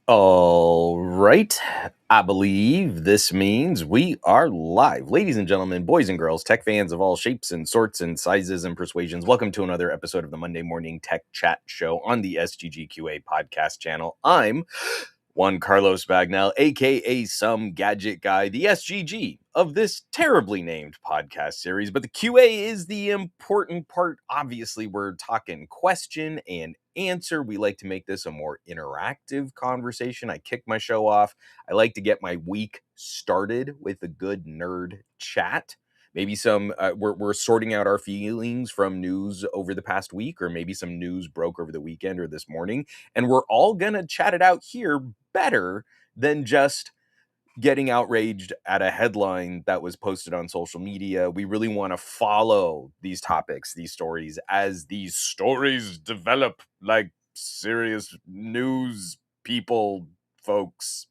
All right. I believe this means we are live. Ladies and gentlemen, boys and girls, tech fans of all shapes and sorts and sizes and persuasions, welcome to another episode of the Monday Morning Tech Chat Show on the SGGQA podcast channel. I'm Juan Carlos Bagnell, aka Some Gadget Guy, the SGG of this terribly named podcast series. But the QA is the important part. Obviously, we're talking question and answer. We like to make this a more interactive conversation. I kick my show off. I like to get my week started with a good nerd chat. Maybe we're sorting out our feelings from news over the past week, or maybe some news broke over the weekend or this morning. And we're all going to chat it out here better than just getting outraged at a headline that was posted on social media. We really want to follow these topics, these stories, as these stories develop like serious news people, folks.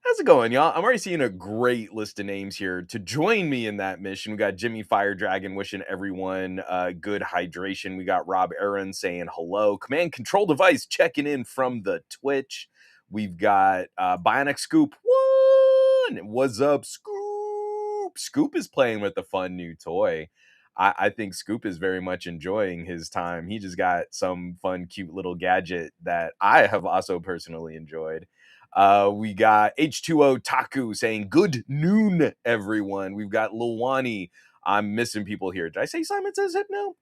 How's it going, y'all? I'm already seeing a great list of names here to join me in that mission. We got Jimmy Fire Dragon wishing everyone good hydration. We got Rob Aaron saying hello. Command Control Device checking in from the Twitch. We've got Bionic Scoop. What's up, Scoop? Scoop is playing with a fun new toy. I think Scoop is very much enjoying his time. He just got some fun, cute little gadget that I have also personally enjoyed. We got H2O Taku saying, good noon, everyone. We've got Lilwani. I'm missing people here. Did I say Simon Says Hypno?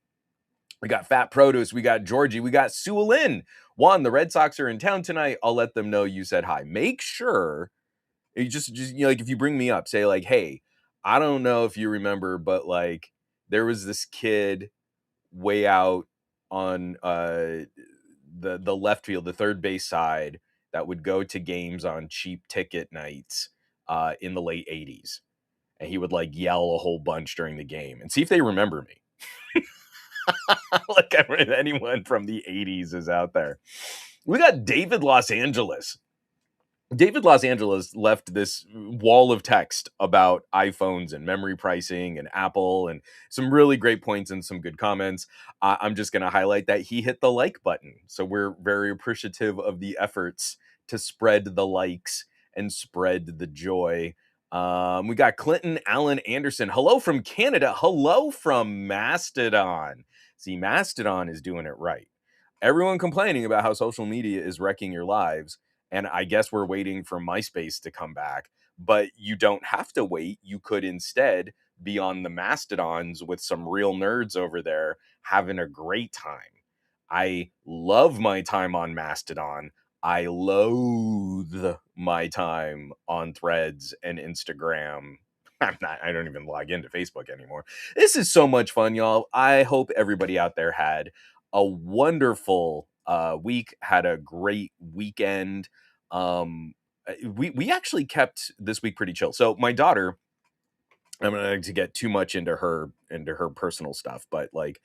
We got Fat Produce. We got Georgie. We got Sue Lynn. Juan, the Red Sox are in town tonight. I'll let them know you said hi. Make sure you just like if you bring me up, say like, hey, I don't know if you remember, but like there was this kid way out on the left field, the third base side, that would go to games on cheap ticket nights in the late 80s. And he would like yell a whole bunch during the game and see if they remember me. Like anyone from the 80s is out there. We got David Los Angeles. David Los Angeles left this wall of text about iPhones and memory pricing and Apple and some really great points and some good comments. I'm just going to highlight that he hit the like button. So we're very appreciative of the efforts to spread the likes and spread the joy. We got Clinton Allen Anderson. Hello from Canada. Hello from Mastodon. See, Mastodon is doing it right. Everyone complaining about how social media is wrecking your lives. And I guess we're waiting for MySpace to come back, but you don't have to wait. You could instead be on the Mastodons with some real nerds over there having a great time. I love my time on Mastodon. I loathe my time on Threads and Instagram. I don't even log into Facebook anymore. This is so much fun, y'all. I hope everybody out there had a wonderful week, had a great weekend. We actually kept this week pretty chill. So my daughter, I'm not going to get too much into her personal stuff, but like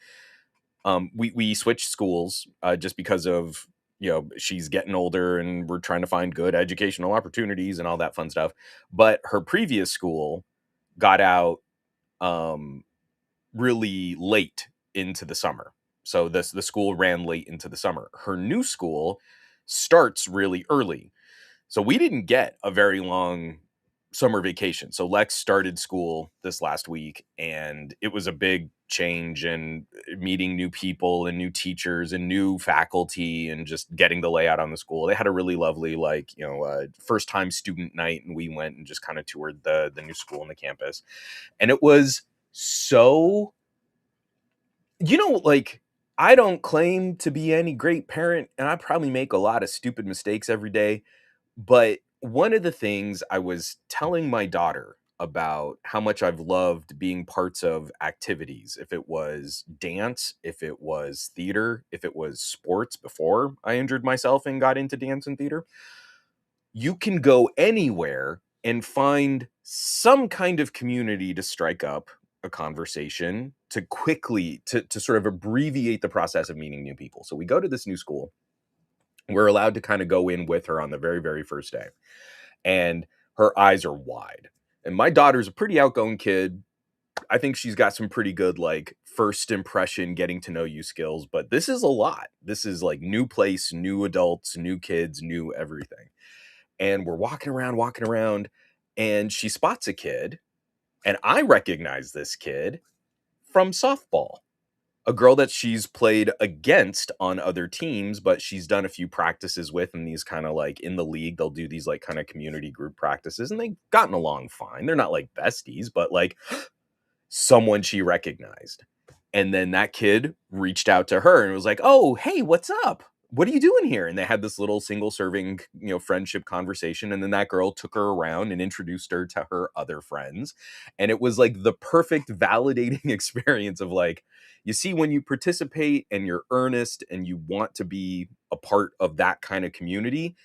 we switched schools just because of she's getting older and we're trying to find good educational opportunities and all that fun stuff. But her previous school got out really late into the summer. So the school ran late into the summer. Her new school starts really early. So we didn't get a very long summer vacation. So Lex started school this last week and it was a big change and meeting new people and new teachers and new faculty and just getting the layout on the school. They had a really lovely first time student night and we went and just kind of toured the new school and the campus. And it was so I don't claim to be any great parent and I probably make a lot of stupid mistakes every day. But one of the things I was telling my daughter about how much I've loved being parts of activities, if it was dance, if it was theater, if it was sports before I injured myself and got into dance and theater, you can go anywhere and find some kind of community to strike up a conversation to quickly to sort of abbreviate the process of meeting new people. So we go to this new school. We're allowed to kind of go in with her on the very, very first day. And her eyes are wide. And my daughter's a pretty outgoing kid. I think she's got some pretty good, like, first impression, getting to know you skills, but this is a lot. This is, like, new place, new adults, new kids, new everything. And we're walking around, and she spots a kid, and I recognize this kid from softball. A girl that she's played against on other teams, but she's done a few practices with, and these kinda, like, in the league, they'll do these, like, kinda community group practices, and they've gotten along fine. They're not, like, besties, but, like, someone she recognized. And then that kid reached out to her and was like, "Oh, hey, what's up? What are you doing here?" And they had this little single serving, friendship conversation. And then that girl took her around and introduced her to her other friends. And it was like the perfect validating experience of like, you see, when you participate and you're earnest and you want to be a part of that kind of community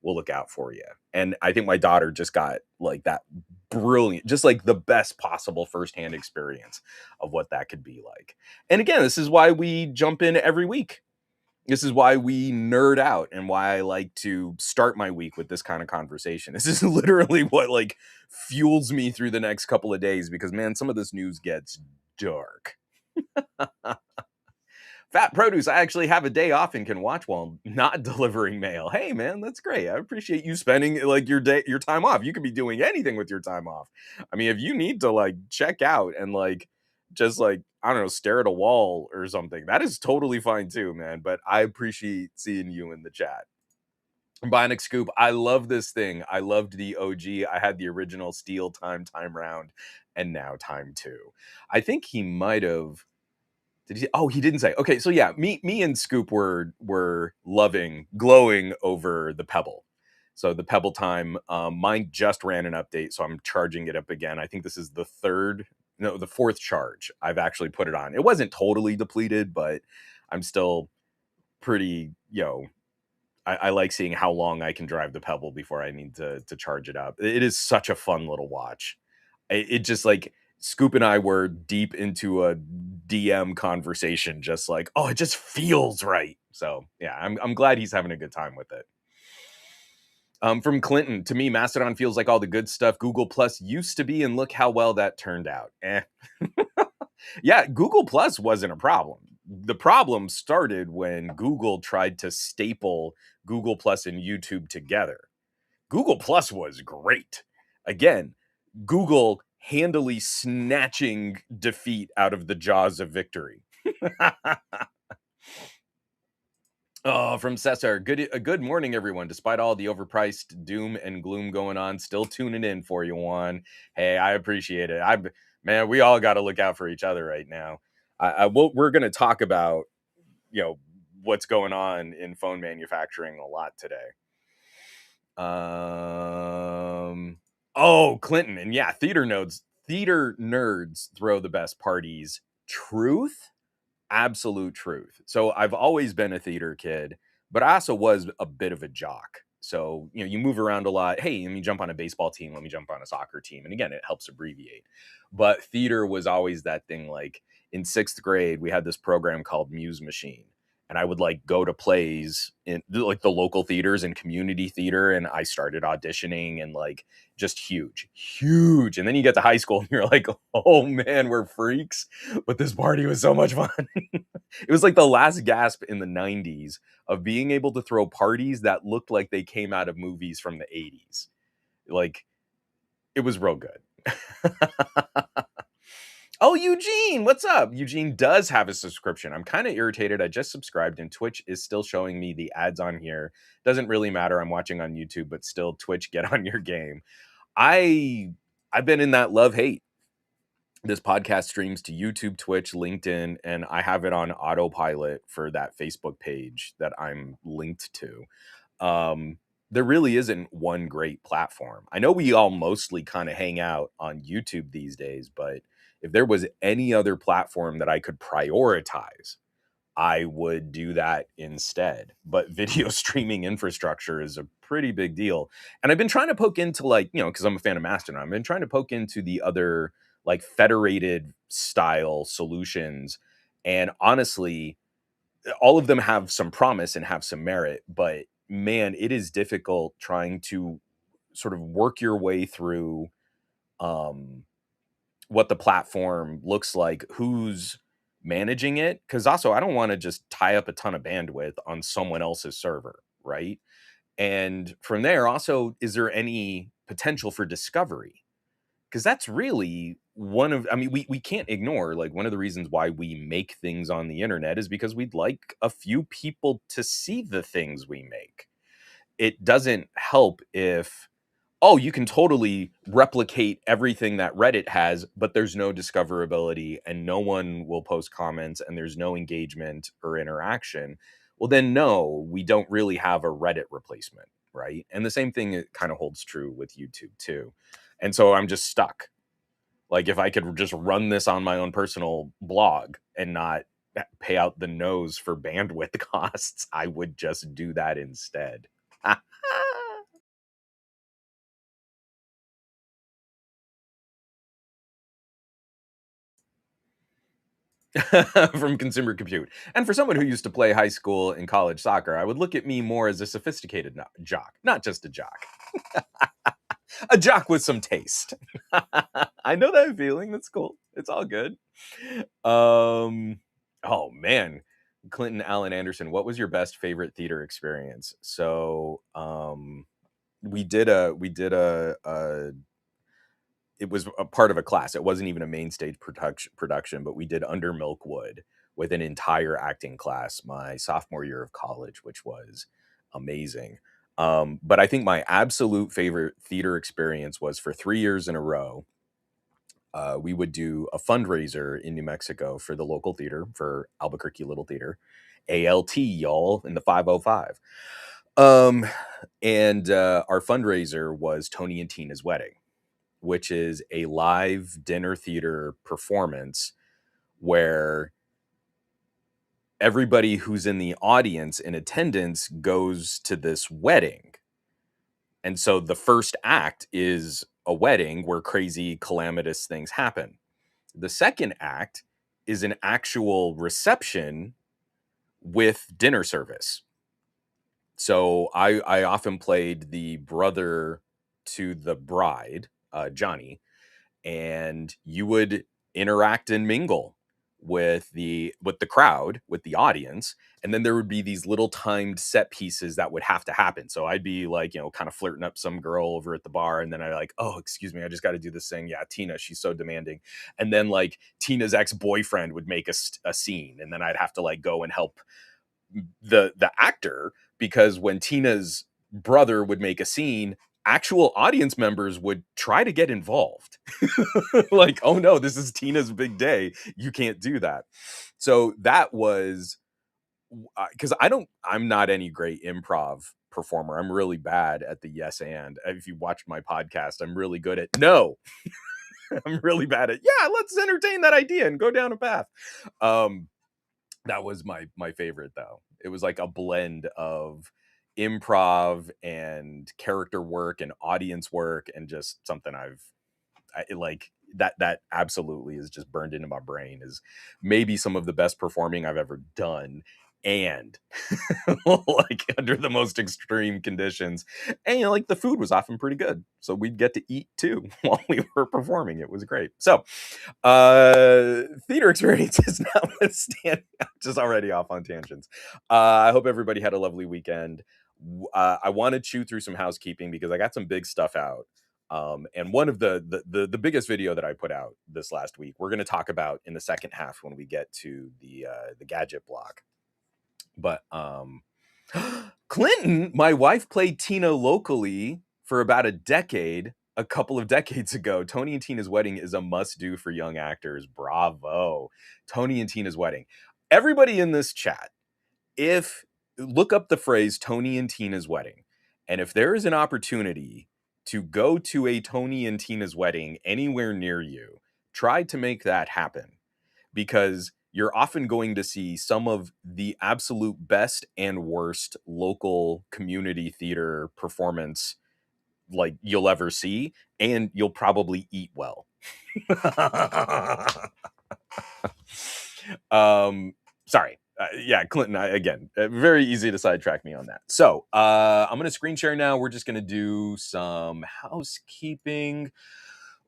will look out for you. And I think my daughter just got like that brilliant, just like the best possible firsthand experience of what that could be like. And again, this is why we jump in every week. This is why we nerd out and why I like to start my week with this kind of conversation. This is literally what like fuels me through the next couple of days because man, some of this news gets dark. Fat Produce, I actually have a day off and can watch while not delivering mail. Hey man, that's great. I appreciate you spending like your time off. You could be doing anything with your time off. I mean, if you need to like check out and like just like I don't know, stare at a wall or something, that is totally fine too, man. But I appreciate seeing you in the chat. Bionic Scoop, I love this thing. I loved the OG. I had the original Steel Time Round, and now Time 2. I think he might have did he? Oh, he didn't say. Okay, so yeah, me and Scoop were loving, glowing over the Pebble. So the Pebble time, mine just ran an update, so I'm charging it up again. I think this is the third, no, the fourth charge I've actually put it on. It wasn't totally depleted, but I'm still pretty, I like seeing how long I can drive the Pebble before I need to charge it up. It is such a fun little watch. It just like Scoop and I were deep into a DM conversation, just like, oh, it just feels right. So yeah, I'm glad he's having a good time with it. From Clinton, to me, Mastodon feels like all the good stuff Google Plus used to be, and look how well that turned out. Yeah, Google Plus wasn't a problem. The problem started when Google tried to staple Google Plus and YouTube together. Google Plus was great. Again, Google handily snatching defeat out of the jaws of victory. Oh, from Cesar. Good morning, everyone. Despite all the overpriced doom and gloom going on, still tuning in for you, Juan. Hey, I appreciate it. Man, we all got to look out for each other right now. We're going to talk about what's going on in phone manufacturing a lot today. Oh, Clinton, and yeah, theater nerds throw the best parties. Truth? Absolute truth. So I've always been a theater kid, but I also was a bit of a jock. So, you move around a lot. Hey, let me jump on a baseball team. Let me jump on a soccer team. And again, it helps abbreviate. But theater was always that thing. Like in sixth grade, we had this program called Muse Machine. And I would like go to plays in like the local theaters and community theater. And I started auditioning and like just huge, huge. And then you get to high school and you're like, oh man, we're freaks. But this party was so much fun. It was like the last gasp in the 90s of being able to throw parties that looked like they came out of movies from the 80s. Like, it was real good. Oh, Eugene, what's up? Eugene does have a subscription. I'm kind of irritated. I just subscribed and Twitch is still showing me the ads on here. Doesn't really matter. I'm watching on YouTube, but still Twitch, get on your game. I've been in that love-hate. This podcast streams to YouTube, Twitch, LinkedIn, and I have it on autopilot for that Facebook page that I'm linked to. There really isn't one great platform. I know we all mostly kind of hang out on YouTube these days, but if there was any other platform that I could prioritize, I would do that instead. But video streaming infrastructure is a pretty big deal. And I've been trying to poke into like, because I'm a fan of Mastodon, I've been trying to poke into the other like federated style solutions. And honestly, all of them have some promise and have some merit, but man, it is difficult trying to sort of work your way through um what the platform looks like, who's managing it. Because also, I don't want to just tie up a ton of bandwidth on someone else's server, right? And from there, also, is there any potential for discovery? Because that's really one of, I mean, we can't ignore, like, one of the reasons why we make things on the internet is because we'd like a few people to see the things we make. It doesn't help if, oh, you can totally replicate everything that Reddit has, but there's no discoverability and no one will post comments and there's no engagement or interaction. Well, then no, we don't really have a Reddit replacement, right? And the same thing, it kind of holds true with YouTube too. And so I'm just stuck. Like, if I could just run this on my own personal blog and not pay out the nose for bandwidth costs, I would just do that instead. From consumer compute. And for someone who used to play high school and college soccer, I would look at me more as a sophisticated jock, not just a jock. A jock with some taste. I know that feeling. That's cool. It's all good. Oh man. Clinton Allen Anderson, what was your best favorite theater experience? So we did a it was a part of a class. It wasn't even a main stage production, but we did Under Milkwood with an entire acting class my sophomore year of college, which was amazing. But I think my absolute favorite theater experience was for 3 years in a row. We would do a fundraiser in New Mexico for the local theater, for Albuquerque Little Theater, ALT, y'all, in the 505. Um, and our fundraiser was Tony and Tina's Wedding, which is a live dinner theater performance where everybody who's in the audience in attendance goes to this wedding. And so the first act is a wedding where crazy, calamitous things happen. The second act is an actual reception with dinner service. So I often played the brother to the bride, Johnny, and you would interact and mingle with the crowd, with the audience, and then there would be these little timed set pieces that would have to happen. So I'd be like, kind of flirting up some girl over at the bar, and then I like, oh, excuse me, I just got to do this thing. Yeah, Tina, she's so demanding. And then like Tina's ex-boyfriend would make a scene, and then I'd have to like go and help the actor, because when Tina's brother would make a scene, actual audience members would try to get involved. Like, oh no, this is Tina's big day. You can't do that. So that was, because I'm not any great improv performer. I'm really bad at the yes and. If you watch my podcast, I'm really good at no. I'm really bad at, yeah, let's entertain that idea and go down a path. Um, that was my favorite though. It was like a blend of improv and character work and audience work, and just something like that absolutely is just burned into my brain, is maybe some of the best performing I've ever done, and like under the most extreme conditions. And like the food was often pretty good, so we'd get to eat too while we were performing. It was great. So theater experiences notwithstanding, I'm just already off on tangents. I hope everybody had a lovely weekend. I want to chew through some housekeeping because I got some big stuff out. And one of the biggest video that I put out this last week, we're going to talk about in the second half when we get to the gadget block. But Clinton, my wife played Tina locally for about a couple of decades ago. Tony and Tina's Wedding is a must do for young actors. Bravo. Tony and Tina's Wedding. Everybody in this chat, if look up the phrase Tony and Tina's Wedding, and if there is an opportunity to go to a Tony and Tina's wedding anywhere near you, try to make that happen, because you're often going to see some of the absolute best and worst local community theater performance like you'll ever see, and you'll probably eat well. Sorry. Yeah, Clinton, again, very easy to sidetrack me on that. So I'm going to screen share now. We're just going to do some housekeeping.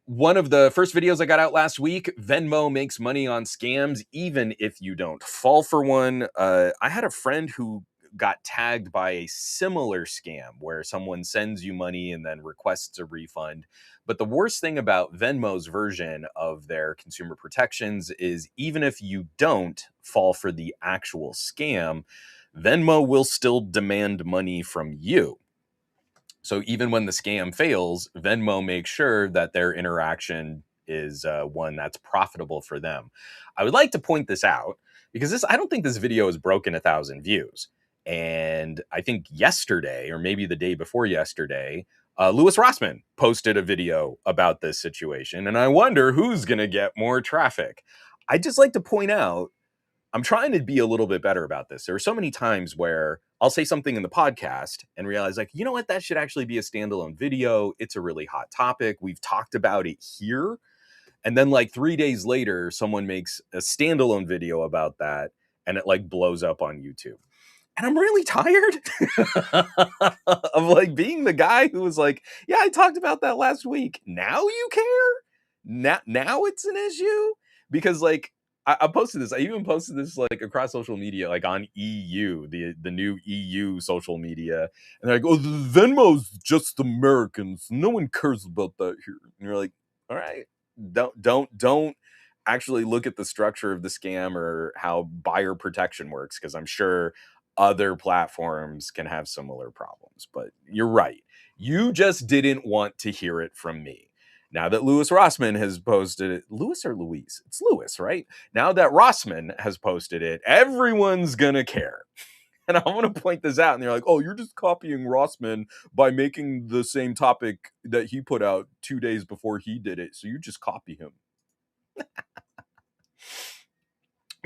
One of the first videos I got out last week, Venmo makes money on scams, even if you don't fall for one. I had a friend who got tagged by a similar scam where someone sends you money and then requests a refund. But the worst thing about Venmo's version of their consumer protections is even if you don't fall for the actual scam, Venmo will still demand money from you. So even when the scam fails, Venmo makes sure that their interaction is one that's profitable for them. I would like to point this out because I don't think this video has broken 1,000 views. And I think yesterday, or maybe the day before yesterday, Louis Rossmann posted a video about this situation. And I wonder who's going to get more traffic. I just like to point out I'm trying to be a little bit better about this. There are so many times where I'll say something in the podcast and realize, like, you know what, that should actually be a standalone video. It's a really hot topic. We've talked about it here. And then, like, 3 days later, someone makes a standalone video about that and it like blows up on YouTube. And I'm really tired of like being the guy who was like, yeah, I talked about that last week. Now you care? Now it's an issue? Because like I posted this. I even posted this like across social media, like on EU, the new EU social media. And they're like, oh, Venmo's just Americans. No one cares about that here. And you're like, all right, don't actually look at the structure of the scam or how buyer protection works, because I'm sure other platforms can have similar problems. But you're right. You just didn't want to hear it from me. Now that Louis Rossmann has posted it, Louis or Louise? It's Louis, right? Now that Rossmann has posted it, everyone's gonna care. And I want to point this out. And they're like, oh, you're just copying Rossmann by making the same topic that he put out 2 days before he did it. So you just copy him.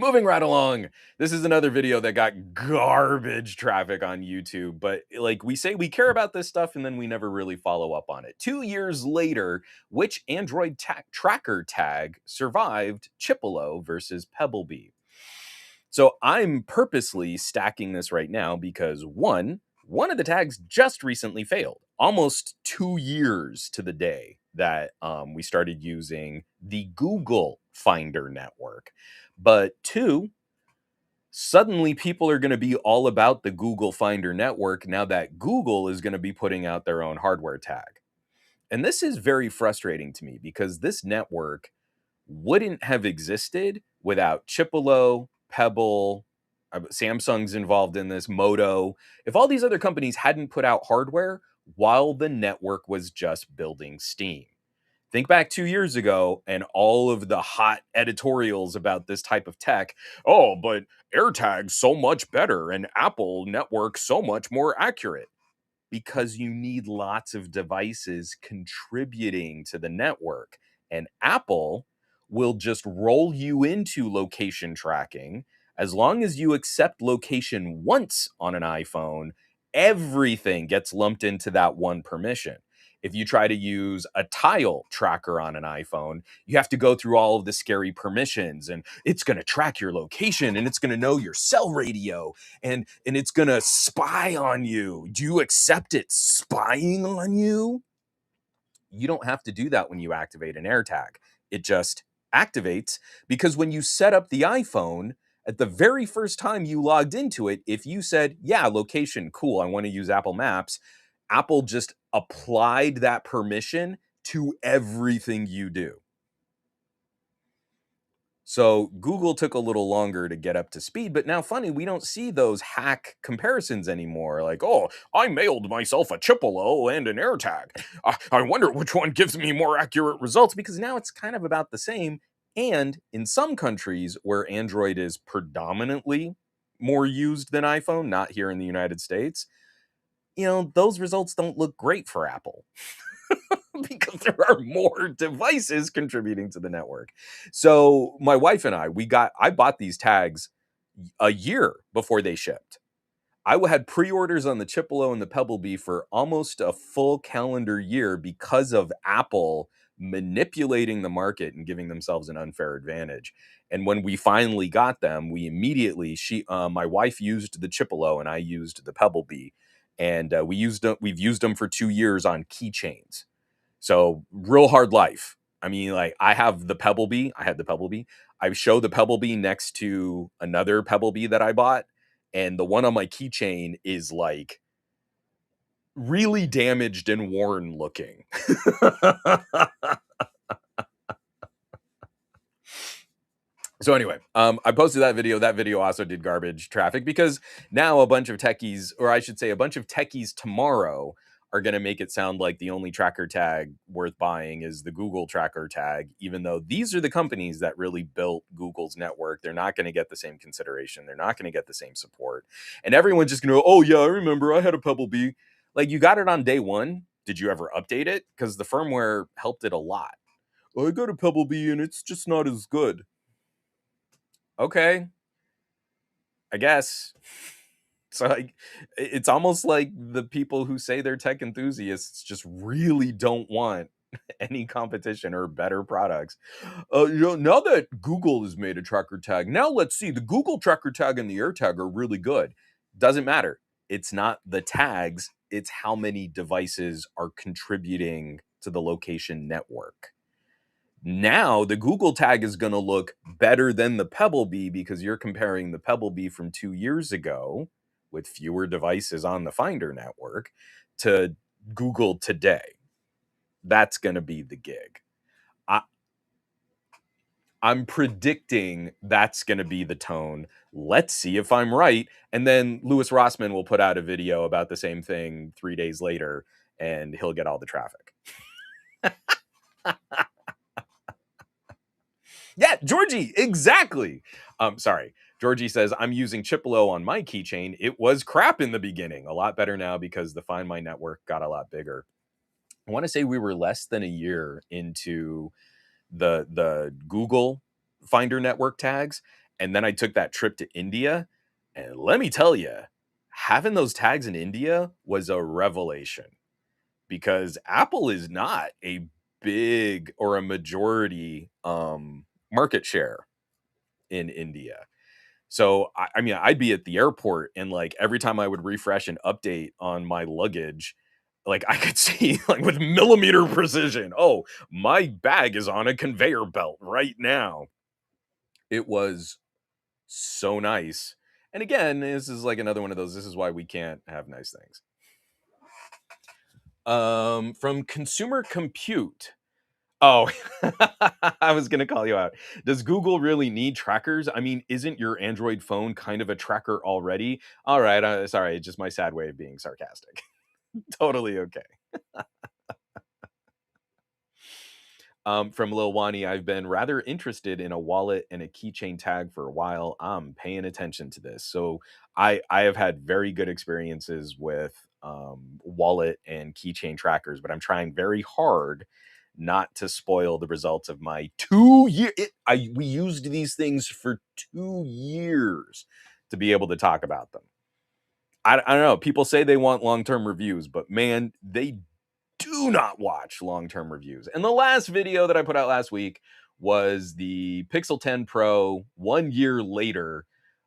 Moving right along, this is another video that got garbage traffic on YouTube, but like we say, we care about this stuff and then we never really follow up on it. 2 years later, which Android tracker tag survived Chipolo versus Pebblebee? So I'm purposely stacking this right now because one of the tags just recently failed, almost 2 years to the day that we started using the Google Finder network. But two, suddenly people are going to be all about the Google Finder network now that Google is going to be putting out their own hardware tag. And this is very frustrating to me because this network wouldn't have existed without Chipolo, Pebble, Samsung's involved in this, Moto. If all these other companies hadn't put out hardware while the network was just building steam. Think back 2 years ago and all of the hot editorials about this type of tech. Oh, but AirTag's so much better and Apple network so much more accurate, because you need lots of devices contributing to the network. And Apple will just roll you into location tracking. As long as you accept location once on an iPhone, everything gets lumped into that one permission. If you try to use a tile tracker on an iPhone, you have to go through all of the scary permissions, and it's going to track your location and it's going to know your cell radio and it's going to spy on you. Do you accept it spying on you? You don't have to do that when you activate an AirTag. It just activates because when you set up the iPhone, at the very first time you logged into it, if you said, yeah, location, cool, I want to use Apple Maps, Apple just applied that permission to everything you do. So Google took a little longer to get up to speed, but now funny, we don't see those hack comparisons anymore. Like, oh, I mailed myself a Chipolo and an AirTag. I wonder which one gives me more accurate results, because now it's kind of about the same. And in some countries where Android is predominantly more used than iPhone, not here in the United States, those results don't look great for Apple. Because there are more devices contributing to the network. So my wife and I bought these tags a year before they shipped. I had pre-orders on the Chipolo and the Pebblebee for almost a full calendar year because of Apple manipulating the market and giving themselves an unfair advantage. And when we finally got them, we immediately my wife used the Chipolo and I used the Pebblebee, and we've used them for 2 years on keychains. So real hard life. I mean, like, I have the Pebble Bee. I had the Pebble Bee. I show the Pebble Bee next to another Pebble Bee that I bought, and the one on my keychain is, like, really damaged and worn looking. So anyway, I posted that video. That video also did garbage traffic because now a bunch of techies, or I should say, a bunch of techies tomorrow are going to make it sound like the only tracker tag worth buying is the Google tracker tag, even though these are the companies that really built Google's network. They're not going to get the same consideration. They're not going to get the same support. And everyone's just going to go, oh, yeah, I remember I had a Pebble Bee. Like, you got it on day one. Did you ever update it? Because the firmware helped it a lot. Oh, I got a Pebble Bee and it's just not as good. Okay, I guess. So like, it's almost like the people who say they're tech enthusiasts just really don't want any competition or better products. Now that Google has made a tracker tag, now let's see, the Google tracker tag and the AirTag are really good. Doesn't matter. It's not the tags, it's how many devices are contributing to the location network. Now the Google tag is going to look better than the Pebble Bee because you're comparing the Pebble Bee from 2 years ago with fewer devices on the Finder network to Google today. That's going to be the gig. I, I'm predicting that's going to be the tone. Let's see if I'm right. And then Louis Rossmann will put out a video about the same thing 3 days later, and he'll get all the traffic. Yeah, Georgie, exactly. Sorry. Georgie says, I'm using Chipolo on my keychain. It was crap in the beginning. A lot better now because the Find My network got a lot bigger. I want to say we were less than a year into the Google Finder network tags. And then I took that trip to India. And let me tell you, having those tags in India was a revelation because Apple is not a big or a majority market share in India. So I mean, I'd be at the airport and like every time I would refresh an update on my luggage, like I could see like with millimeter precision, oh, my bag is on a conveyor belt right now. It was so nice. And again, this is like another one of those. This is why we can't have nice things. From Consumer Compute. Oh, I was gonna call you out. Does Google really need trackers? I mean, isn't your Android phone kind of a tracker already? All right, sorry, it's just my sad way of being sarcastic. Totally okay. From Lil Wani, I've been rather interested in a wallet and a keychain tag for a while. I'm paying attention to this. So I have had very good experiences with wallet and keychain trackers, but I'm trying very hard not to spoil the results of my 2 year. We used these things for 2 years to be able to talk about them. I don't know. People say they want long term reviews, but man, they do not watch long-term reviews. And the last video that I put out last week was the Pixel 10 Pro 1 year later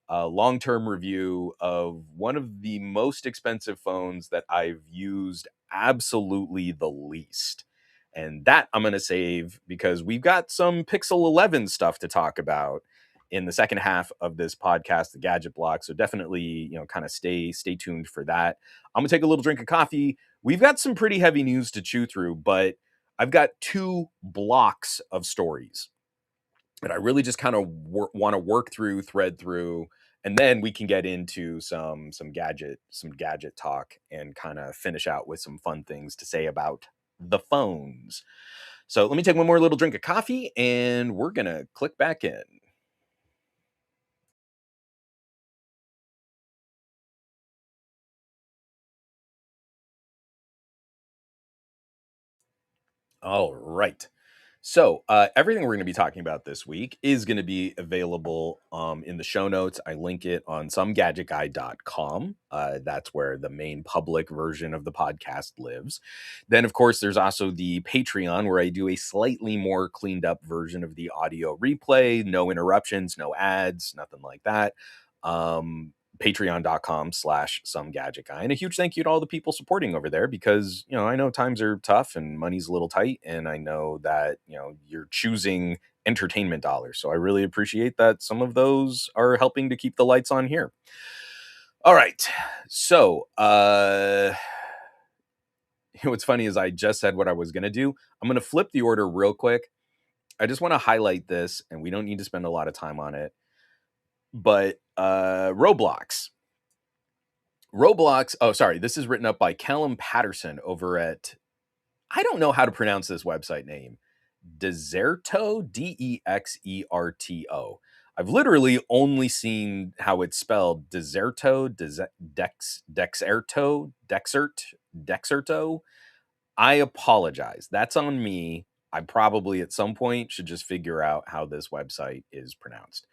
long-term review of one of the most expensive phones that I've used absolutely the least. And that I'm going to save because we've got some Pixel 11 stuff to talk about in the second half of this podcast, the gadget block. So definitely, kind of stay tuned for that. I'm going to take a little drink of coffee. We've got some pretty heavy news to chew through, but I've got two blocks of stories that I really just kind of want to work through, thread through, and then we can get into some gadget talk and kind of finish out with some fun things to say about the phones. So let me take one more little drink of coffee and we're gonna click back in. All right. So, everything we're going to be talking about this week is going to be available in the show notes. I link it on somegadgetguy.com. That's where the main public version of the podcast lives. Then, of course, there's also the Patreon, where I do a slightly more cleaned up version of the audio replay. No interruptions, no ads, nothing like that. patreon.com/somegadgetguy. And a huge thank you to all the people supporting over there because, I know times are tough and money's a little tight. And I know that, you're choosing entertainment dollars. So I really appreciate that some of those are helping to keep the lights on here. All right. So, what's funny is I just said what I was going to do. I'm going to flip the order real quick. I just want to highlight this, and we don't need to spend a lot of time on it. But Roblox. Oh, sorry. This is written up by Callum Patterson over at, I don't know how to pronounce this website name. Dexerto, Dexerto. I've literally only seen how it's spelled. Dexerto. I apologize. That's on me. I probably at some point should just figure out how this website is pronounced.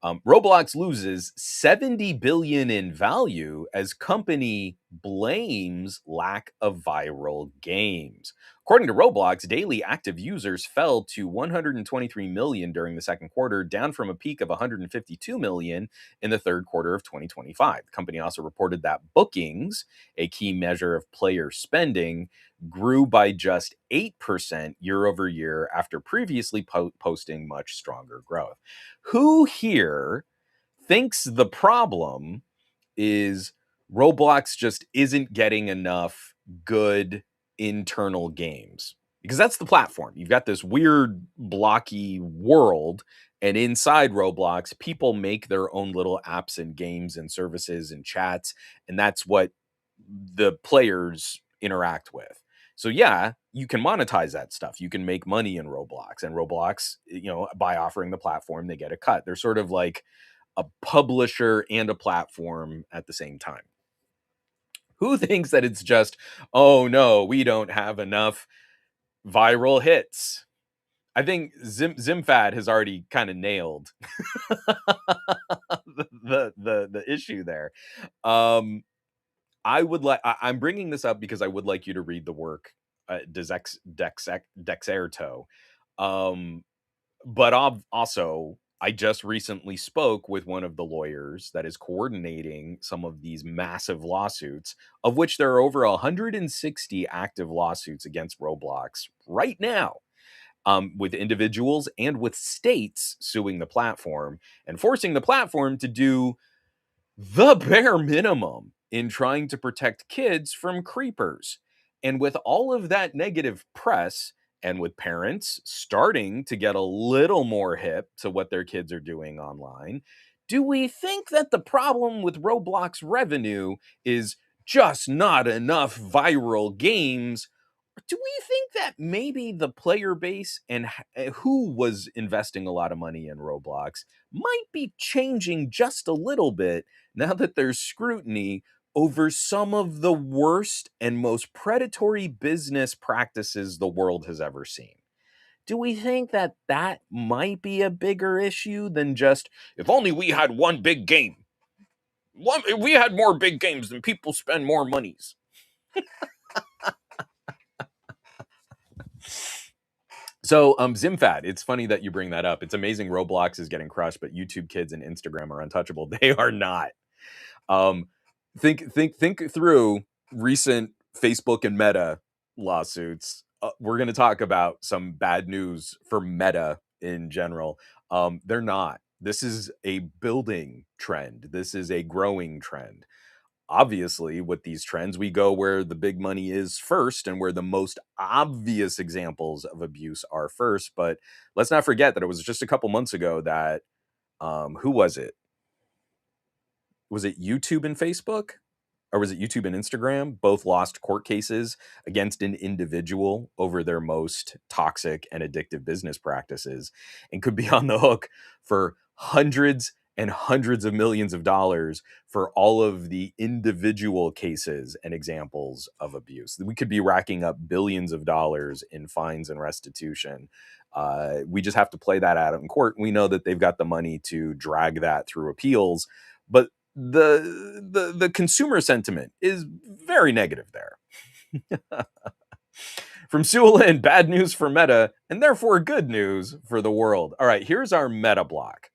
Roblox loses 70 billion in value as company blames lack of viral games. According to Roblox, daily active users fell to 123 million during the second quarter, down from a peak of 152 million in the third quarter of 2025. The company also reported that bookings, a key measure of player spending, grew by just 8% year over year after previously posting much stronger growth. Who here thinks the problem is Roblox just isn't getting enough good internal games? Because that's the platform. You've got this weird blocky world, and inside Roblox, people make their own little apps and games and services and chats, and that's what the players interact with. So yeah, you can monetize that stuff. You can make money in Roblox, and Roblox, by offering the platform, they get a cut. They're sort of like a publisher and a platform at the same time. Who thinks that it's just, oh no, we don't have enough viral hits? I think Zimfad has already kind of nailed the issue there. I'm bringing this up because I would like you to read the work, Dexerto. But also, I just recently spoke with one of the lawyers that is coordinating some of these massive lawsuits, of which there are over 160 active lawsuits against Roblox right now, with individuals and with states suing the platform and forcing the platform to do the bare minimum in trying to protect kids from creepers. And with all of that negative press, and with parents starting to get a little more hip to what their kids are doing online, do we think that the problem with Roblox revenue is just not enough viral games? Do we think that maybe the player base and who was investing a lot of money in Roblox might be changing just a little bit now that there's scrutiny over some of the worst and most predatory business practices the world has ever seen? Do we think that that might be a bigger issue than just, if only we had one big game? If we had more big games, then people spend more monies. So, Zimfad, it's funny that you bring that up. It's amazing Roblox is getting crushed, but YouTube Kids and Instagram are untouchable. They are not. Um, think through recent Facebook and Meta lawsuits. We're going to talk about some bad news for Meta in general. They're not. This is a building trend. This is a growing trend. Obviously, with these trends, we go where the big money is first and where the most obvious examples of abuse are first. But let's not forget that it was just a couple months ago that, who was it? Was it YouTube and Facebook? Or was it YouTube and Instagram? Both lost court cases against an individual over their most toxic and addictive business practices, and could be on the hook for hundreds and hundreds of millions of dollars for all of the individual cases and examples of abuse. We could be racking up billions of dollars in fines and restitution. We just have to play that out in court. We know that they've got the money to drag that through appeals, but the consumer sentiment is very negative there. From Sewell, bad news for Meta, and therefore good news for the world. All right, here's our Meta block.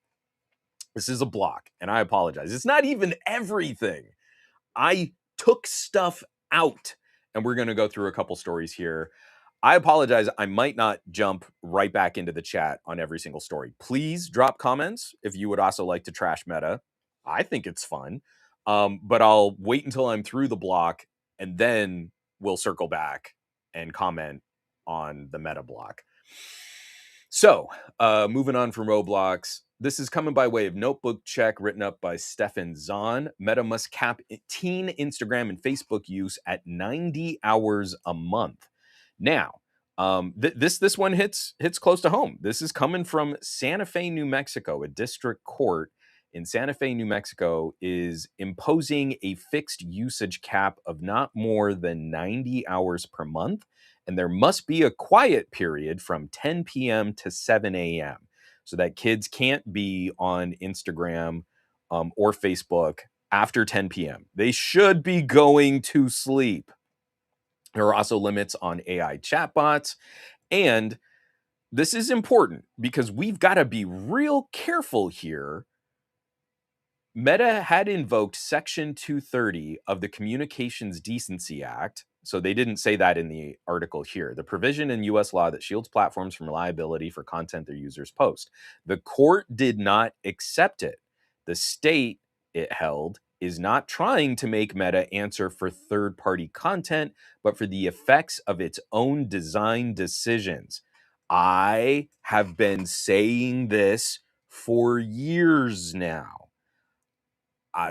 This is a block, and I apologize. It's not even everything. I took stuff out, and we're going to go through a couple stories here. I apologize. I might not jump right back into the chat on every single story. Please drop comments if you would also like to trash Meta. I think it's fun. But I'll wait until I'm through the block, and then we'll circle back and comment on the Meta block. So, moving on from Roblox, this is coming by way of notebook check written up by Stefan Zahn. Meta must cap teen Instagram and Facebook use at 90 hours a month. Now, this one hits close to home. This is coming from Santa Fe, New Mexico. A district court in Santa Fe, New Mexico, is imposing a fixed usage cap of not more than 90 hours per month. And there must be a quiet period from 10 p.m. to 7 a.m. so that kids can't be on Instagram or Facebook after 10 p.m. They should be going to sleep. There are also limits on AI chatbots. And this is important because we've got to be real careful here. Meta had invoked Section 230 of the Communications Decency Act. So they didn't say that in the article here. The provision in US law that shields platforms from liability for content their users post. The court did not accept it. The state, it held, is not trying to make Meta answer for third-party content, but for the effects of its own design decisions. I have been saying this for years now.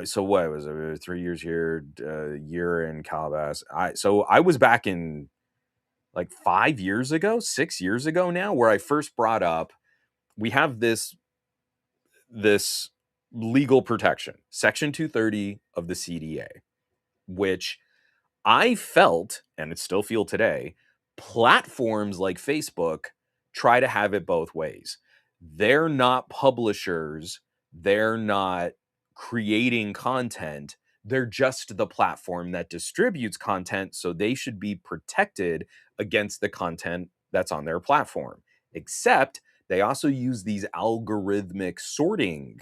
So what was it? 3 years here, a year in Calabas. I was back in like 5 years ago, 6 years ago now, where I first brought up we have this legal protection, Section 230 of the CDA, which I felt, and it still feel today, platforms like Facebook try to have it both ways. They're not publishers, they're not creating content, they're just the platform that distributes content, so they should be protected against the content that's on their platform. Except they also use these algorithmic sorting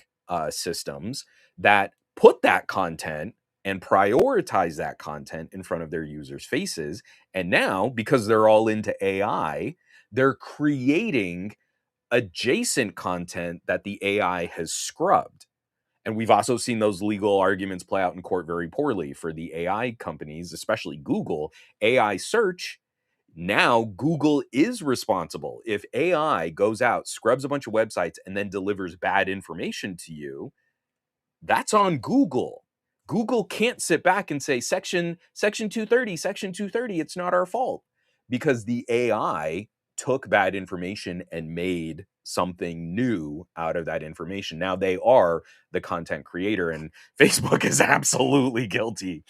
systems that put that content and prioritize that content in front of their users' faces. And now, because they're all into AI, they're creating adjacent content that the AI has scrubbed. And we've also seen those legal arguments play out in court very poorly for the AI companies, especially Google. AI search, now Google is responsible. If AI goes out, scrubs a bunch of websites, and then delivers bad information to you, that's on Google. Google can't sit back and say section 230, section 230, it's not our fault, because the AI took bad information and made something new out of that information. Now they are the content creator, and Facebook is absolutely guilty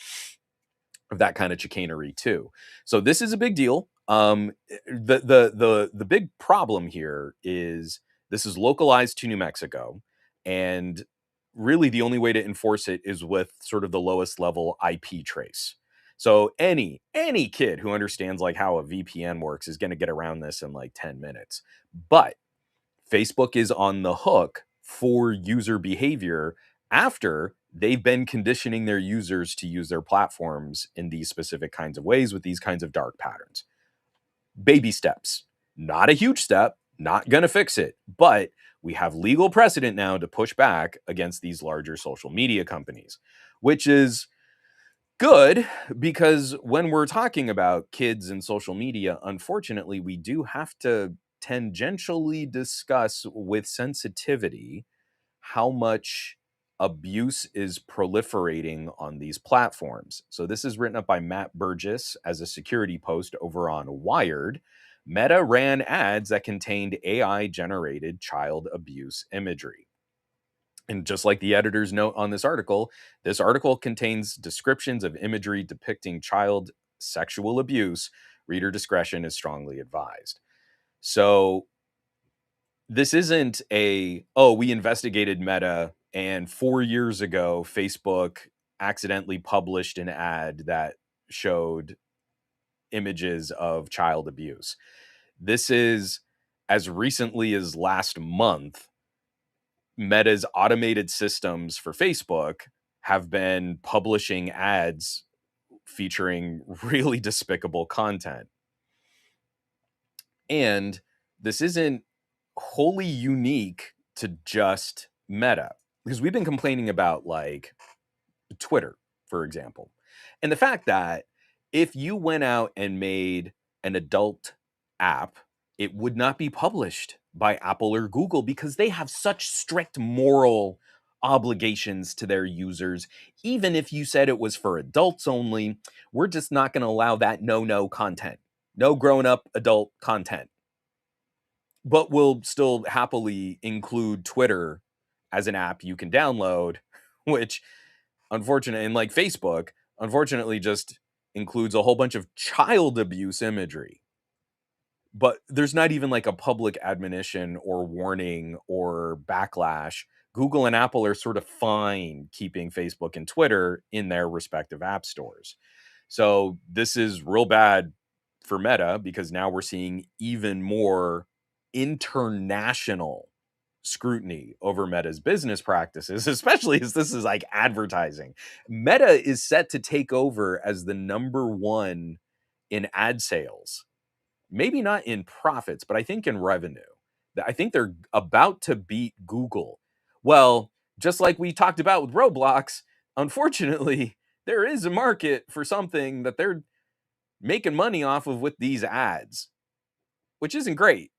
of that kind of chicanery too. So this is a big deal. The big problem here is this is localized to New Mexico, and really the only way to enforce it is with sort of the lowest level IP trace. So any kid who understands like how a VPN works is going to get around this in like 10 minutes. But Facebook is on the hook for user behavior after they've been conditioning their users to use their platforms in these specific kinds of ways with these kinds of dark patterns. Baby steps, not a huge step, not going to fix it, but we have legal precedent now to push back against these larger social media companies, which is good because when we're talking about kids and social media, unfortunately, we do have to tangentially discuss with sensitivity how much abuse is proliferating on these platforms. So this is written up by Matt Burgess as a security post over on Wired. Meta ran ads that contained AI-generated child abuse imagery. And just like the editor's note on this article contains descriptions of imagery depicting child sexual abuse. Reader discretion is strongly advised. So this isn't we investigated Meta, and 4 years ago, Facebook accidentally published an ad that showed images of child abuse. This is as recently as last month. Meta's automated systems for Facebook have been publishing ads featuring really despicable content. And this isn't wholly unique to just Meta, because we've been complaining about like Twitter, for example. And the fact that if you went out and made an adult app, it would not be published by Apple or Google because they have such strict moral obligations to their users. Even if you said it was for adults only, we're just not going to allow that no content, no grown up adult content. But we'll still happily include Twitter as an app you can download, which unfortunately, and like Facebook, unfortunately just includes a whole bunch of child abuse imagery. But there's not even like a public admonition or warning or backlash. Google and Apple are sort of fine keeping Facebook and Twitter in their respective app stores. So this is real bad for Meta because now we're seeing even more international scrutiny over Meta's business practices, especially as this is like advertising. Meta is set to take over as the number one in ad sales. Maybe not in profits, but I think in revenue. I think they're about to beat Google. Well, just like we talked about with Roblox, unfortunately, there is a market for something that they're making money off of with these ads, which isn't great.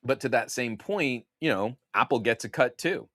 But to that same point, Apple gets a cut too.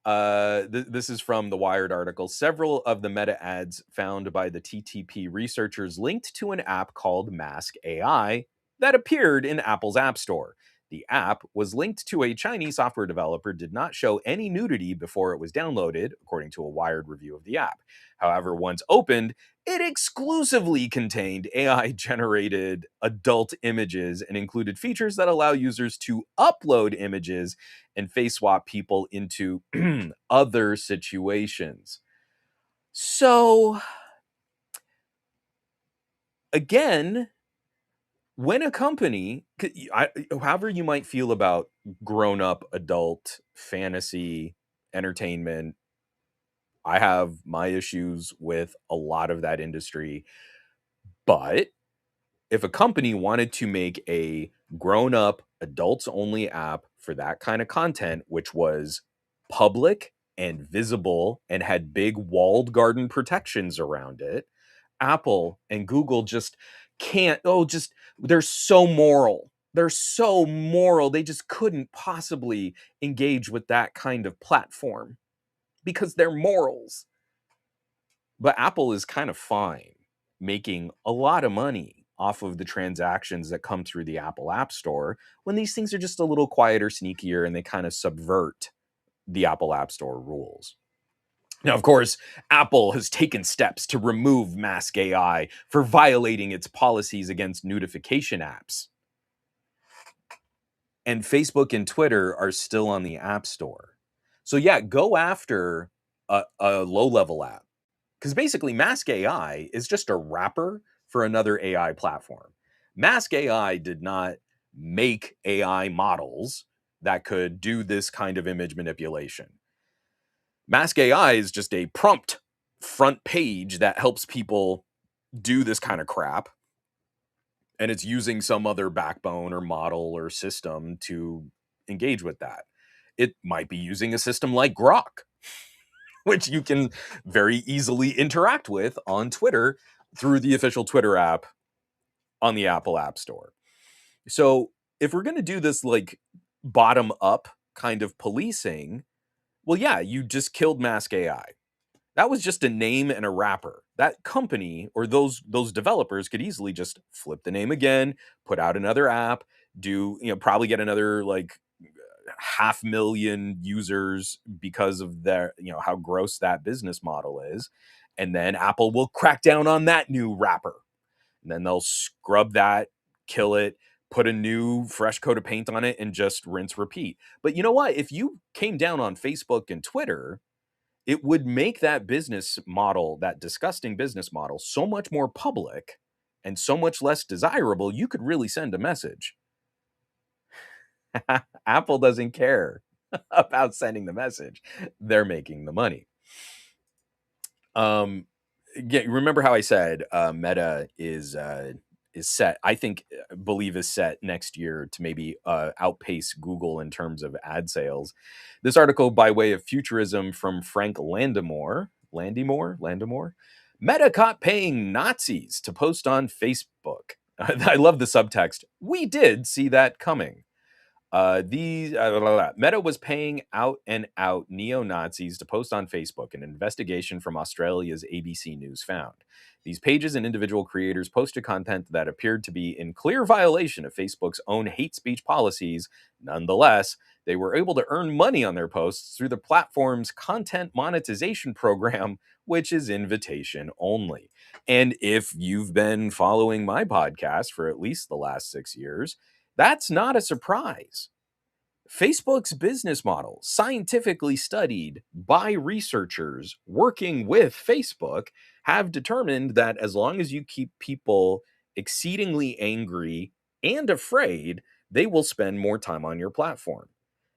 This is from the Wired article. Several of the meta ads found by the TTP researchers linked to an app called Mask AI that appeared in Apple's App Store. The app was linked to a Chinese software developer, did not show any nudity before it was downloaded, according to a Wired review of the app. However, once opened, it exclusively contained AI-generated adult images and included features that allow users to upload images and face swap people into other situations. So, again, when a company, however you might feel about grown up adult fantasy entertainment, I have my issues with a lot of that industry. But if a company wanted to make a grown up adults only app for that kind of content, which was public and visible and had big walled garden protections around it, Apple and Google just can't. They're so moral. They're so moral. They just couldn't possibly engage with that kind of platform because they're morals. But Apple is kind of fine making a lot of money off of the transactions that come through the Apple App Store when these things are just a little quieter, sneakier, and they kind of subvert the Apple App Store rules. Now, of course, Apple has taken steps to remove Mask AI for violating its policies against notification apps. And Facebook and Twitter are still on the App Store. So yeah, go after a low-level app. Because basically, Mask AI is just a wrapper for another AI platform. Mask AI did not make AI models that could do this kind of image manipulation. Mask AI is just a prompt front page that helps people do this kind of crap. And it's using some other backbone or model or system to engage with that. It might be using a system like Grok, which you can very easily interact with on Twitter through the official Twitter app on the Apple App Store. So if we're going to do this like bottom up kind of policing, well, yeah, you just killed Mask AI. That was just a name and a wrapper. That company or those developers could easily just flip the name again, put out another app, probably get another like 500,000 users because of their, how gross that business model is. And then Apple will crack down on that new wrapper. And then they'll scrub that, kill it, put a new fresh coat of paint on it, and just rinse, repeat. But you know what? If you came down on Facebook and Twitter, it would make that business model, that disgusting business model, so much more public and so much less desirable. You could really send a message. Apple doesn't care about sending the message. They're making the money. Um, yeah, remember how I said Meta is set? I think, believe is set next year to maybe outpace Google in terms of ad sales. This article, by way of futurism, from Frank Landemore. Meta caught paying Nazis to post on Facebook. I love the subtext. We did see that coming. Meta was paying out and out neo Nazis to post on Facebook, an investigation from Australia's ABC News found. These pages and individual creators posted content that appeared to be in clear violation of Facebook's own hate speech policies. Nonetheless, they were able to earn money on their posts through the platform's content monetization program, which is invitation only. And if you've been following my podcast for at least the last 6 years, that's not a surprise. Facebook's business model, scientifically studied by researchers working with Facebook, have determined that as long as you keep people exceedingly angry and afraid, they will spend more time on your platform.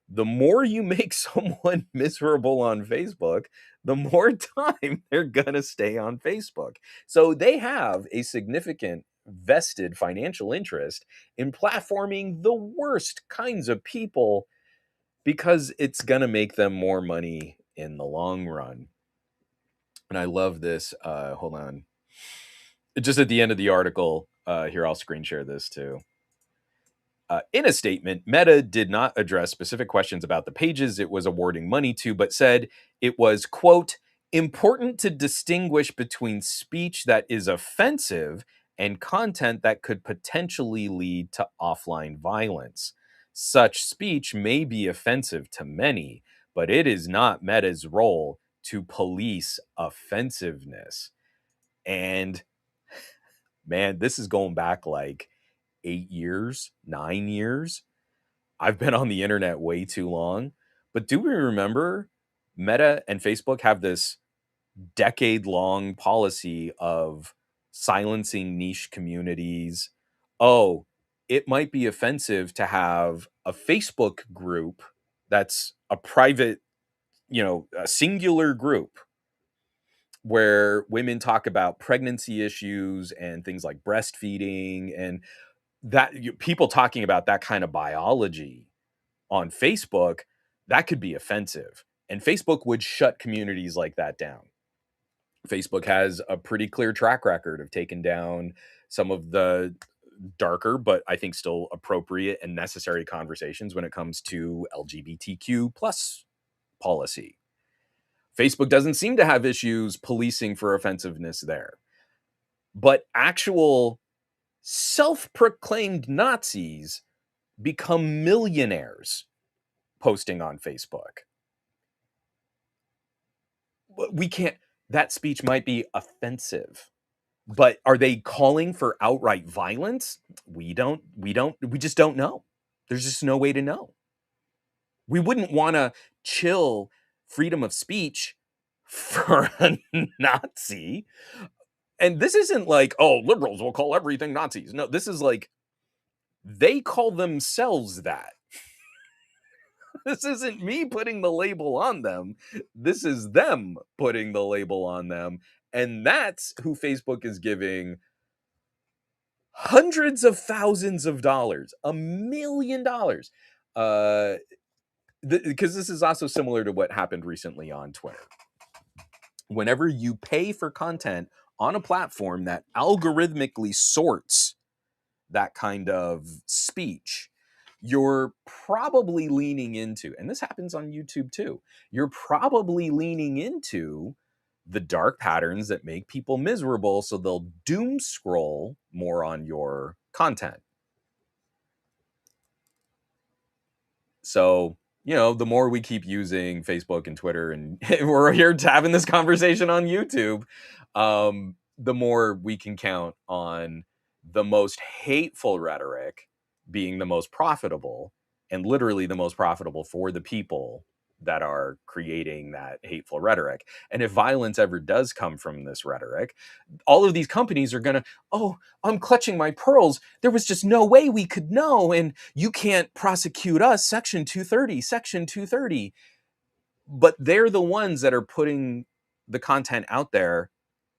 The more you make someone miserable on Facebook, the more time they're going to stay on Facebook. So they have a significant vested financial interest in platforming the worst kinds of people because it's going to make them more money in the long run. And I love this. Hold on. Just at the end of the article, here, I'll screen share this too. In a statement, Meta did not address specific questions about the pages it was awarding money to, but said it was, quote, important to distinguish between speech that is offensive and content that could potentially lead to offline violence. Such speech may be offensive to many, but it is not Meta's role to police offensiveness. And man, this is going back like 8 years, 9 years. I've been on the internet way too long. But do we remember Meta and Facebook have this decade-long policy of silencing niche communities? Oh, it might be offensive to have a Facebook group that's a private, a singular group where women talk about pregnancy issues and things like breastfeeding, and people talking about that kind of biology on Facebook, that could be offensive. And Facebook would shut communities like that down. Facebook has a pretty clear track record of taking down some of the darker, but I think still appropriate and necessary conversations when it comes to LGBTQ plus policy. Facebook doesn't seem to have issues policing for offensiveness there. But actual self-proclaimed Nazis become millionaires posting on Facebook. We can't, that speech might be offensive, but are they calling for outright violence? We just don't know. There's just no way to know. We wouldn't want to chill freedom of speech for a Nazi. And this isn't like, oh, liberals will call everything Nazis. No, this is like, they call themselves that. This isn't me putting the label on them. This is them putting the label on them. And that's who Facebook is giving hundreds of thousands of dollars, $1 million. Because this is also similar to what happened recently on Twitter. Whenever you pay for content on a platform that algorithmically sorts that kind of speech, you're probably leaning into, and this happens on YouTube too, you're probably leaning into the dark patterns that make people miserable, so they'll doom scroll more on your content. So, the more we keep using Facebook and Twitter, and we're here having this conversation on YouTube, the more we can count on the most hateful rhetoric being the most profitable, and literally the most profitable for the people that are creating that hateful rhetoric. And if violence ever does come from this rhetoric, all of these companies are going to, oh, I'm clutching my pearls. There was just no way we could know. And you can't prosecute us. Section 230, Section 230. But they're the ones that are putting the content out there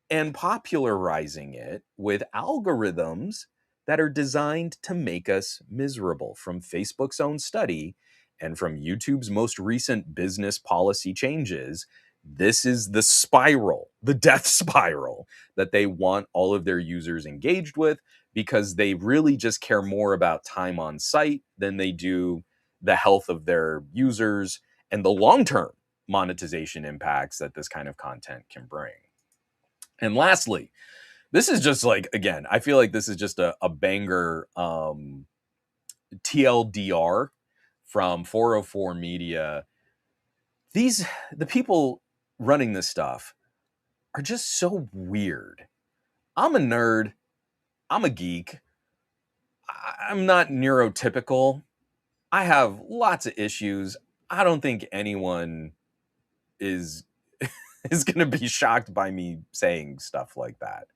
and popularizing it with algorithms that are designed to make us miserable. From Facebook's own study and from YouTube's most recent business policy changes, this is the spiral, the death spiral that they want all of their users engaged with, because they really just care more about time on site than they do the health of their users and the long-term monetization impacts that this kind of content can bring. And lastly, this is just like, again, I feel like this is just a banger TLDR from 404 Media. The people running this stuff are just so weird. I'm a nerd. I'm a geek. I'm not neurotypical. I have lots of issues. I don't think anyone is is going to be shocked by me saying stuff like that.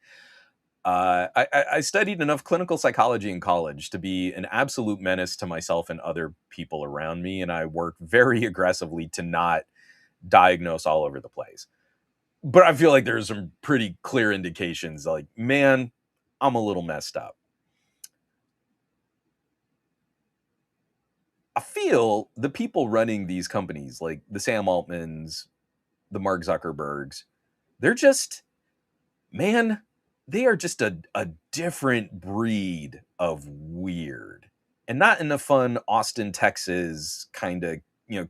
I studied enough clinical psychology in college to be an absolute menace to myself and other people around me, and I work very aggressively to not diagnose all over the place. But I feel like there's some pretty clear indications, like, man, I'm a little messed up. I feel the people running these companies, like the Sam Altmans, the Mark Zuckerbergs, they're just, man, they are just a different breed of weird. And not in a fun Austin, Texas kind of,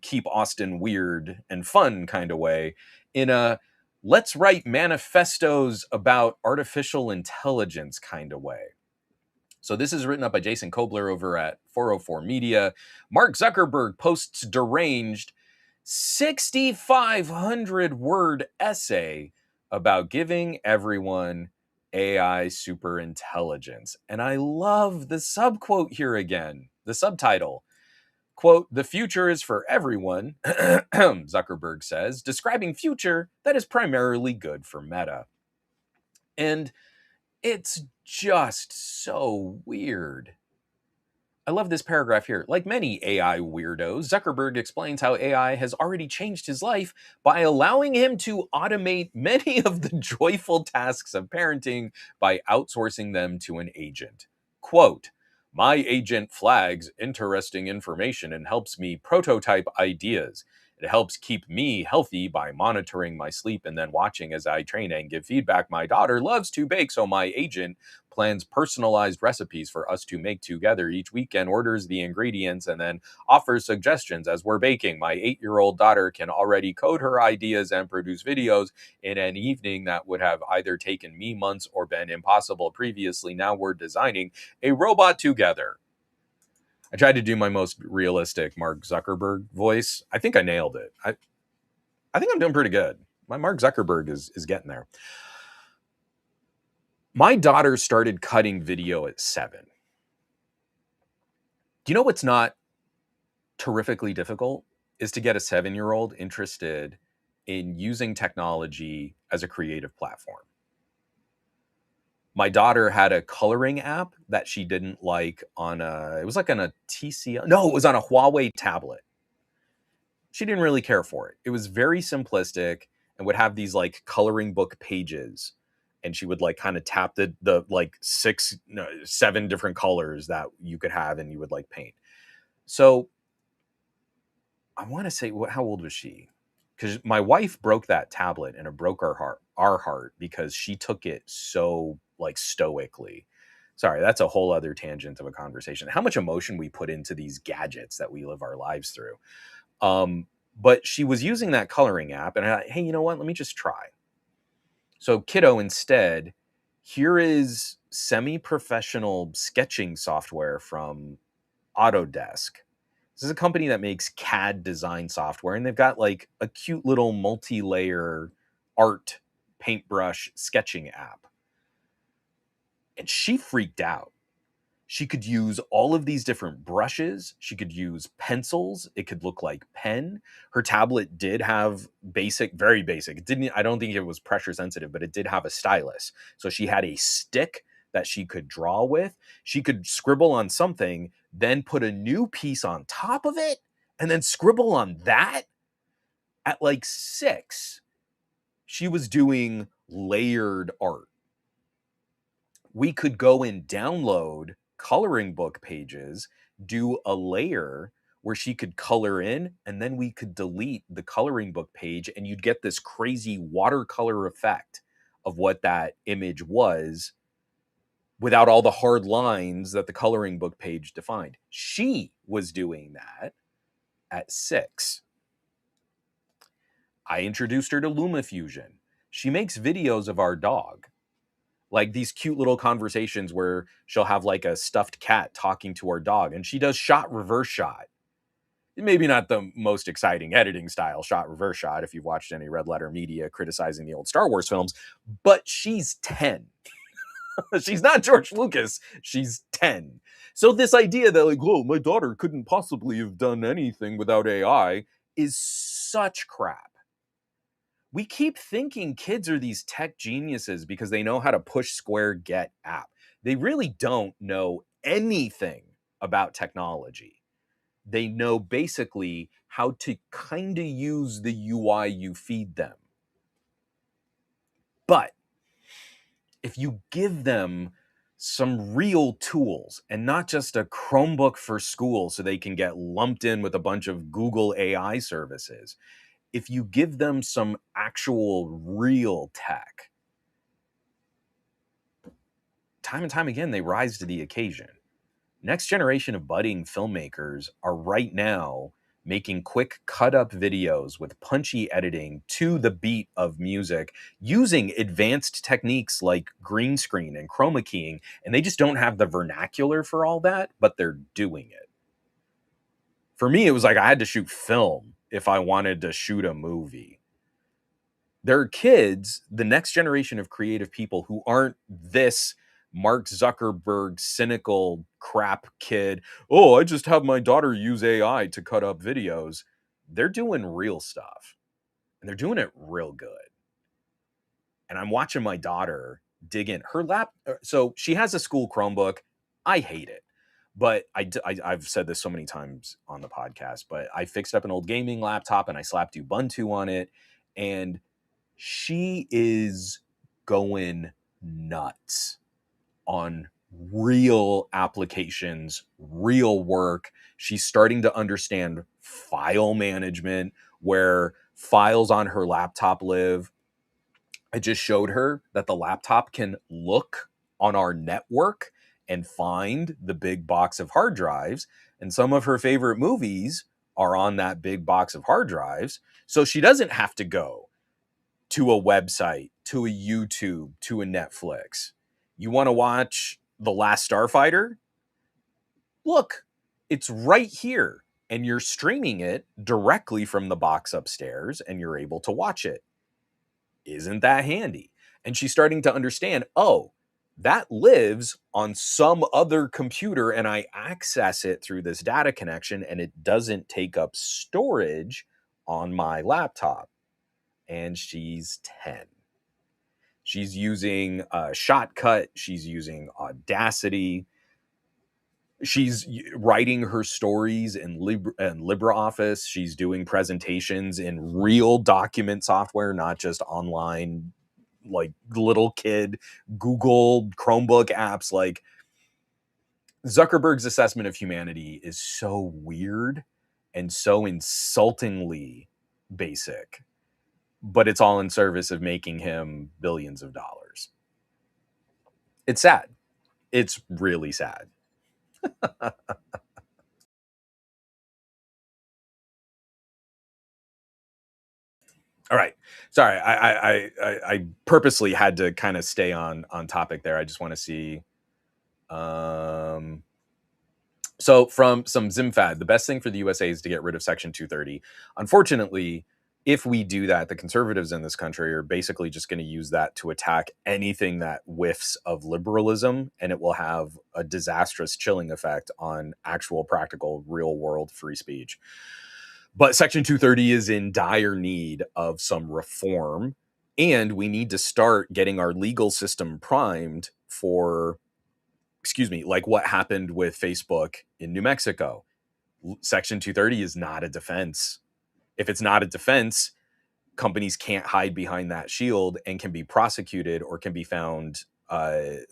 keep Austin weird and fun kind of way. In a let's write manifestos about artificial intelligence kind of way. So this is written up by Jason Kobler over at 404 Media. Mark Zuckerberg posts deranged 6,500 word essay about giving everyone AI superintelligence. And I love the subquote here again, the subtitle. Quote, "The future is for everyone," Zuckerberg says, describing future that is primarily good for Meta. And it's just so weird. I love this paragraph here. Like many AI weirdos, Zuckerberg explains how AI has already changed his life by allowing him to automate many of the joyful tasks of parenting by outsourcing them to an agent. Quote, "My agent flags interesting information and helps me prototype ideas. It helps keep me healthy by monitoring my sleep and then watching as I train and give feedback. My daughter loves to bake, so my agent plans personalized recipes for us to make together each week and orders the ingredients and then offers suggestions as we're baking. My 8-year-old daughter can already code her ideas and produce videos in an evening that would have either taken me months or been impossible previously. Now we're designing a robot together." I tried to do my most realistic Mark Zuckerberg voice. I think I nailed it. I think I'm doing pretty good. My Mark Zuckerberg is getting there. My daughter started cutting video at 7. Do you know what's not terrifically difficult? Is to get a 7-year-old interested in using technology as a creative platform. My daughter had a coloring app that she didn't like it was like on a TCL. No, it was on a Huawei tablet. She didn't really care for it. It was very simplistic and would have these like coloring book pages. And she would like kind of tap the like 7 different colors that you could have and you would like paint. So I want to say, how old was she? Because my wife broke that tablet and it broke our heart because she took it so like stoically. Sorry, that's a whole other tangent of a conversation. How much emotion we put into these gadgets that we live our lives through. But she was using that coloring app and I, hey, you know what? Let me just try. So kiddo, instead, here is semi-professional sketching software from Autodesk. This is a company that makes CAD design software, and they've got like a cute little multi-layer art paintbrush sketching app. And she freaked out. She could use all of these different brushes. She could use pencils. It could look like pen. Her tablet did have basic, very basic. It didn't, I don't think it was pressure sensitive, but it did have a stylus. So she had a stick that she could draw with. She could scribble on something, then put a new piece on top of it, and then scribble on that. At like 6, she was doing layered art. We could go and download coloring book pages, do a layer where she could color in, and then we could delete the coloring book page, and you'd get this crazy watercolor effect of what that image was without all the hard lines that the coloring book page defined. She was doing that at 6. I introduced her to LumaFusion. She makes videos of our dog, like these cute little conversations where she'll have like a stuffed cat talking to our dog, and she does shot reverse shot. Maybe not the most exciting editing style, shot reverse shot, if you've watched any Red Letter Media criticizing the old Star Wars films, but she's 10. She's not George Lucas, she's 10. So this idea that like, oh, my daughter couldn't possibly have done anything without AI is such crap. We keep thinking kids are these tech geniuses because they know how to push square get app. They really don't know anything about technology. They know basically how to kind of use the UI you feed them. But if you give them some real tools and not just a Chromebook for school so they can get lumped in with a bunch of Google AI services, if you give them some actual real tech, time and time again, they rise to the occasion. Next generation of budding filmmakers are right now making quick cut up videos with punchy editing to the beat of music using advanced techniques like green screen and chroma keying. And they just don't have the vernacular for all that, but they're doing it. For me, it was like I had to shoot film if I wanted to shoot a movie. There are kids, the next generation of creative people who aren't this Mark Zuckerberg cynical crap kid. Oh, I just have my daughter use AI to cut up videos. They're doing real stuff and they're doing it real good. And I'm watching my daughter dig in her lap. So she has a school Chromebook. I hate it. But I've said this so many times on the podcast, but I fixed up an old gaming laptop and I slapped Ubuntu on it. And she is going nuts on real applications, real work. She's starting to understand file management, where files on her laptop live. I just showed her that the laptop can look on our network and find the big box of hard drives. And some of her favorite movies are on that big box of hard drives. So she doesn't have to go to a website, to a YouTube, to a Netflix. You want to watch The Last Starfighter? Look, it's right here. And you're streaming it directly from the box upstairs and you're able to watch it. Isn't that handy? And she's starting to understand, oh, that lives on some other computer and I access it through this data connection and it doesn't take up storage on my laptop. And she's 10. She's using Shotcut. She's using Audacity. She's writing her stories in LibreOffice. She's doing presentations in real document software, not just online, like little kid Google Chromebook apps. Like Zuckerberg's assessment of humanity is so weird and so insultingly basic, but it's all in service of making him billions of dollars. It's sad. It's really sad. All right. Sorry, I purposely had to kind of stay on topic there. I just want to see. So from some Zimfad, the best thing for the USA is to get rid of Section 230. Unfortunately, if we do that, the conservatives in this country are basically just going to use that to attack anything that whiffs of liberalism, and it will have a disastrous chilling effect on actual, practical, real world free speech. But Section 230 is in dire need of some reform, and we need to start getting our legal system primed for, like what happened with Facebook in New Mexico. Section 230 is not a defense. If it's not a defense, companies can't hide behind that shield and can be prosecuted or can be found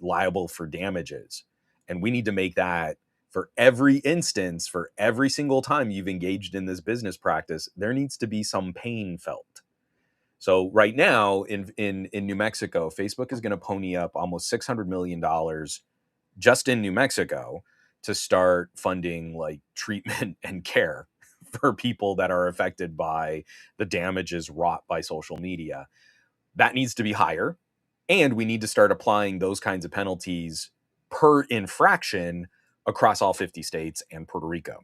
liable for damages. And we need to make that for every instance, for every single time you've engaged in this business practice, there needs to be some pain felt. So right now in New Mexico, Facebook is going to pony up almost $600 million just in New Mexico to start funding like treatment and care for people that are affected by the damages wrought by social media. That needs to be higher. And we need to start applying those kinds of penalties per infraction across all 50 states and Puerto Rico.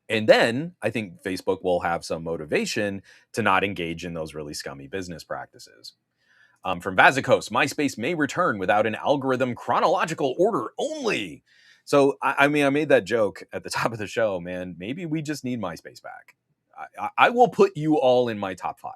And then I think Facebook will have some motivation to not engage in those really scummy business practices. From Vazikos, MySpace may return without an algorithm chronological order only. So, I mean, I made that joke at the top of the show, man. Maybe we just need MySpace back. I will put you all in my top 5.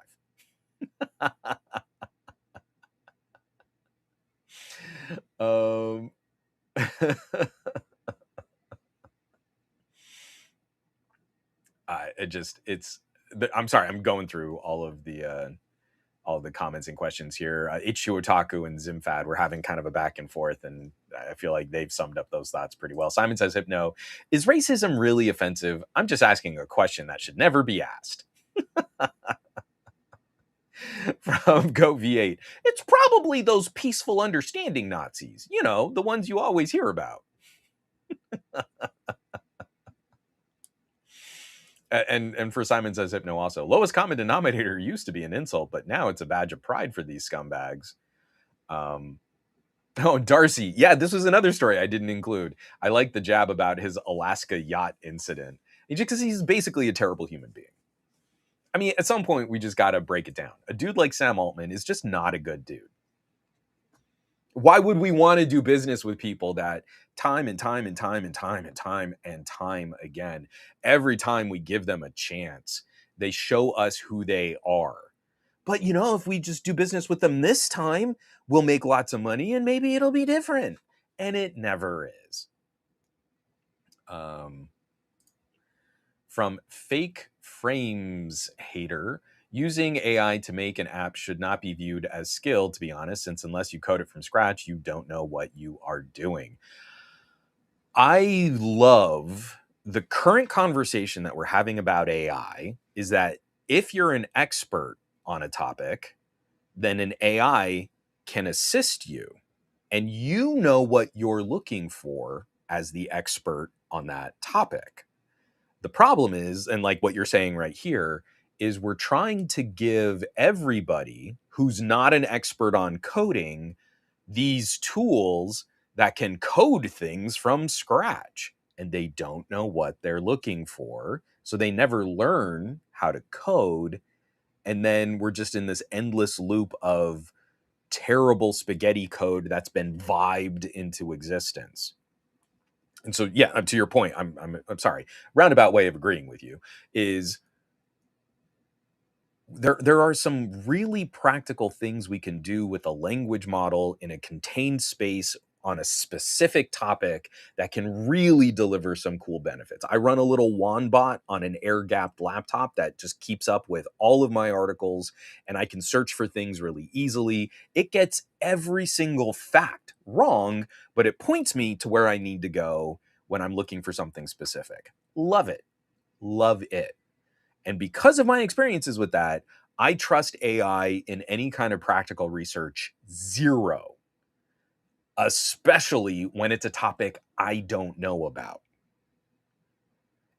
I'm sorry, I'm going through all of the comments and questions here. Ichiu Otaku and Zimfad were having kind of a back and forth, and I feel like they've summed up those thoughts pretty well. Simon says, Hypno, is racism really offensive? I'm just asking a question that should never be asked. From Go V8, it's probably those peaceful understanding Nazis, the ones you always hear about. And for Simon says Hypno also, lowest common denominator used to be an insult, but now it's a badge of pride for these scumbags. Oh, Darcy. Yeah, this was another story I didn't include. I like the jab about his Alaska yacht incident, because he's basically a terrible human being. I mean, at some point, we just got to break it down. A dude like Sam Altman is just not a good dude. Why would we want to do business with people that time and time and time and time and time and time again, every time we give them a chance, they show us who they are? But, if we just do business with them this time, we'll make lots of money and maybe it'll be different. And it never is. From Fake Frames Hater, using AI to make an app should not be viewed as skill, to be honest, since unless you code it from scratch, you don't know what you are doing. I love the current conversation that we're having about AI is that if you're an expert on a topic, then an AI can assist you and you know what you're looking for as the expert on that topic. The problem is, and like what you're saying right here, is we're trying to give everybody who's not an expert on coding these tools that can code things from scratch, and they don't know what they're looking for. So they never learn how to code. And then we're just in this endless loop of terrible spaghetti code that's been vibed into existence. And so, yeah, to your point, I'm sorry, roundabout way of agreeing with you is there are some really practical things we can do with a language model in a contained space on a specific topic that can really deliver some cool benefits. I run a little WAN bot on an air-gapped laptop that just keeps up with all of my articles, and I can search for things really easily. It gets every single fact wrong, but it points me to where I need to go when I'm looking for something specific. Love it. Love it. And because of my experiences with that, I trust AI in any kind of practical research zero, especially when it's a topic I don't know about.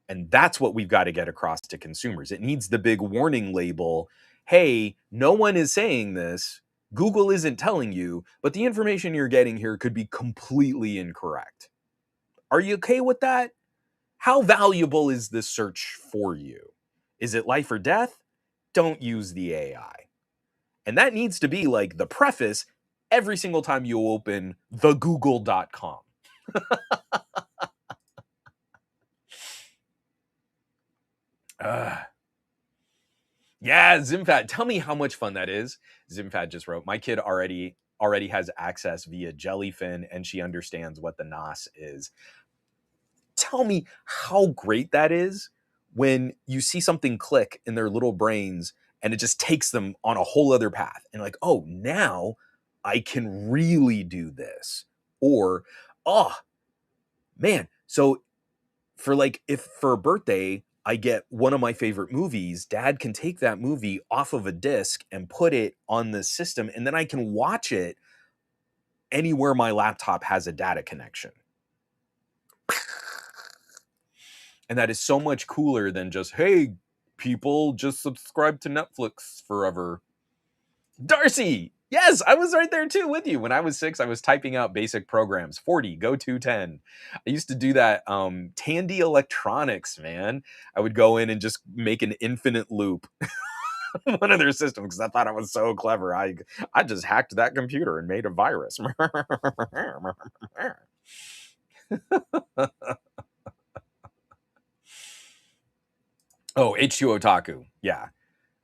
And that's what we've got to get across to consumers. It needs the big warning label. Hey, no one is saying this. Google isn't telling you, but the information you're getting here could be completely incorrect. Are you okay with that? How valuable is this search for you? Is it life or death? don't use the AI. And that needs to be like the preface every single time you open thegoogle.com. Yeah, Zimfat. Tell me how much fun that is. Zimfat just wrote, my kid already has access via Jellyfin and she understands what the NOS is. Tell me how great that is when you see something click in their little brains and it just takes them on a whole other path. And like, oh, now I can really do this. Or, oh, man. So for like, if for a birthday, I get one of my favorite movies, dad can take that movie off of a disc and put it on the system. And then I can watch it anywhere my laptop has a data connection. And that is so much cooler than just, hey, people, just subscribe to Netflix forever. Darcy! Yes, I was right there too with you. When I was 6, I was typing out basic programs. 40, go to 10. I used to do that. Tandy Electronics, man. I would go in and just make an infinite loop one of their systems because I thought I was so clever. I just hacked that computer and made a virus. Oh, H2 Otaku. Yeah.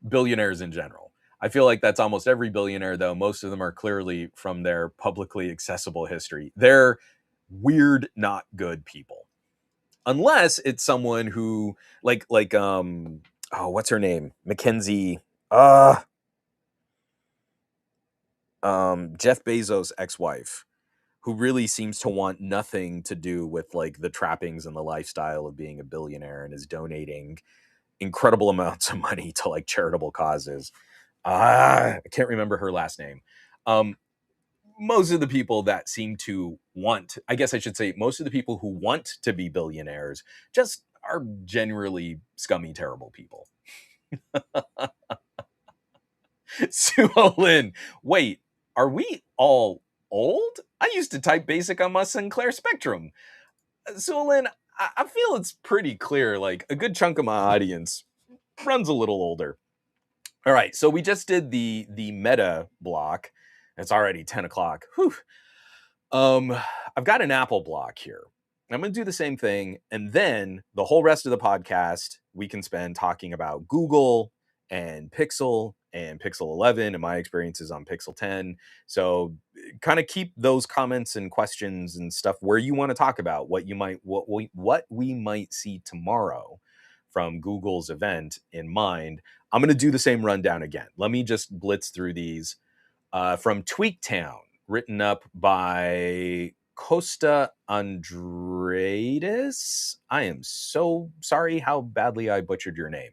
Billionaires in general. I feel like that's almost every billionaire, though. Most of them are clearly from their publicly accessible history. They're weird, not good people. Unless it's someone who like what's her name? Mackenzie Jeff Bezos' ex-wife, who really seems to want nothing to do with like the trappings and the lifestyle of being a billionaire and is donating incredible amounts of money to like charitable causes. I can't remember her last name. Most of the people that seem to want, I guess I should say, most of the people who want to be billionaires just are generally scummy, terrible people. Sue Lynn, wait, are we all old? I used to type basic on my Sinclair Spectrum. Sue Lynn, I feel it's pretty clear, like a good chunk of my audience runs a little older. All right, so we just did the meta block. It's already 10 o'clock. Whew. I've got an Apple block here. I'm going to do the same thing. And then the whole rest of the podcast, we can spend talking about Google and Pixel 11 and my experiences on Pixel 10. So kind of keep those comments and questions and stuff where you want to talk about what we might see tomorrow from Google's event in mind. I'm going to do the same rundown again. Let me just blitz through these from Tweaktown, written up by Costa Andreades. I am so sorry how badly I butchered your name.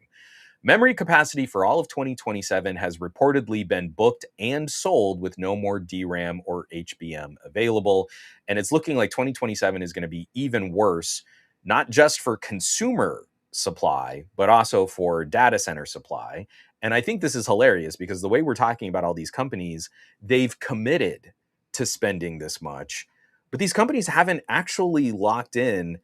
Memory capacity for all of 2027 has reportedly been booked and sold with no more DRAM or HBM available. And it's looking like 2027 is going to be even worse, not just for consumer supply, but also for data center supply. And I think this is hilarious because the way we're talking about all these companies, they've committed to spending this much, but these companies haven't actually locked in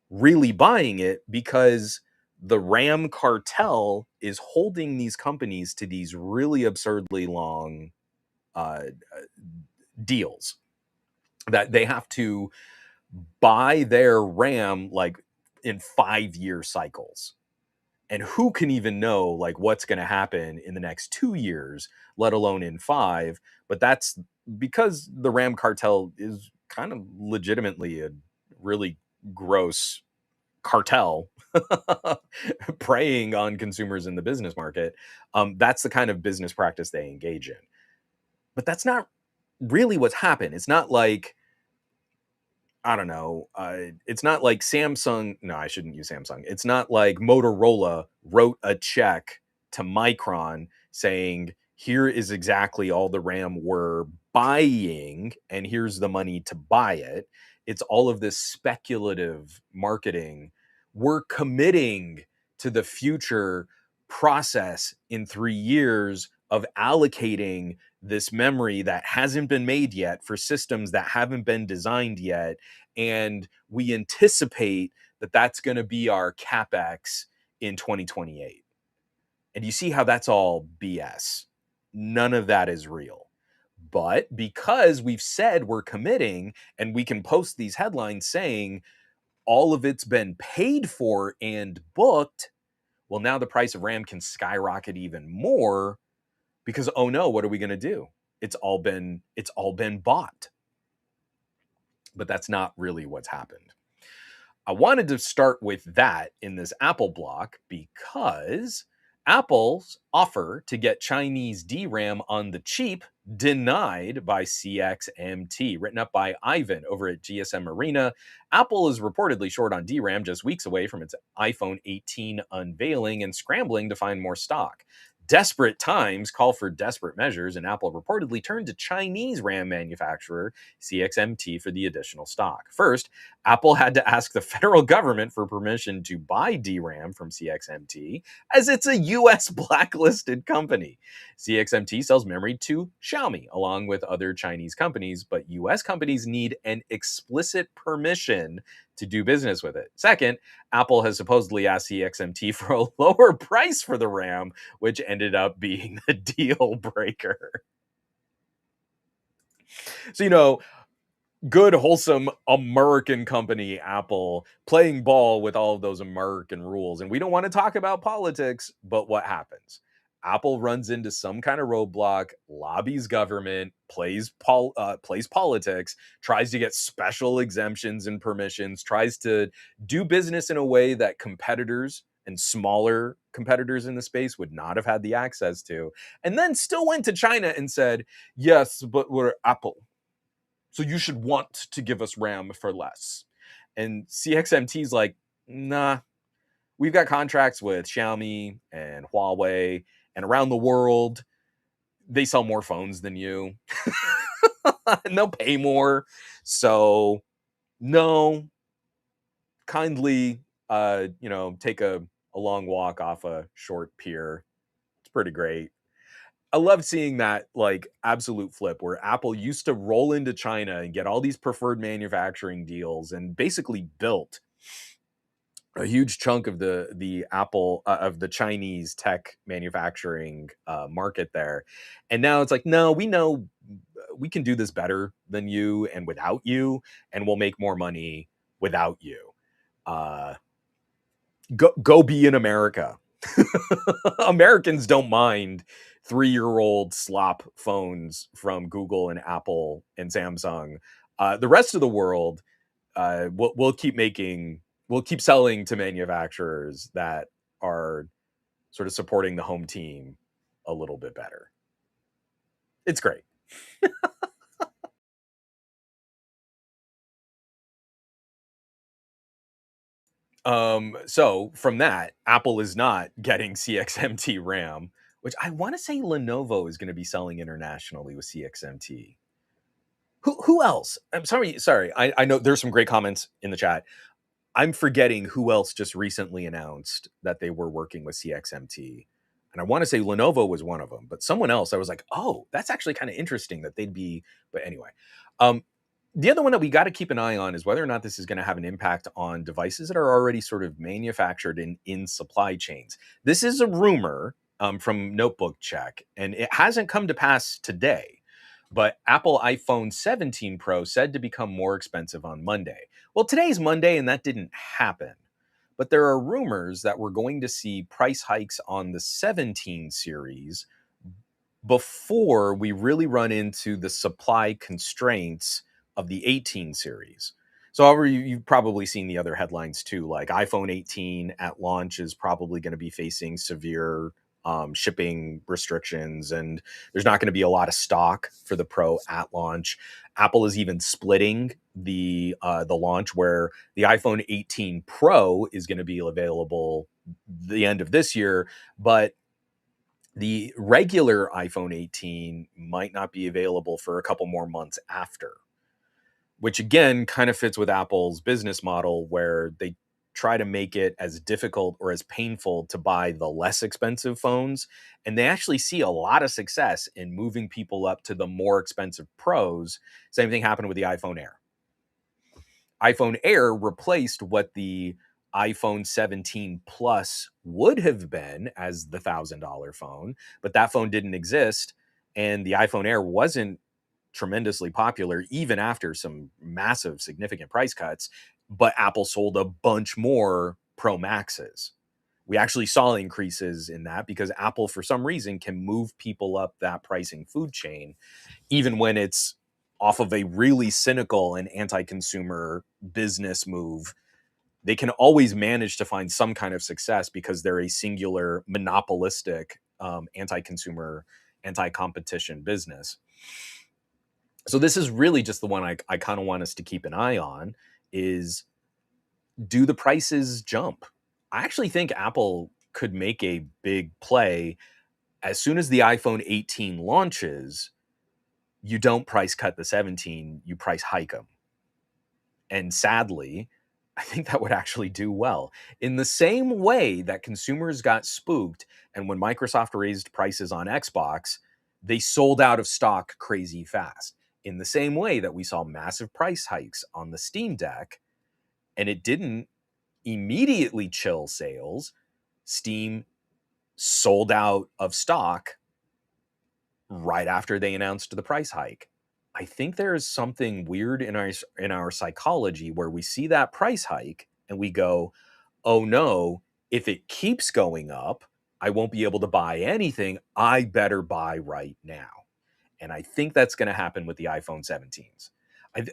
really buying it because the RAM cartel is holding these companies to these really absurdly long deals that they have to buy their RAM like in 5-year cycles. And who can even know like what's going to happen in the next 2 years, let alone in 5? But that's because the RAM cartel is kind of legitimately a really gross cartel preying on consumers in the business market. That's the kind of business practice they engage in. But that's not really what's happened. It's not like, I don't know. It's not like Samsung. No, I shouldn't use Samsung. It's not like Motorola wrote a check to Micron saying, here is exactly all the RAM we're buying, and here's the money to buy it. It's all of this speculative marketing. We're committing to the future process in 3 years of allocating this memory that hasn't been made yet for systems that haven't been designed yet. And we anticipate that that's going to be our CapEx in 2028. And you see how that's all BS. None of that is real. But because we've said we're committing and we can post these headlines saying all of it's been paid for and booked, well, now the price of RAM can skyrocket even more because, oh no, what are we going to do? It's all been bought. But that's not really what's happened. I wanted to start with that in this Apple block because Apple's offer to get Chinese DRAM on the cheap denied by CXMT, written up by Ivan over at GSM Arena. Apple is reportedly short on DRAM just weeks away from its iPhone 18 unveiling and scrambling to find more stock. Desperate times call for desperate measures, and Apple reportedly turned to Chinese RAM manufacturer CXMT for the additional stock. First, Apple had to ask the federal government for permission to buy DRAM from CXMT, as it's a US blacklisted company. CXMT sells memory to Xiaomi, along with other Chinese companies, but US companies need an explicit permission to do business with it. Second, Apple has supposedly asked CXMT for a lower price for the RAM, which ended up being the deal breaker. So, good, wholesome American company, Apple, playing ball with all of those American rules. And we don't want to talk about politics, but what happens? Apple runs into some kind of roadblock, lobbies government, plays politics, tries to get special exemptions and permissions, tries to do business in a way that competitors and smaller competitors in the space would not have had the access to, and then still went to China and said, yes, but we're Apple, so you should want to give us RAM for less. And CXMT's like, nah, we've got contracts with Xiaomi and Huawei, and around the world, they sell more phones than you. And they'll pay more. So, no, kindly, take a long walk off a short pier. It's pretty great. I love seeing that like absolute flip where Apple used to roll into China and get all these preferred manufacturing deals and basically built a huge chunk of the Apple of the Chinese tech manufacturing market there. And now it's like, no, we know we can do this better than you and without you, and we'll make more money without you. Uh, go be in America. Americans don't mind 3-year-old slop phones from Google and Apple and Samsung. The rest of the world, we'll keep selling to manufacturers that are sort of supporting the home team a little bit better. It's great. So from that, Apple is not getting CXMT RAM, which I want to say Lenovo is going to be selling internationally with CXMT. Who else? I'm sorry. I know there's some great comments in the chat. I'm forgetting who else just recently announced that they were working with CXMT. And I want to say Lenovo was one of them, but someone else, I was like, oh, that's actually kind of interesting that they'd be. But anyway, um, the other one that we got to keep an eye on is whether or not this is going to have an impact on devices that are already sort of manufactured in supply chains. This is a rumor from Notebook Check, and it hasn't come to pass today. But Apple iPhone 17 Pro said to become more expensive on Monday. Well, today's Monday, and that didn't happen. But there are rumors that we're going to see price hikes on the 17 series before we really run into the supply constraints of the 18 series. So, however, you've probably seen the other headlines too, like iPhone 18 at launch is probably going to be facing severe shipping restrictions, and there's not going to be a lot of stock for the Pro at launch. Apple is even splitting the launch, where the iPhone 18 Pro is going to be available the end of this year, but the regular iPhone 18 might not be available for a couple more months after, which again kind of fits with Apple's business model where they try to make it as difficult or as painful to buy the less expensive phones. And they actually see a lot of success in moving people up to the more expensive Pros. Same thing happened with the iPhone Air. iPhone Air replaced what the iPhone 17 Plus would have been as the $1,000 phone, but that phone didn't exist. And the iPhone Air wasn't tremendously popular, even after some massive, significant price cuts. But Apple sold a bunch more Pro Maxes. We actually saw increases in that because Apple, for some reason, can move people up that pricing food chain, even when it's off of a really cynical and anti consumer business move. They can always manage to find some kind of success because they're a singular monopolistic anti-consumer, anti-competition business. So this is really just the one I kind of want us to keep an eye on is, do the prices jump? I actually think Apple could make a big play. As soon as the iPhone 18 launches, you don't price cut the 17, you price hike them. And sadly, I think that would actually do well. In the same way that consumers got spooked, and when Microsoft raised prices on Xbox, they sold out of stock crazy fast. In the same way that we saw massive price hikes on the Steam Deck, and it didn't immediately chill sales, Steam sold out of stock right after they announced the price hike. I think there is something weird in our psychology where we see that price hike and we go, "Oh no, if it keeps going up, I won't be able to buy anything. I better buy right now." And I think that's going to happen with the iPhone 17s.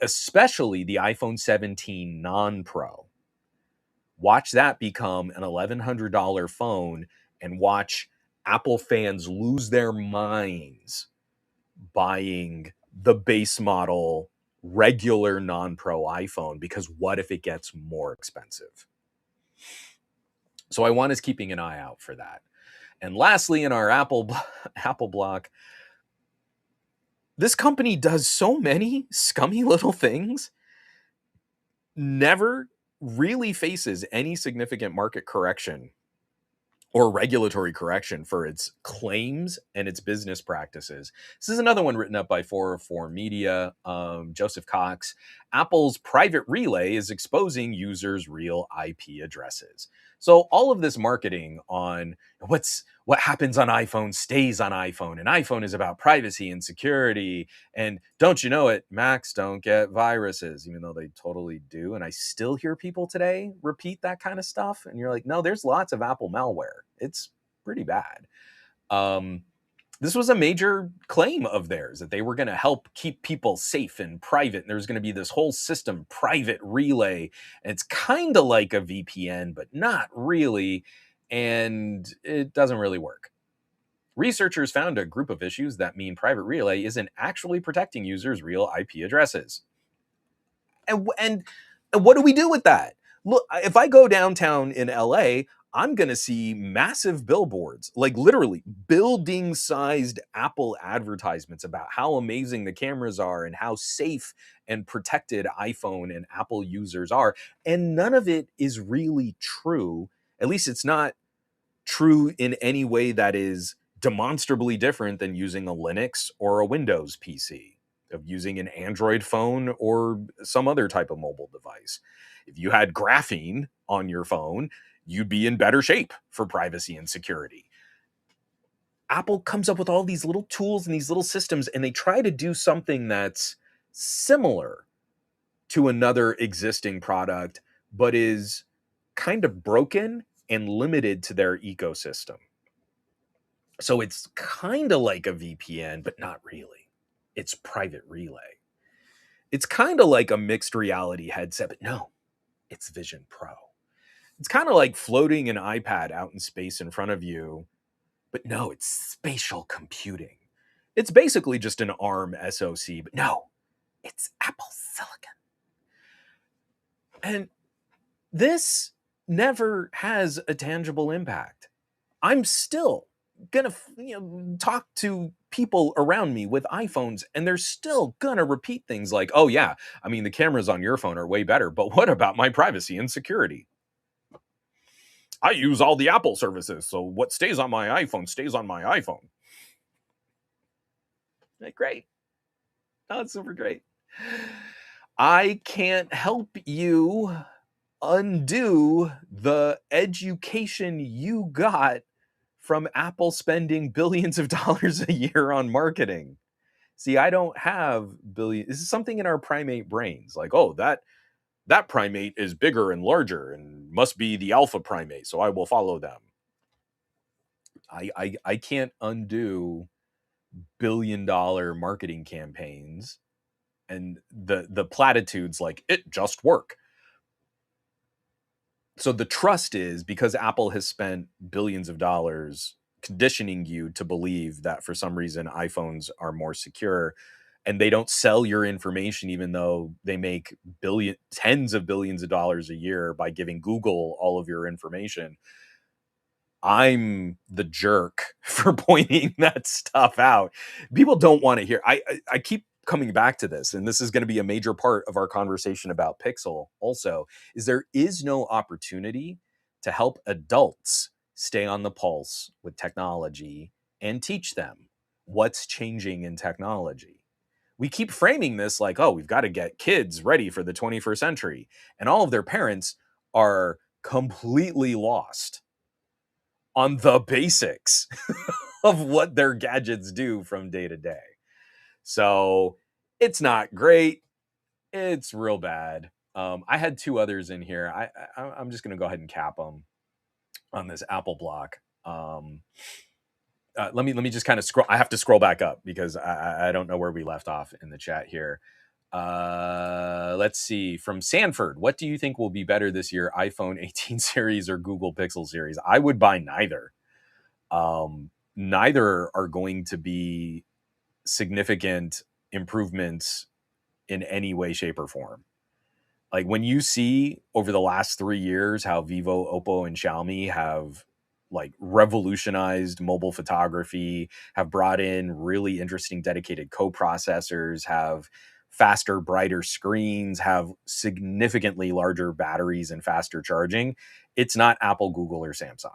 Especially the iPhone 17 non-Pro. Watch that become an $1,100 phone and watch Apple fans lose their minds buying the base model regular non-Pro iPhone, because what if it gets more expensive? So I want us keeping an eye out for that. And lastly, in our Apple block, this company does so many scummy little things, never really faces any significant market correction or regulatory correction for its claims and its business practices. This is another one written up by 404 Media, Joseph Cox. Apple's private relay is exposing users' real IP addresses. So all of this marketing on what happens on iPhone stays on iPhone, and iPhone is about privacy and security, and don't you know it, Macs don't get viruses, even though they totally do. And I still hear people today repeat that kind of stuff, and you're like, no, there's lots of Apple malware. It's pretty bad. This was a major claim of theirs, that they were going to help keep people safe and private. And there was going to be this whole system, private relay. And it's kind of like a VPN, but not really. And it doesn't really work. Researchers found a group of issues that mean private relay isn't actually protecting users' real IP addresses. And what do we do with that? Look, if I go downtown in LA, I'm going to see massive billboards, like literally building sized Apple advertisements about how amazing the cameras are and how safe and protected iPhone and Apple users are. And none of it is really true. At least it's not true in any way that is demonstrably different than using a Linux or a Windows PC, of using an Android phone or some other type of mobile device. If you had graphene on your phone, you'd be in better shape for privacy and security. Apple comes up with all these little tools and these little systems, and they try to do something that's similar to another existing product, but is kind of broken and limited to their ecosystem. So it's kind of like a VPN, but not really. It's private relay. It's kind of like a mixed reality headset, but no, it's Vision Pro. It's kind of like floating an iPad out in space in front of you, but no, it's spatial computing. It's basically just an ARM SoC, but no, it's Apple Silicon. And this never has a tangible impact. I'm still gonna talk to people around me with iPhones, and they're still gonna repeat things like, "Oh yeah, I mean the cameras on your phone are way better, but what about my privacy and security? I use all the Apple services, so what stays on my iPhone stays on my iPhone." Like, great. Oh, it's super great. I can't help you undo the education you got from Apple spending billions of dollars a year on marketing. See, I don't have billion. This is something in our primate brains. Like, oh, that primate is bigger and larger and must be the alpha primate, so I will follow them. I can't undo billion-dollar marketing campaigns and the platitudes like it just work. So the trust is because Apple has spent billions of dollars conditioning you to believe that for some reason iPhones are more secure and they don't sell your information even though they make tens of billions of dollars a year by giving Google all of your information. I'm the jerk for pointing that stuff out. People don't want to hear. I keep coming back to this, and this is going to be a major part of our conversation about Pixel. Also, is there is no opportunity to help adults stay on the pulse with technology and teach them what's changing in technology. We keep framing this like, oh, we've got to get kids ready for the 21st century, and all of their parents are completely lost on the basics of what their gadgets do from day to day. So it's not great. It's real bad. I had two others in here. I'm just going to go ahead and cap them on this Apple block. Let me just kind of scroll. I have to scroll back up because I don't know where we left off in the chat here. Let's see. From Sanford, what do you think will be better this year, iPhone 18 series or Google Pixel series? I would buy neither. Neither are going to be significant improvements in any way, shape, or form. Like when you see over the last 3 years how Vivo, Oppo, and Xiaomi have like revolutionized mobile photography, have brought in really interesting dedicated co-processors, have faster, brighter screens, have significantly larger batteries and faster charging. It's not Apple, Google, or Samsung.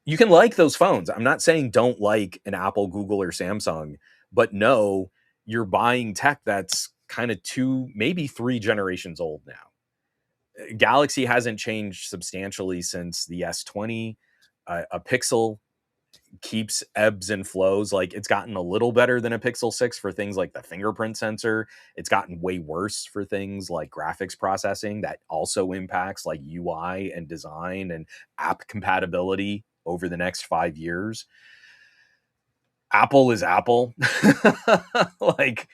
You can like those phones. I'm not saying don't like an Apple, Google, or Samsung, but no, you're buying tech that's kind of 2, maybe 3 generations old now. Galaxy hasn't changed substantially since the S20. A Pixel keeps ebbs and flows. Like it's gotten a little better than a Pixel 6 for things like the fingerprint sensor. It's gotten way worse for things like graphics processing that also impacts like UI and design and app compatibility over the next 5 years. Apple is Apple. Like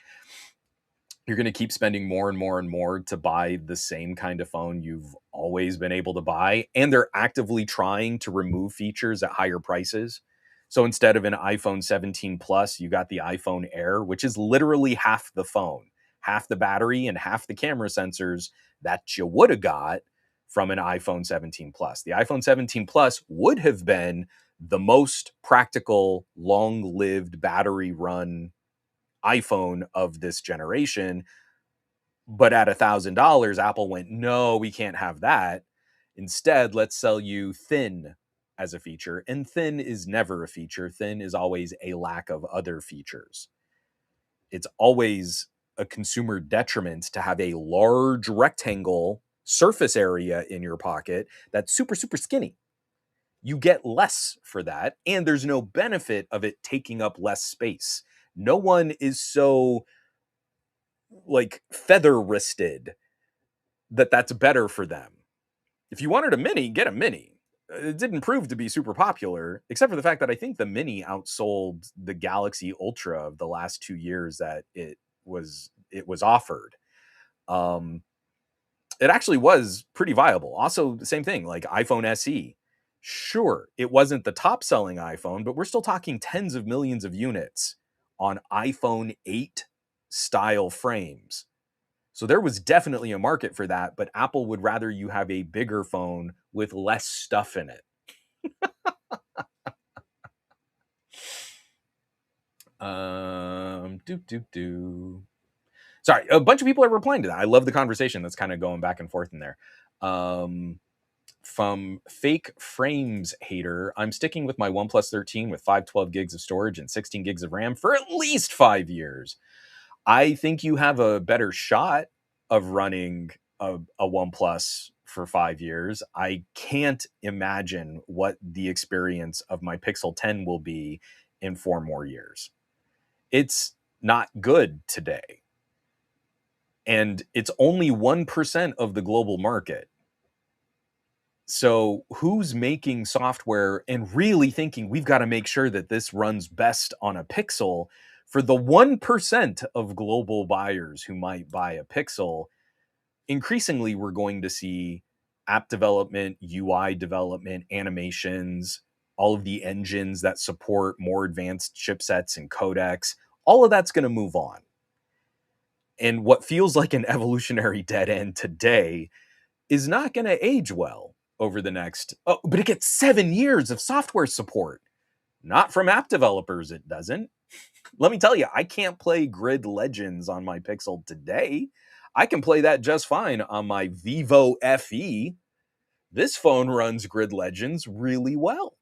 you're going to keep spending more and more and more to buy the same kind of phone you've always been able to buy. And they're actively trying to remove features at higher prices. So instead of an iPhone 17 Plus, you got the iPhone Air, which is literally half the phone, half the battery, and half the camera sensors that you would have got from an iPhone 17 Plus. The iPhone 17 Plus would have been the most practical, long-lived battery run iPhone of this generation. But at $1,000, Apple went, no, we can't have that. Instead, let's sell you thin as a feature. And thin is never a feature. Thin is always a lack of other features. It's always a consumer detriment to have a large rectangle surface area in your pocket that's super, super skinny. You get less for that, and there's no benefit of it taking up less space. No one is so like feather wristed that that's better for them. If you wanted a mini, get a mini. It didn't prove to be super popular, except for the fact that I think the mini outsold the Galaxy Ultra of the last 2 years that it was offered. It actually was pretty viable. Also, the same thing, like iPhone SE. Sure, it wasn't the top selling iPhone, but we're still talking tens of millions of units on iPhone 8 style frames. So there was definitely a market for that, but Apple would rather you have a bigger phone with less stuff in it. Sorry, a bunch of people are replying to that. I love the conversation that's kind of going back and forth in there. From Fake Frames Hater, I'm sticking with my OnePlus 13 with 512 gigs of storage and 16 gigs of RAM for at least 5 years. I think you have a better shot of running a OnePlus for 5 years, I can't imagine what the experience of my Pixel 10 will be in 4 more years. It's not good today. And it's only 1% of the global market. So, who's making software and really thinking we've got to make sure that this runs best on a Pixel for the 1% of global buyers who might buy a Pixel? Increasingly, we're going to see app development, UI development, animations, all of the engines that support more advanced chipsets and codecs. All of that's going to move on. And what feels like an evolutionary dead end today is not going to age well over the next, oh, but it gets 7 years of software support. Not from app developers, it doesn't. Let me tell you, I can't play Grid Legends on my Pixel today. I can play that just fine on my Vivo FE. This phone runs Grid Legends really well.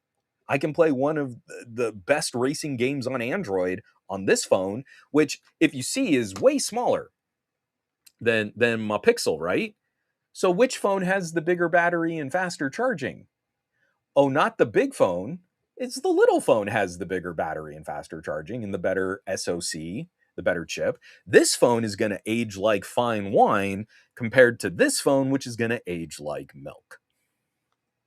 I can play one of the best racing games on Android on this phone, which, if you see, is way smaller than my Pixel, right? So which phone has the bigger battery and faster charging? Oh, not the big phone. It's the little phone has the bigger battery and faster charging and the better SoC, the better chip. This phone is going to age like fine wine compared to this phone, which is going to age like milk.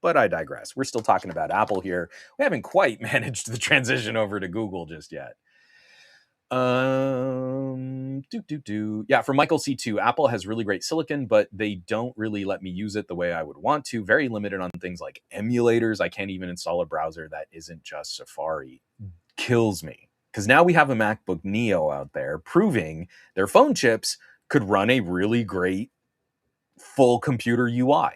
But I digress. We're still talking about Apple here. We haven't quite managed the transition over to Google just yet. Yeah, from Michael C2, Apple has really great silicon, but they don't really let me use it the way I would want to. Very limited on things like emulators. I can't even install a browser that isn't just Safari. Kills me. Because now we have a MacBook Neo out there proving their phone chips could run a really great full computer UI.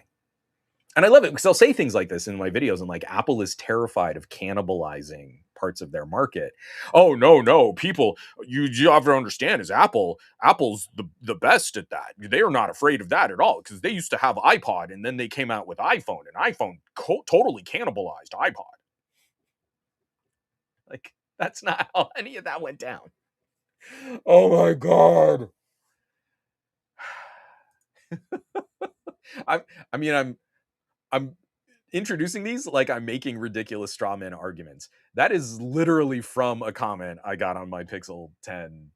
And I love it because I'll say things like this in my videos. And like, Apple is terrified of cannibalizing parts of their market. Oh, no, people, you have to understand is Apple's the best at that. They are not afraid of that at all because they used to have iPod and then they came out with iPhone and iPhone totally cannibalized iPod. Like, that's not how any of that went down. Oh my God. I'm introducing these like I'm making ridiculous straw man arguments. That is literally from a comment I got on my Pixel 10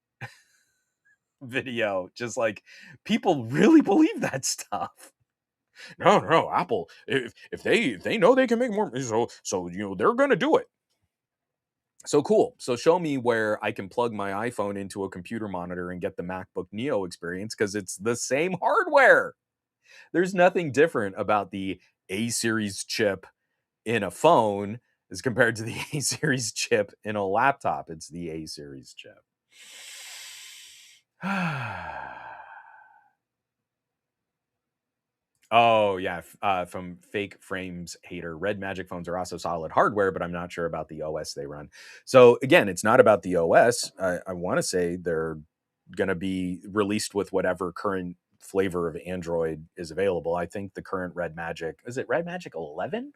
video. Just like, people really believe that stuff. No, Apple, if they know they can make more, so they're gonna do it. So cool. So show me where I can plug my iPhone into a computer monitor and get the MacBook Neo experience because it's the same hardware. There's nothing different about the A series chip in a phone as compared to the A series chip in a laptop. It's the A series chip. Oh yeah, from Fake Frames Hater. Red Magic phones are also solid hardware, but I'm not sure about the OS they run. So again, it's not about the OS. I want to say they're going to be released with whatever current flavor of Android is available. I think the current Red Magic, is it Red Magic 11?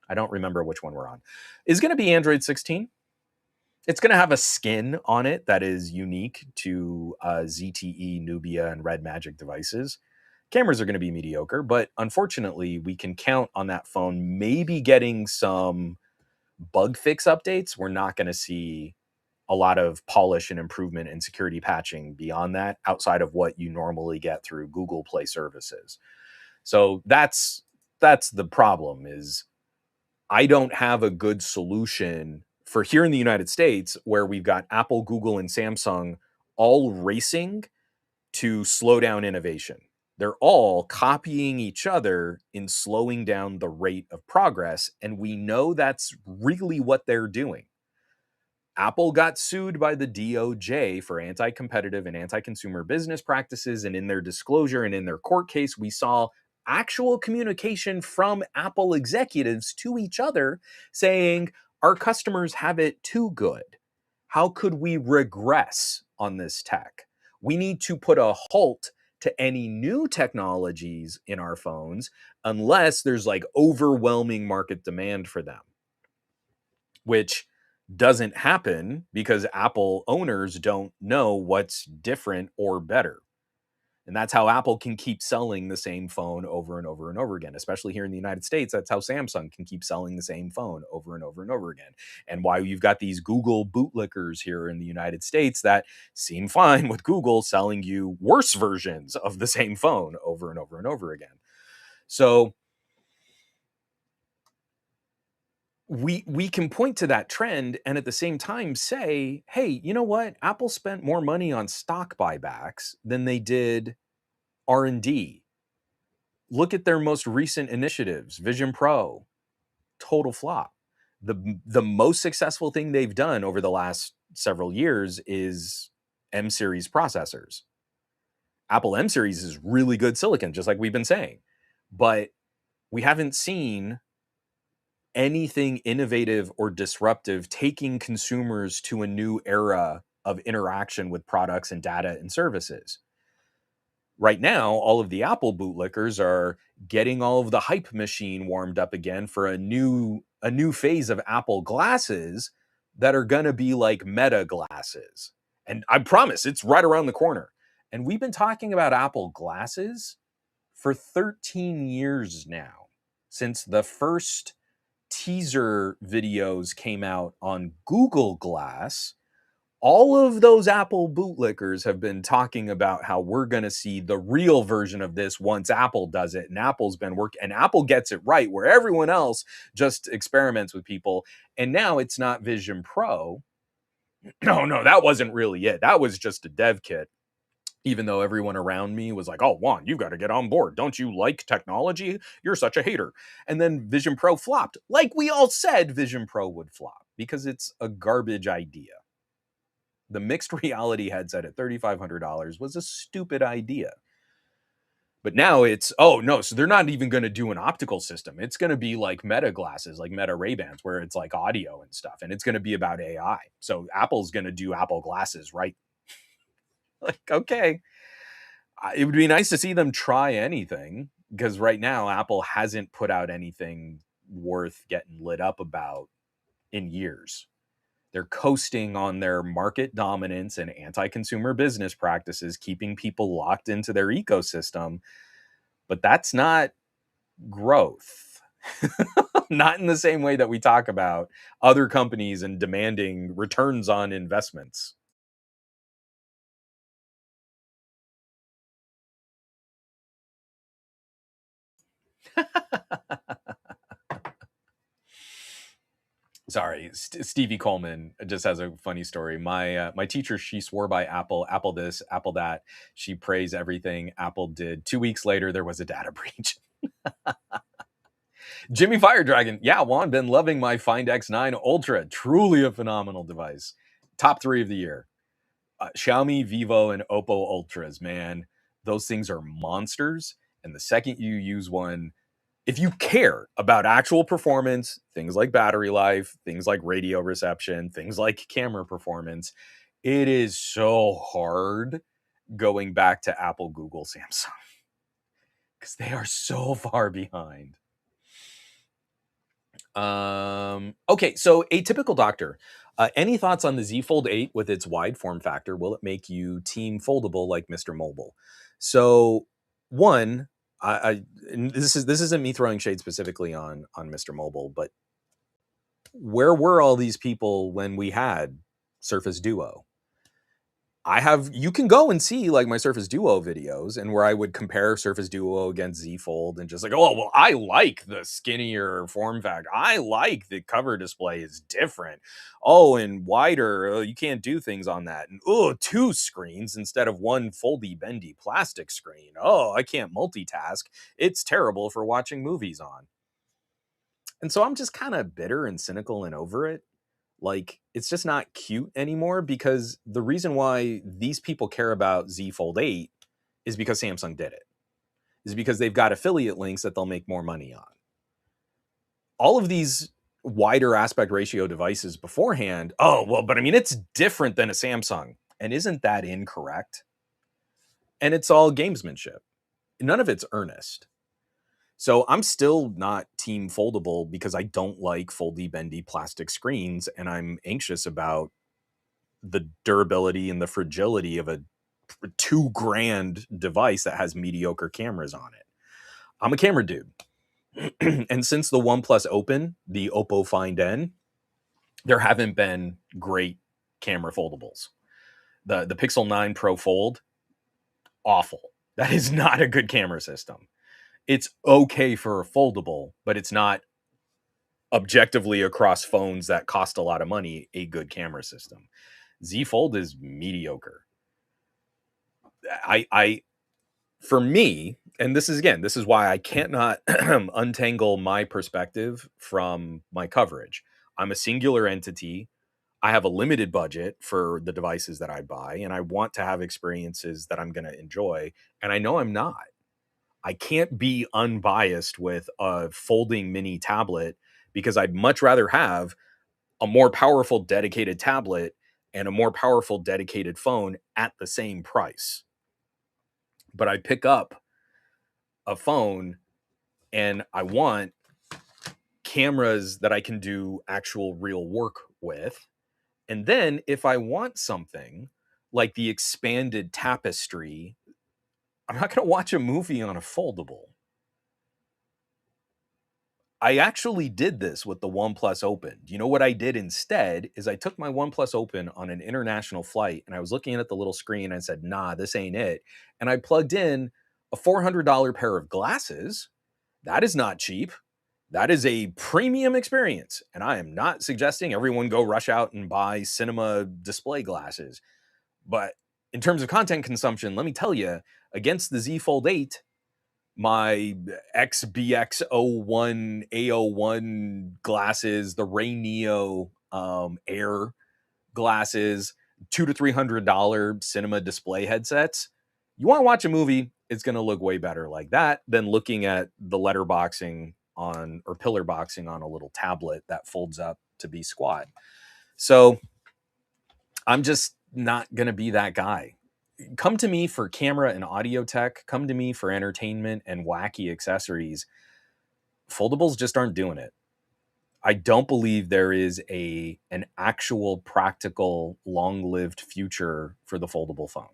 I don't remember which one we're on. Is going to be Android 16. It's going to have a skin on it that is unique to ZTE, Nubia, and Red Magic devices. Cameras are going to be mediocre, but unfortunately, we can count on that phone maybe getting some bug fix updates. We're not going to see a lot of polish and improvement and security patching beyond that, outside of what you normally get through Google Play services. So that's the problem. Is I don't have a good solution for here in the United States where we've got Apple, Google, and Samsung all racing to slow down innovation. They're all copying each other in slowing down the rate of progress. And we know that's really what they're doing. Apple got sued by the DOJ for anti-competitive and anti-consumer business practices. And in their disclosure and in their court case, we saw actual communication from Apple executives to each other saying, our customers have it too good. How could we regress on this tech? We need to put a halt to any new technologies in our phones unless there's like overwhelming market demand for them, which doesn't happen because Apple owners don't know what's different or better. And that's how Apple can keep selling the same phone over and over and over again, especially here in the United States. That's how Samsung can keep selling the same phone over and over and over again. And why you've got these Google bootlickers here in the United States that seem fine with Google selling you worse versions of the same phone over and over and over again. So we can point to that trend and at the same time say, hey, you know what? Apple spent more money on stock buybacks than they did R&D. Look at their most recent initiatives, Vision Pro, total flop. The most successful thing they've done over the last several years is M series processors. Apple M series is really good silicon, just like we've been saying. But we haven't seen anything innovative or disruptive taking consumers to a new era of interaction with products and data and services. Right now, all of the Apple bootlickers are getting all of the hype machine warmed up again for a new phase of Apple glasses that are going to be like Meta glasses. And I promise it's right around the corner. And we've been talking about Apple glasses for 13 years now, since the first teaser videos came out on Google Glass. All of those Apple bootlickers have been talking about how we're going to see the real version of this once Apple does it. And Apple's been working, and Apple gets it right where everyone else just experiments with people. And now it's not Vision Pro. No, that wasn't really it. That was just a dev kit. Even though everyone around me was like, oh, Juan, you've got to get on board. Don't you like technology? You're such a hater. And then Vision Pro flopped. Like we all said Vision Pro would flop because it's a garbage idea. The mixed reality headset at $3,500 was a stupid idea. But now it's, oh no, so they're not even going to do an optical system. It's going to be like Meta glasses, like Meta Ray-Bans, where it's like audio and stuff. And it's going to be about AI. So Apple's going to do Apple glasses, right? Like, okay. It would be nice to see them try anything because right now Apple hasn't put out anything worth getting lit up about in years. They're coasting on their market dominance and anti-consumer business practices, keeping people locked into their ecosystem. But that's not growth. Not in the same way that we talk about other companies and demanding returns on investments. Sorry, Stevie Coleman just has a funny story. My teacher, she swore by Apple, Apple this, Apple that. She praised everything Apple did. 2 weeks later, there was a data breach. Jimmy Fire Dragon, yeah, Juan, been loving my Find X9 Ultra. Truly a phenomenal device. Top 3 of the year. Xiaomi, Vivo, and Oppo Ultras, man, those things are monsters. And the second you use one, if you care about actual performance, things like battery life, things like radio reception, things like camera performance, it is so hard going back to Apple, Google, Samsung because they are so far behind. Okay, so a typical doctor. Any thoughts on the Z Fold 8 with its wide form factor? Will it make you team foldable like Mr. Mobile? So, one, and this isn't me throwing shade specifically on Mr. Mobile, but where were all these people when we had Surface Duo? You can go and see like my Surface Duo videos and where I would compare Surface Duo against Z Fold and just like, oh, well, I like the skinnier form factor. I like the cover display is different. Oh, and wider, you can't do things on that. And oh, 2 screens instead of one foldy bendy plastic screen. Oh, I can't multitask. It's terrible for watching movies on. And so I'm just kind of bitter and cynical and over it. Like, it's just not cute anymore because the reason why these people care about Z Fold 8 is because Samsung did it. Is because they've got affiliate links that they'll make more money on. All of these wider aspect ratio devices beforehand, oh, well, but I mean, it's different than a Samsung. And isn't that incorrect? And it's all gamesmanship. None of it's earnest. So I'm still not team foldable because I don't like foldy bendy plastic screens and I'm anxious about the durability and the fragility of a $2,000 device that has mediocre cameras on it. I'm a camera dude. And since the OnePlus Open, the Oppo Find N, there haven't been great camera foldables. The Pixel 9 Pro Fold, awful. That is not a good camera system. It's okay for a foldable, but it's not objectively across phones that cost a lot of money a good camera system. Z Fold is mediocre. I for me, and this is why I can't not untangle my perspective from my coverage. I'm a singular entity. I have a limited budget for the devices that I buy, and I want to have experiences that I'm going to enjoy. And I know I'm not. I can't be unbiased with a folding mini tablet because I'd much rather have a more powerful dedicated tablet and a more powerful dedicated phone at the same price. But I pick up a phone and I want cameras that I can do actual real work with. And then if I want something like the expanded tapestry, I'm not going to watch a movie on a foldable. I actually did this with the OnePlus Open. You know what I did instead is I took my OnePlus Open on an international flight and I was looking at the little screen and I said, nah, this ain't it. And I plugged in a $400 pair of glasses. That is not cheap. That is a premium experience. And I am not suggesting everyone go rush out and buy cinema display glasses. But in terms of content consumption, let me tell you, against the Z Fold 8, my XBX01 A01 glasses, the Ray Neo Air glasses, $200 to $300 cinema display headsets. You want to watch a movie, it's going to look way better like that than looking at the letterboxing on or pillar boxing on a little tablet that folds up to be squat. So I'm just not going to be that guy. Come to me for camera and audio tech. Come to me for entertainment and wacky accessories. Foldables just aren't doing it. I don't believe there is an actual practical long-lived future for the foldable phone.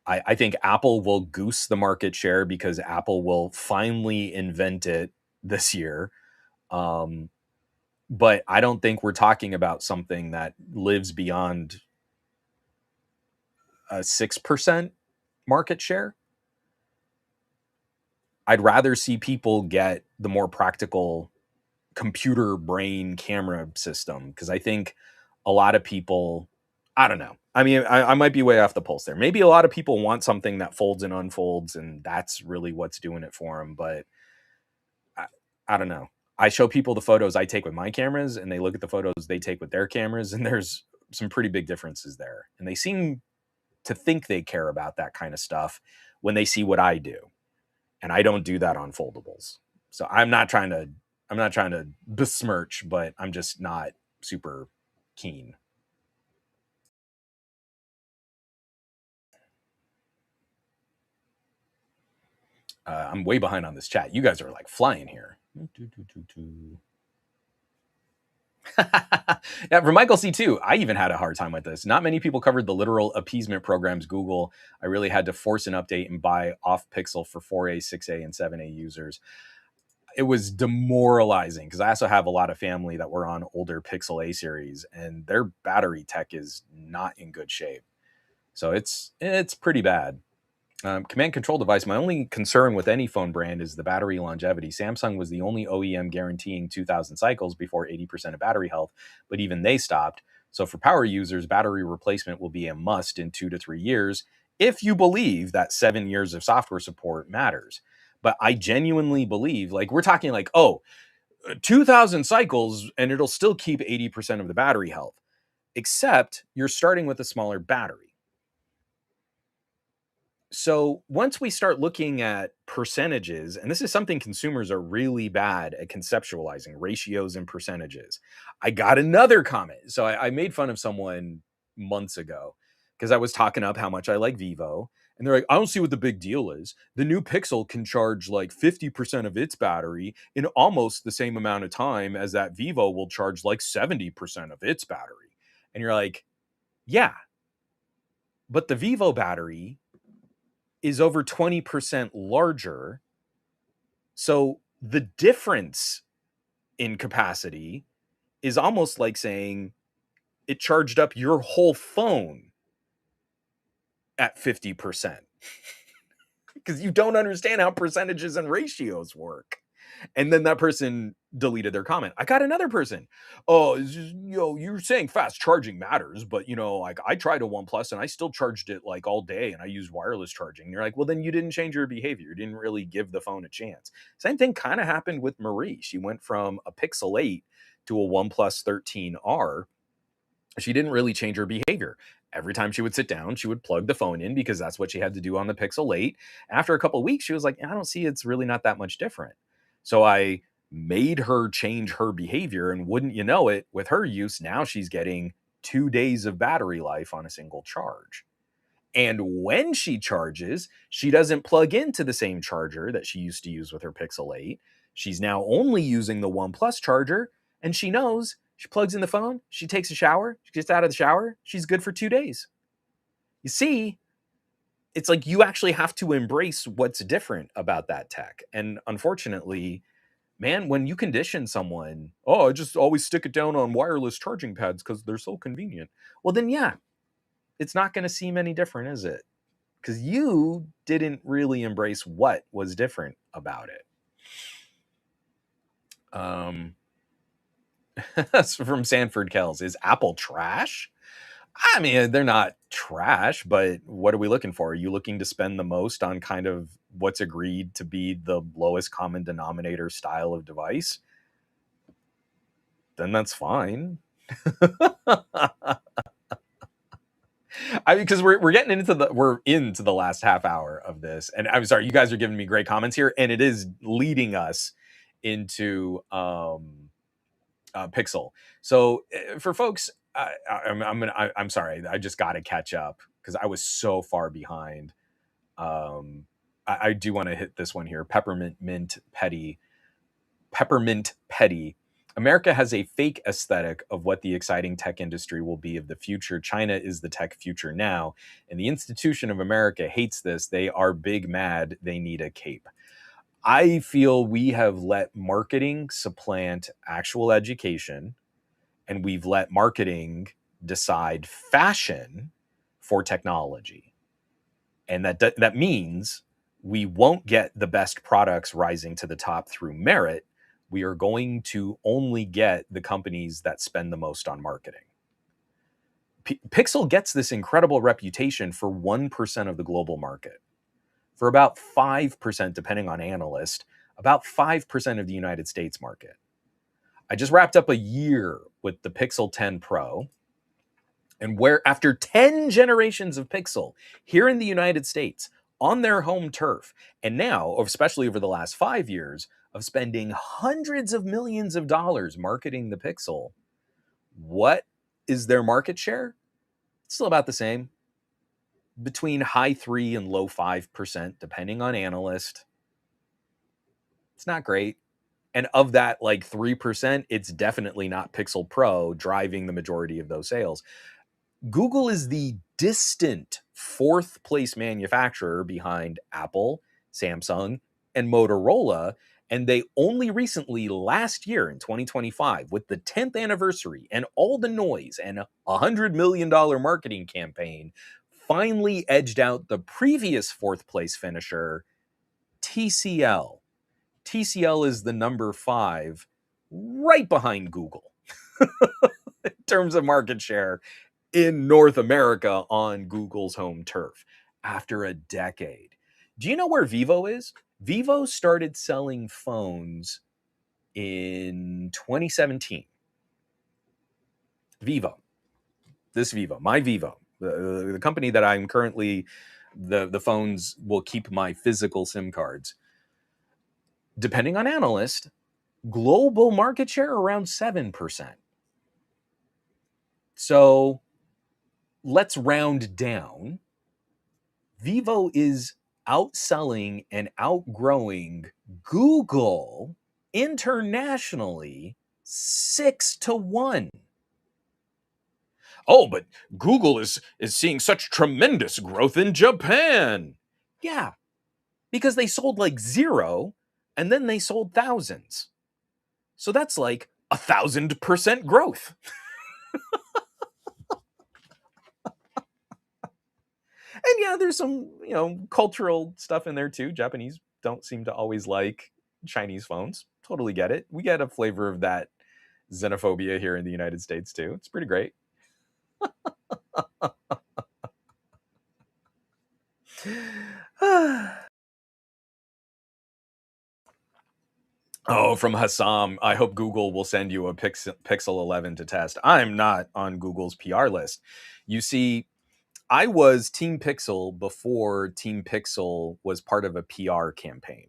I think Apple will goose the market share because Apple will finally invent it this year. But I don't think we're talking about something that lives beyond a 6% market share. I'd rather see people get the more practical computer brain camera system because I think a lot of people, I don't know. I mean, I might be way off the pulse there. Maybe a lot of people want something that folds and unfolds, and that's really what's doing it for them. But I don't know. I show people the photos I take with my cameras, and they look at the photos they take with their cameras, and there's some pretty big differences there. And they seem to think they care about that kind of stuff when they see what I do. And I don't do that on foldables. So I'm not trying to besmirch, but I'm just not super keen. I'm way behind on this chat. You guys are like flying here. Yeah, for Michael C2, I even had a hard time with this. Not many people covered the literal appeasement programs Google. I really had to force an update and buy off Pixel for 4A, 6A, and 7A users. It was demoralizing because I also have a lot of family that were on older Pixel A series, and their battery tech is not in good shape. So it's pretty bad. Command control device. My only concern with any phone brand is the battery longevity. Samsung was the only OEM guaranteeing 2,000 cycles before 80% of battery health, but even they stopped. So for power users, battery replacement will be a must in 2 to 3 years if you believe that 7 years of software support matters. But I genuinely believe, like, we're talking like, 2,000 cycles and it'll still keep 80% of the battery health, except you're starting with a smaller battery. So once we start looking at percentages, and this is something consumers are really bad at conceptualizing, ratios and percentages. I got another comment. So I made fun of someone months ago because I was talking up how much I like Vivo. And they're like, I don't see what the big deal is. The new Pixel can charge like 50% of its battery in almost the same amount of time as that Vivo will charge like 70% of its battery. And you're like, yeah, But the Vivo battery is over 20% larger. So the difference in capacity is almost like saying it charged up your whole phone at 50%. Because you don't understand how percentages and ratios work. And then that person deleted their comment. I got another person. Oh, it's just, you're saying fast charging matters, but like I tried a OnePlus and I still charged it like all day and I used wireless charging. And you're like, well, then you didn't change your behavior. You didn't really give the phone a chance. Same thing kind of happened with Marie. She went from a Pixel 8 to a OnePlus 13R. She didn't really change her behavior. Every time she would sit down, she would plug the phone in because that's what she had to do on the Pixel 8. After a couple of weeks, she was like, I don't see it's really not that much different. So I made her change her behavior, and wouldn't you know it, with her use, now she's getting 2 days of battery life on a single charge. And when she charges, she doesn't plug into the same charger that she used to use with her Pixel 8. She's now only using the OnePlus charger, and she knows she plugs in the phone, she takes a shower, she gets out of the shower, she's good for 2 days. You see, it's like you actually have to embrace what's different about that tech. And unfortunately, man, when you condition someone, oh, I just always stick it down on wireless charging pads because they're so convenient. Well, then, yeah, it's not going to seem any different, is it? Because you didn't really embrace what was different about it. That's from Sanford Kells. Is Apple trash? I mean, they're not trash, but what are we looking for? Are you looking to spend the most on kind of what's agreed to be the lowest common denominator style of device? Then that's fine. I mean, because we're getting into the last half hour of this, and I'm sorry, you guys are giving me great comments here, and it is leading us into Pixel. So for folks, I'm sorry, I just got to catch up because I was so far behind. I do want to hit this one here. Peppermint Petty. America has a fake aesthetic of what the exciting tech industry will be of the future. China is the tech future now, and the institution of America hates this. They are big mad. They need a cape. I feel we have let marketing supplant actual education, and we've let marketing decide fashion for technology. And that means we won't get the best products rising to the top through merit. We are going to only get the companies that spend the most on marketing. Pixel gets this incredible reputation for 1% of the global market, for about 5%, depending on analyst, about 5% of the United States market. I just wrapped up a year with the Pixel 10 Pro, and where after 10 generations of Pixel here in the United States on their home turf, and now, especially over the last 5 years, of spending hundreds of millions of dollars marketing the Pixel, what is their market share? It's still about the same, between high 3 and low 5%, depending on analyst. It's not great. And of that, like 3%, it's definitely not Pixel Pro driving the majority of those sales. Google is the distant fourth place manufacturer behind Apple, Samsung, and Motorola. And they only recently, last year in 2025, with the 10th anniversary and all the noise and a $100 million marketing campaign, finally edged out the previous fourth place finisher, TCL. TCL is the number 5, right behind Google in terms of market share in North America on Google's home turf after a decade. Do you know where Vivo is? Vivo started selling phones in 2017. Vivo, my Vivo, the company that I'm currently, the phones will keep my physical SIM cards. Depending on analyst, global market share around 7%. So let's round down. Vivo is outselling and outgrowing Google internationally 6-1. Oh, but Google is seeing such tremendous growth in Japan. Yeah, because they sold like 0 and then they sold thousands. So that's like 1,000% growth. And yeah, there's some, cultural stuff in there too. Japanese don't seem to always like Chinese phones. Totally get it. We get a flavor of that xenophobia here in the United States too. It's pretty great. Oh, from Hassam. I hope Google will send you a Pixel 11 to test. I'm not on Google's PR list. You see, I was Team Pixel before Team Pixel was part of a PR campaign.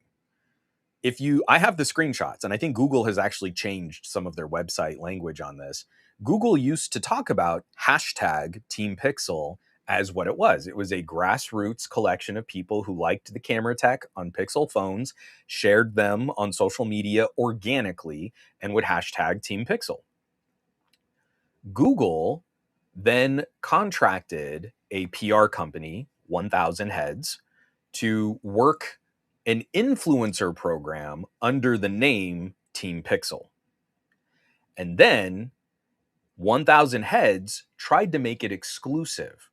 I have the screenshots, and I think Google has actually changed some of their website language on this. Google used to talk about hashtag Team Pixel as what it was. It was a grassroots collection of people who liked the camera tech on Pixel phones, shared them on social media organically, and would hashtag Team Pixel. Google then contracted a PR company, 1,000 Heads, to work an influencer program under the name Team Pixel. And then 1,000 Heads tried to make it exclusive.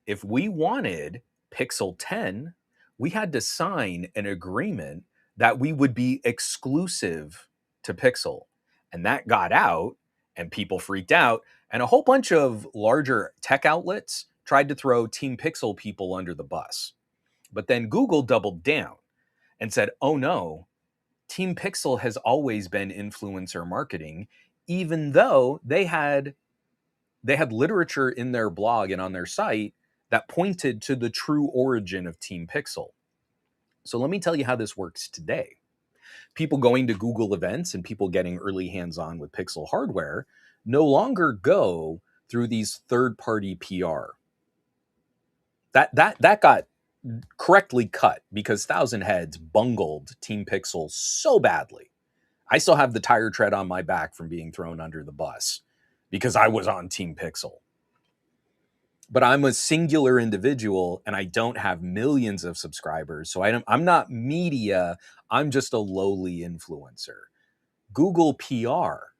If we wanted Pixel 10, we had to sign an agreement that we would be exclusive to Pixel. And that got out, and people freaked out. And a whole bunch of larger tech outlets tried to throw Team Pixel people under the bus. But then Google doubled down and said, oh no, Team Pixel has always been influencer marketing, even though they had literature in their blog and on their site that pointed to the true origin of Team Pixel. So let me tell you how this works today. People going to Google events and people getting early hands-on with Pixel hardware no longer go through these third-party PR. That got correctly cut because 1,000 Heads bungled Team Pixel so badly. I still have the tire tread on my back from being thrown under the bus because I was on Team Pixel. But I'm a singular individual and I don't have millions of subscribers. So I'm not media. I'm just a lowly influencer. Google PR,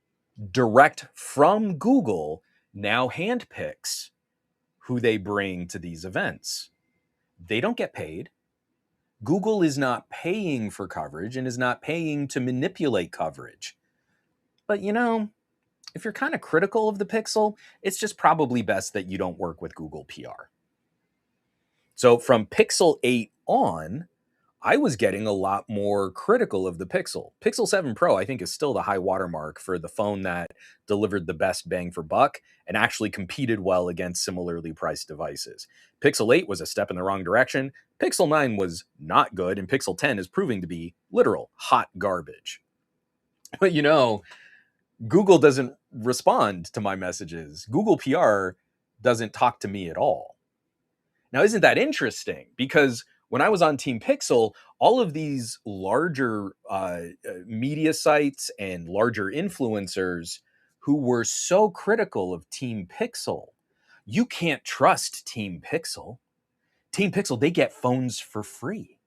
direct from Google, now handpicks who they bring to these events. They don't get paid. Google is not paying for coverage and is not paying to manipulate coverage. But if you're kind of critical of the Pixel, it's just probably best that you don't work with Google PR. So from Pixel 8 on, I was getting a lot more critical of the Pixel. Pixel 7 Pro, I think, is still the high watermark for the phone that delivered the best bang for buck and actually competed well against similarly priced devices. Pixel 8 was a step in the wrong direction. Pixel 9 was not good, and Pixel 10 is proving to be literal hot garbage. But Google doesn't respond to my messages. Google PR doesn't talk to me at all. Now, isn't that interesting? Because when I was on Team Pixel, all of these larger media sites and larger influencers who were so critical of Team Pixel, you can't trust Team Pixel. Team Pixel, they get phones for free.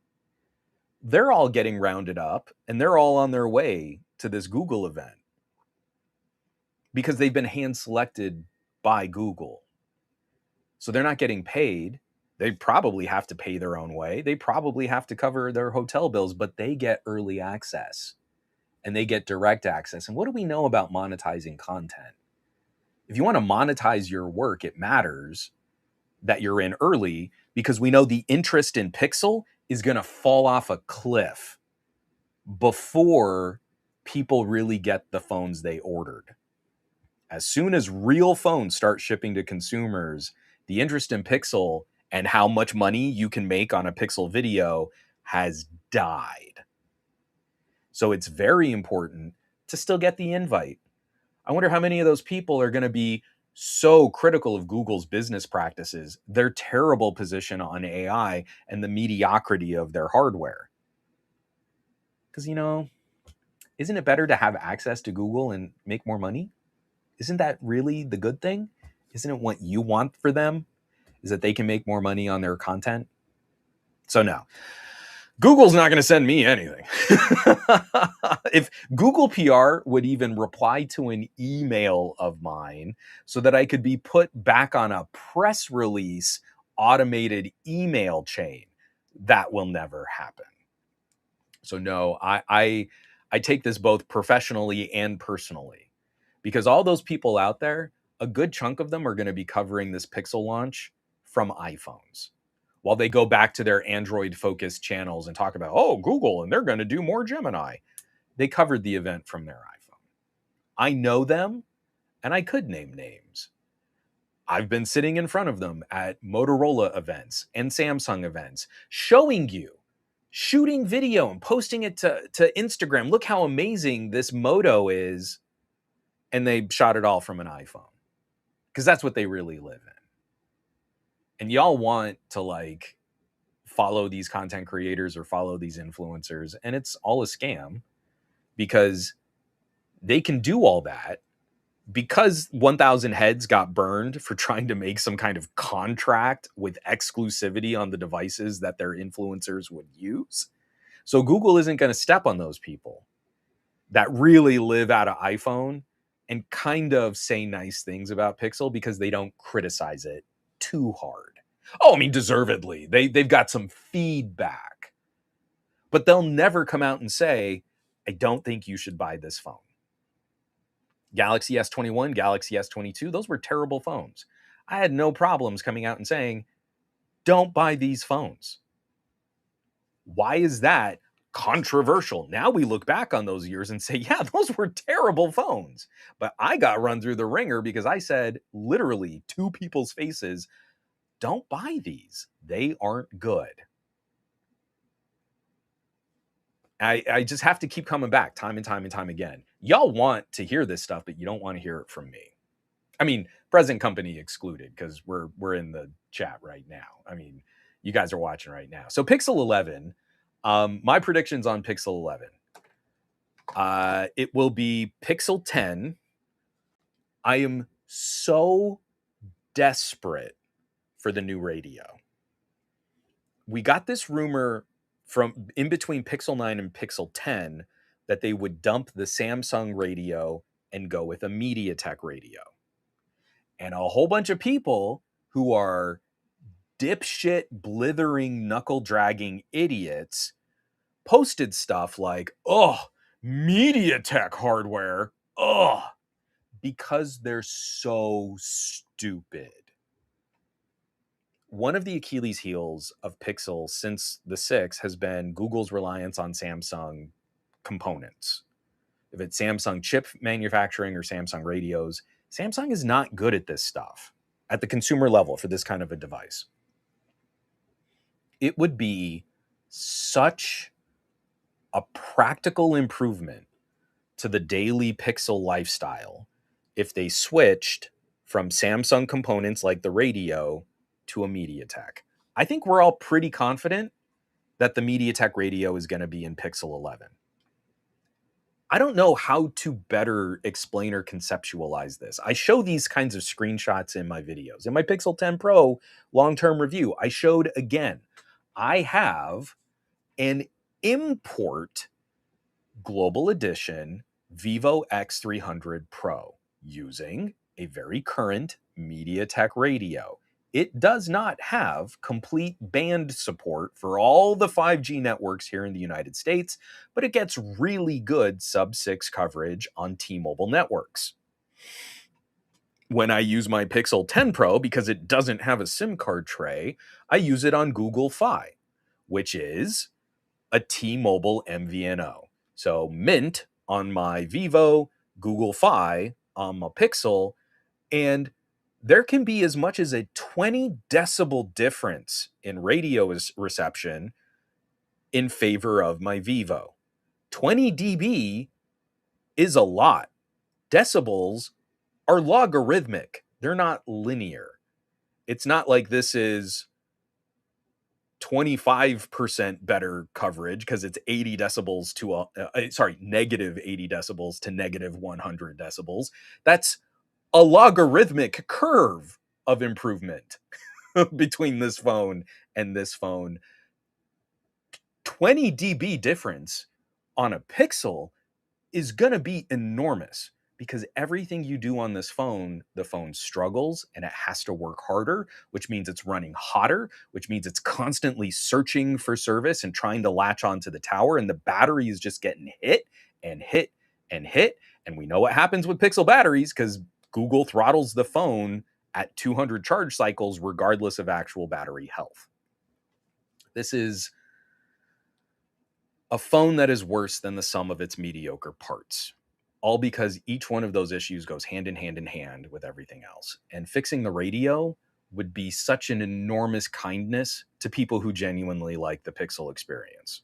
They're all getting rounded up and they're all on their way to this Google event because they've been hand selected by Google. So they're not getting paid. They probably have to pay their own way. They probably have to cover their hotel bills, but they get early access and they get direct access. And what do we know about monetizing content? If you want to monetize your work, it matters that you're in early because we know the interest in Pixel is going to fall off a cliff before people really get the phones they ordered. As soon as real phones start shipping to consumers, the interest in Pixel and how much money you can make on a Pixel video has died. So it's very important to still get the invite. I wonder how many of those people are going to be so critical of Google's business practices, their terrible position on AI, and the mediocrity of their hardware. Because, isn't it better to have access to Google and make more money? Isn't that really the good thing? Isn't it what you want for them? Is that they can make more money on their content? So no, Google's not going to send me anything. If Google PR would even reply to an email of mine so that I could be put back on a press release automated email chain, that will never happen. So no, I take this both professionally and personally, because all those people out there, a good chunk of them are going to be covering this Pixel launch from iPhones, while they go back to their Android focused channels and talk about, oh, Google, and they're going to do more Gemini. They covered the event from their iPhone. I know them, and I could name names. I've been sitting in front of them at Motorola events and Samsung events, showing you, shooting video and posting it to Instagram. Look how amazing this Moto is. And they shot it all from an iPhone, because that's what they really live in. And y'all want to like follow these content creators or follow these influencers, and it's all a scam, because they can do all that because 1,000 heads got burned for trying to make some kind of contract with exclusivity on the devices that their influencers would use. So Google isn't going to step on those people that really live out of iPhone and kind of say nice things about Pixel, because they don't criticize it too hard. Oh, I mean, deservedly. They've got some feedback, but they'll never come out and say, I don't think you should buy this phone. Galaxy S21, Galaxy S22, those were terrible phones. I had no problems coming out and saying, don't buy these phones. Why is that controversial? Now we look back on those years and say, yeah, those were terrible phones. But I got run through the ringer because I said literally to people's faces, don't buy these. They aren't good. I just have to keep coming back time and time and time again. Y'all want to hear this stuff, but you don't want to hear it from me. I mean, present company excluded, because we're in the chat right now. I mean, you guys are watching right now. So Pixel 11, my predictions on Pixel 11. It will be Pixel 10. I am so desperate for the new radio. We got this rumor from in between Pixel 9 and Pixel 10 that they would dump the Samsung radio and go with a MediaTek radio. And a whole bunch of people who are dipshit, blithering, knuckle-dragging idiots posted stuff like, oh, MediaTek hardware, oh, because they're so stupid. One of the Achilles heels of Pixel since the 6 has been Google's reliance on Samsung components. If it's Samsung chip manufacturing or Samsung radios, Samsung is not good at this stuff at the consumer level for this kind of a device. It would be such a practical improvement to the daily Pixel lifestyle if they switched from Samsung components like the radio to a MediaTek. I think we're all pretty confident that the MediaTek radio is going to be in Pixel 11. I don't know how to better explain or conceptualize this. I show these kinds of screenshots in my videos. In my Pixel 10 Pro long-term review, I showed again, I have an import Global Edition Vivo X300 Pro using a very current MediaTek radio. It does not have complete band support for all the 5G networks here in the United States, but it gets really good sub-6 coverage on T-Mobile networks. When I use my Pixel 10 Pro, because it doesn't have a SIM card tray, I use it on Google Fi, which is a T-Mobile MVNO. So Mint on my Vivo, Google Fi on my Pixel, and there can be as much as a 20 decibel difference in radio reception in favor of my Vivo. 20 dB is a lot. Decibels are logarithmic. They're not linear. It's not like this is 25% better coverage because it's 80 decibels to negative 80 decibels to negative 100 decibels. That's a logarithmic curve of improvement between this phone and this phone. 20 dB difference on a Pixel is going to be enormous, because everything you do on this phone, the phone struggles and it has to work harder, which means it's running hotter, which means it's constantly searching for service and trying to latch onto the tower. And the battery is just getting hit and hit and hit. And we know what happens with Pixel batteries, because Google throttles the phone at 200 charge cycles, regardless of actual battery health. This is a phone that is worse than the sum of its mediocre parts, all because each one of those issues goes hand in hand with everything else. And fixing the radio would be such an enormous kindness to people who genuinely like the Pixel experience.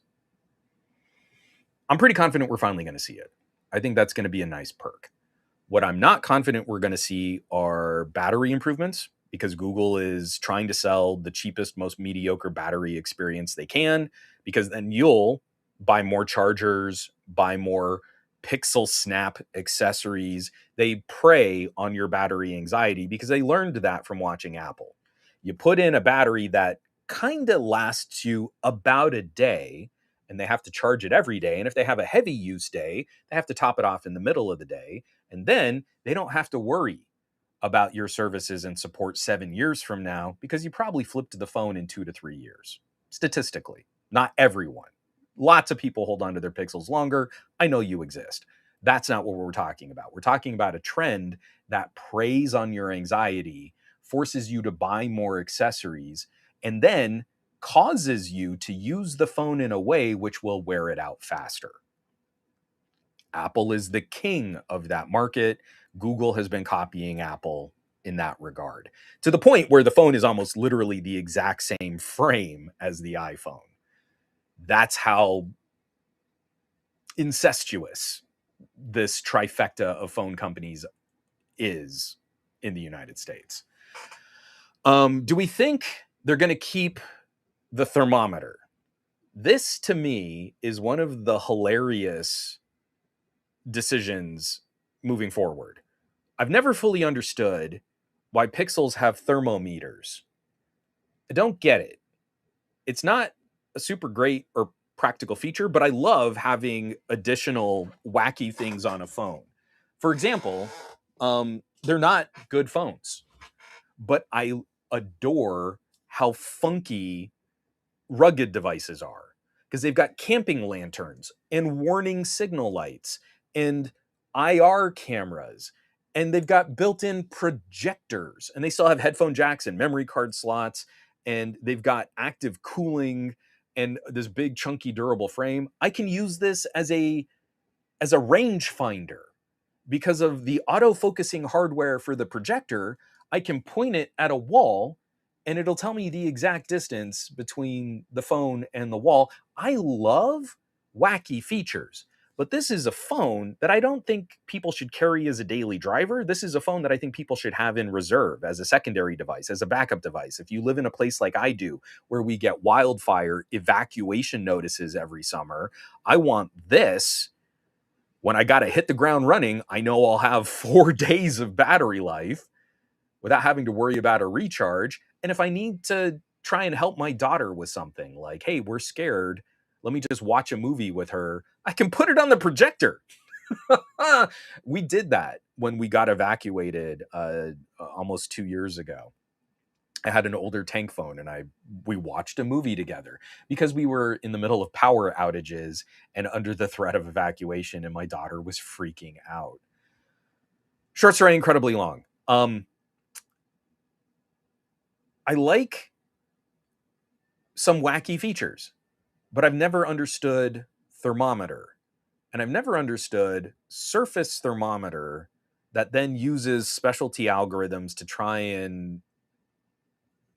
I'm pretty confident we're finally going to see it. I think that's going to be a nice perk. What I'm not confident we're going to see are battery improvements, because Google is trying to sell the cheapest, most mediocre battery experience they can, because then you'll buy more chargers, buy more Pixel Snap accessories. They prey on your battery anxiety because they learned that from watching Apple. You put in a battery that kind of lasts you about a day, and they have to charge it every day. And if they have a heavy use day, they have to top it off in the middle of the day. And then they don't have to worry about your services and support 7 years from now, because you probably flipped the phone in 2 to 3 years. Statistically, not everyone. Lots of people hold on to their Pixels longer. I know you exist. That's not what we're talking about. We're talking about a trend that preys on your anxiety, forces you to buy more accessories, and then causes you to use the phone in a way which will wear it out faster. Apple is the king of that market. Google has been copying Apple in that regard, to the point where the phone is almost literally the exact same frame as the iPhone. That's how incestuous this trifecta of phone companies is in the United States. Do we think they're going to keep the thermometer? This, to me, is one of the hilarious decisions moving forward. I've never fully understood why Pixels have thermometers. I don't get it. It's not a super great or practical feature, but I love having additional wacky things on a phone. For example, they're not good phones, but I adore how funky rugged devices are, because they've got camping lanterns and warning signal lights and IR cameras, and they've got built-in projectors, and they still have headphone jacks and memory card slots, and they've got active cooling and this big chunky durable frame. I can use this as a range finder. Because of the auto-focusing hardware for the projector, I can point it at a wall and it'll tell me the exact distance between the phone and the wall. I love wacky features, but this is a phone that I don't think people should carry as a daily driver. This is a phone that I think people should have in reserve as a secondary device, as a backup device. If you live in a place like I do, where we get wildfire evacuation notices every summer, I want this. When I got to hit the ground running, I know I'll have 4 days of battery life without having to worry about a recharge. And if I need to try and help my daughter with something like, hey, we're scared, let me just watch a movie with her, I can put it on the projector. We did that when we got evacuated almost 2 years ago. I had an older tank phone, and we watched a movie together because we were in the middle of power outages and under the threat of evacuation, and my daughter was freaking out. Short story, incredibly long. I like some wacky features, but I've never understood thermometer, and I've never understood surface thermometer that then uses specialty algorithms to try and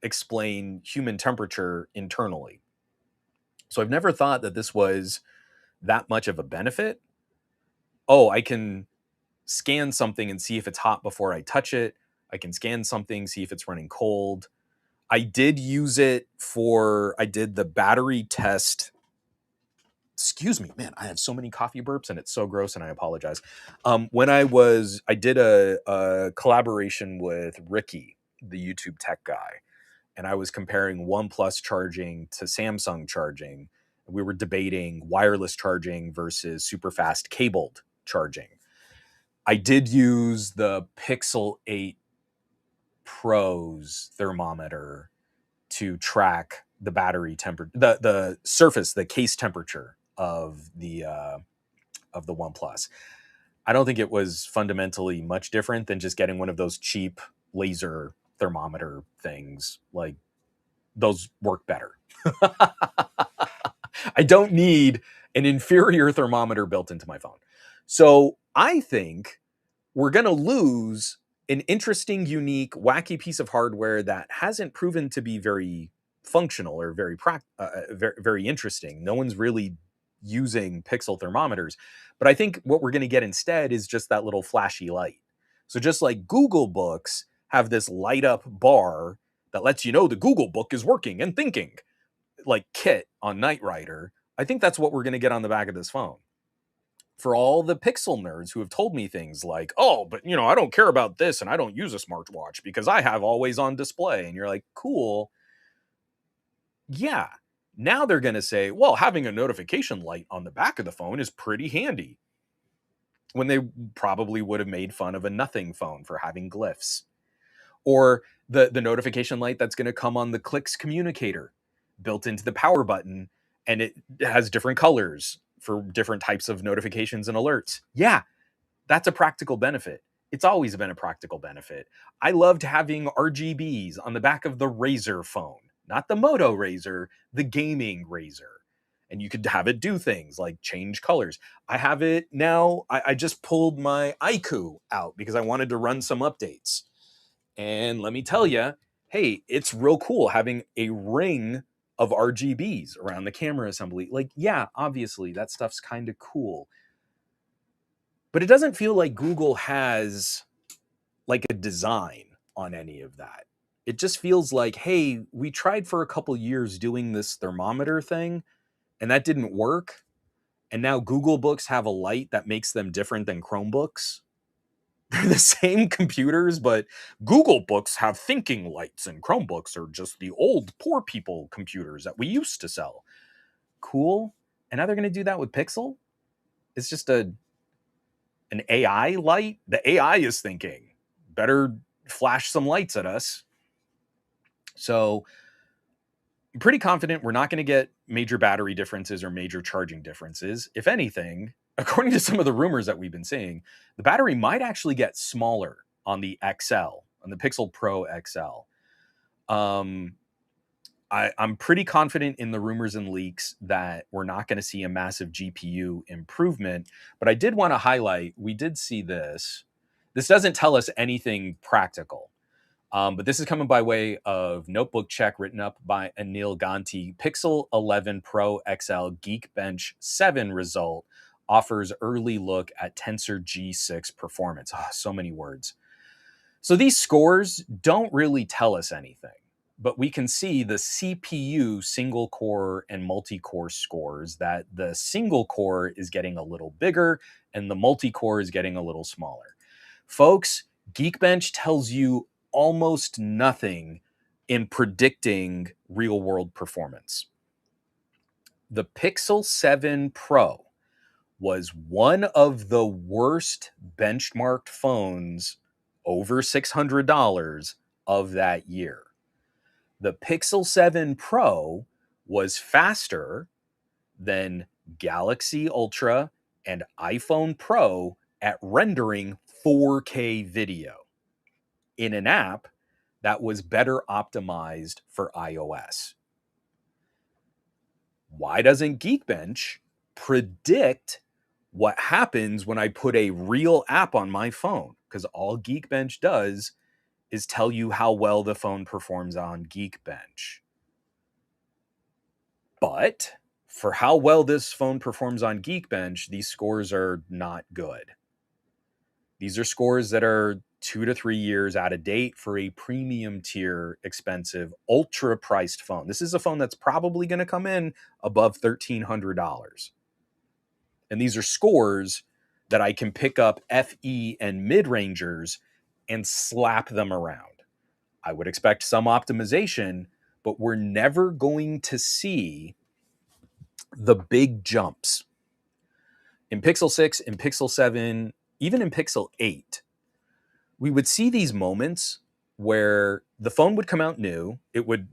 explain human temperature internally. So I've never thought that this was that much of a benefit. Oh, I can scan something and see if it's hot before I touch it. I can scan something, see if it's running cold. I did use it I did the battery test excuse me, man, I have so many coffee burps and it's so gross and I apologize. I did a collaboration with Ricky, the YouTube tech guy, and I was comparing OnePlus charging to Samsung charging. We were debating wireless charging versus super fast cabled charging. I did use the Pixel 8 Pro's thermometer to track the battery temperature, the surface, the case temperature of the OnePlus. I don't think it was fundamentally much different than just getting one of those cheap laser thermometer things. Like, those work better. I don't need an inferior thermometer built into my phone. So I think we're going to lose an interesting, unique, wacky piece of hardware that hasn't proven to be very functional or very interesting. No one's really using pixel thermometers. But I think what we're going to get instead is just that little flashy light. So just like Google Books have this light up bar that lets you know the Google book is working and thinking, like Kit on Knight Rider, I think that's what we're going to get on the back of this phone. For all the Pixel nerds who have told me things like, oh, but I don't care about this and I don't use a smartwatch because I have always on display. And you're like, cool. Yeah. Now they're going to say, well, having a notification light on the back of the phone is pretty handy. When they probably would have made fun of a nothing phone for having glyphs. Or the notification light that's going to come on the Clicks communicator built into the power button, and it has different colors for different types of notifications and alerts. Yeah, that's a practical benefit. It's always been a practical benefit. I loved having RGBs on the back of the Razer phone, not the Moto Razer, the gaming Razer. And you could have it do things like change colors. I have it now. I just pulled my iQOO out because I wanted to run some updates. And let me tell you, hey, it's real cool having a ring of RGBs around the camera assembly. Like, yeah, obviously that stuff's kind of cool. But it doesn't feel like Google has like a design on any of that. It just feels like, hey, we tried for a couple years doing this thermometer thing and that didn't work. And now Google Books have a light that makes them different than Chromebooks. They're the same computers, but Google Books have thinking lights and Chromebooks are just the old poor people computers that we used to sell. Cool. And now they're going to do that with Pixel? It's just an AI light? The AI is thinking, better flash some lights at us. So I'm pretty confident we're not going to get major battery differences or major charging differences. If anything, according to some of the rumors that we've been seeing, the battery might actually get smaller on the XL, on the Pixel Pro XL. I'm pretty confident in the rumors and leaks that we're not going to see a massive GPU improvement. But I did want to highlight, we did see this. This doesn't tell us anything practical. But this is coming by way of Notebook Check, written up by Anil Ganti. Pixel 11 Pro XL Geekbench 7 result offers early look at Tensor G6 performance. Oh, so many words. So these scores don't really tell us anything, but we can see the CPU single core and multi-core scores, that the single core is getting a little bigger and the multi-core is getting a little smaller. Folks, Geekbench tells you almost nothing in predicting real-world performance. The Pixel 7 Pro was one of the worst benchmarked phones over $600 of that year. The Pixel 7 Pro was faster than Galaxy Ultra and iPhone Pro at rendering 4K video in an app that was better optimized for iOS. Why doesn't Geekbench predict what happens when I put a real app on my phone? Because all Geekbench does is tell you how well the phone performs on Geekbench. But for how well this phone performs on Geekbench, these scores are not good. These are scores that are 2 to 3 years out of date for a premium tier, expensive, ultra priced phone. This is a phone that's probably going to come in above $1,300. And these are scores that I can pick up FE and mid-rangers and slap them around. I would expect some optimization, but we're never going to see the big jumps. In Pixel 6, in Pixel 7, even in Pixel 8, we would see these moments where the phone would come out new, it would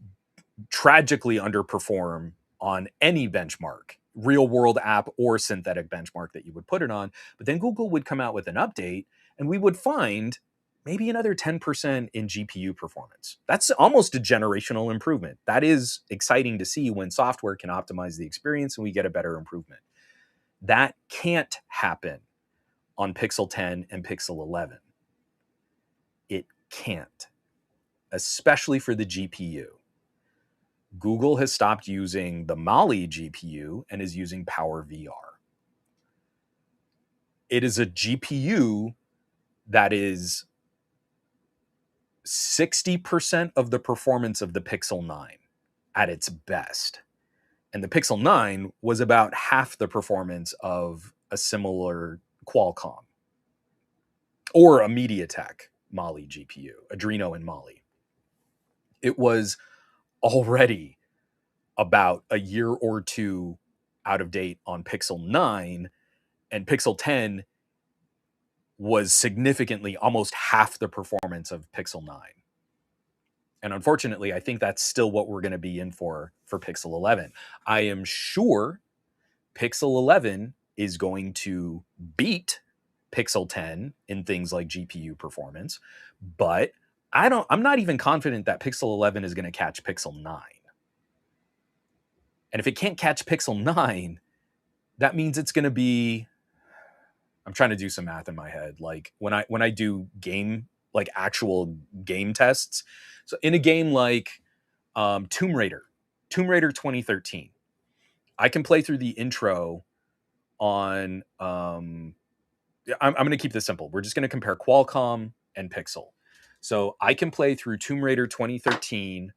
tragically underperform on any benchmark, real world app or synthetic benchmark that you would put it on. But then Google would come out with an update and we would find maybe another 10% in GPU performance. That's almost a generational improvement. That is exciting to see when software can optimize the experience and we get a better improvement. That can't happen on Pixel 10 and Pixel 11. It can't, especially for the GPU. Google has stopped using the Mali GPU and is using PowerVR. It is a GPU that is 60% of the performance of the Pixel 9 at its best. And the Pixel 9 was about half the performance of a similar Qualcomm or a MediaTek Mali GPU, Adreno and Mali. It was already about a year or two out of date on Pixel 9, and Pixel 10 was significantly almost half the performance of Pixel 9. And unfortunately, I think that's still what we're going to be in for Pixel 11. I am sure Pixel 11 is going to beat Pixel 10 in things like GPU performance, but I'm not even confident that Pixel 11 is going to catch Pixel 9. And if it can't catch Pixel 9, that means it's going to be, I'm trying to do some math in my head. Like when I do like actual game tests. So in a game like Tomb Raider 2013, I can play through the intro on, I'm going to keep this simple. We're just going to compare Qualcomm and Pixel. So I can play through Tomb Raider 2013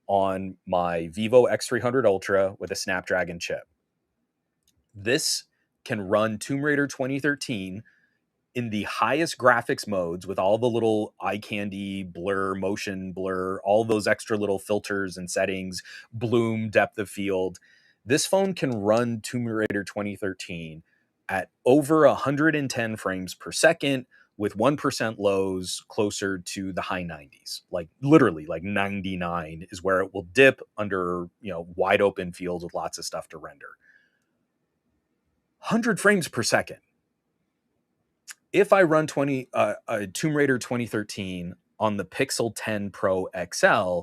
on my Vivo X300 Ultra with a Snapdragon chip. This can run Tomb Raider 2013 in the highest graphics modes with all the little eye candy, blur, motion blur, all those extra little filters and settings, bloom, depth of field. This phone can run Tomb Raider 2013 at over 110 frames per second with 1% lows closer to the high 90s. Like literally like 99 is where it will dip under, wide open fields with lots of stuff to render. 100 frames per second. If I run Tomb Raider 2013 on the Pixel 10 Pro XL,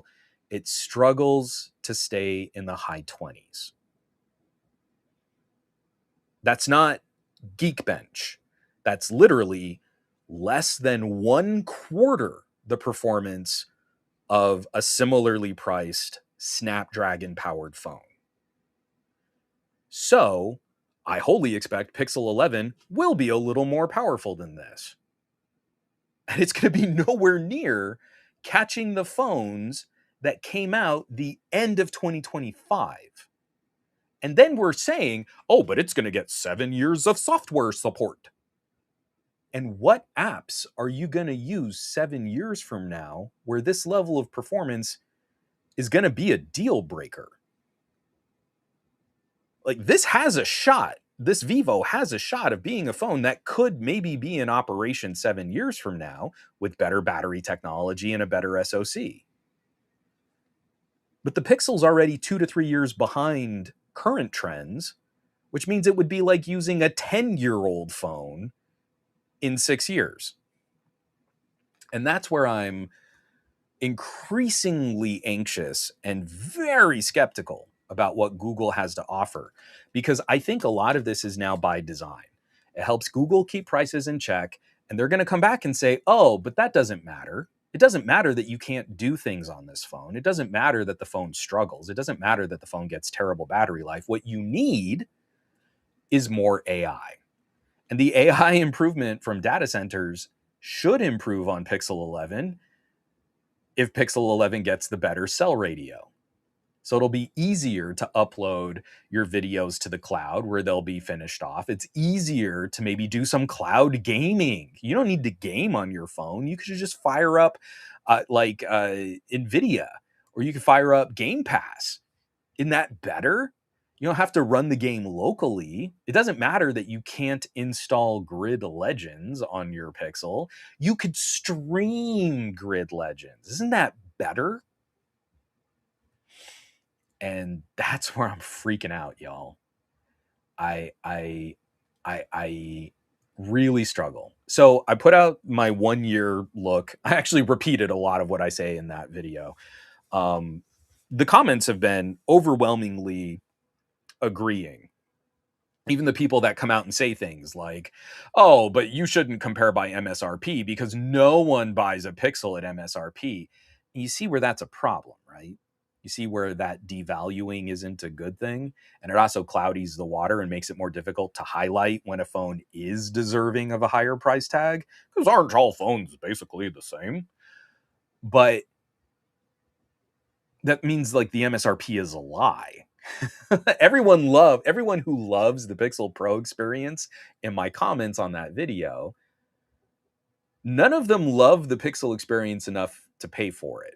it struggles to stay in the high 20s. That's not Geekbench. That's literally less than 1/4 the performance of a similarly priced Snapdragon-powered phone. So I wholly expect Pixel 11 will be a little more powerful than this. And it's going to be nowhere near catching the phones that came out the end of 2025. And then we're saying, oh, but it's going to get 7 years of software support. And what apps are you going to use 7 years from now where this level of performance is going to be a deal breaker? Like this has a shot. This Vivo has a shot of being a phone that could maybe be in operation 7 years from now with better battery technology and a better SoC. But the Pixel's already 2 to 3 years behind current trends, which means it would be like using a 10-year-old phone in 6 years. And that's where I'm increasingly anxious and very skeptical about what Google has to offer, because I think a lot of this is now by design. It helps Google keep prices in check, and they're going to come back and say, oh, but that doesn't matter. It doesn't matter that you can't do things on this phone. It doesn't matter that the phone struggles. It doesn't matter that the phone gets terrible battery life. What you need is more AI. And the AI improvement from data centers should improve on Pixel 11 if Pixel 11 gets the better cell radio. So it'll be easier to upload your videos to the cloud where they'll be finished off. It's easier to maybe do some cloud gaming. You don't need to game on your phone. You could just fire up NVIDIA, or you could fire up Game Pass. Isn't that better? You don't have to run the game locally. It doesn't matter that you can't install Grid Legends on your Pixel. You could stream Grid Legends. Isn't that better? And that's where I'm freaking out, y'all. I really struggle. So I put out my 1 year look. I actually repeated a lot of what I say in that video. The comments have been overwhelmingly agreeing. Even the people that come out and say things like, oh, but you shouldn't compare by MSRP because no one buys a Pixel at MSRP. You see where that's a problem, right? You see where that devaluing isn't a good thing. And it also cloudies the water and makes it more difficult to highlight when a phone is deserving of a higher price tag, because aren't all phones basically the same? But that means like the MSRP is a lie. everyone who loves the Pixel Pro experience in my comments on that video, none of them love the Pixel experience enough to pay for it.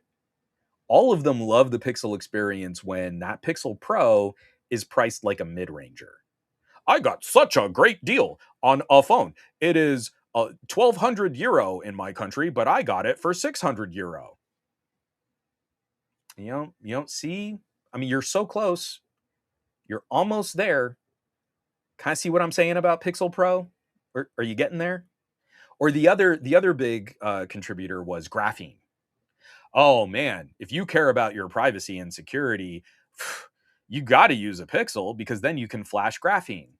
All of them love the Pixel experience when that Pixel Pro is priced like a mid-ranger. I got such a great deal on a phone. It is 1,200 euro in my country, but I got it for 600 euro. You don't see? I mean, you're so close. You're almost there. Kind of see what I'm saying about Pixel Pro? Or are you getting there? Or the other big contributor was graphene. Oh man, if you care about your privacy and security, you got to use a Pixel because then you can flash graphene.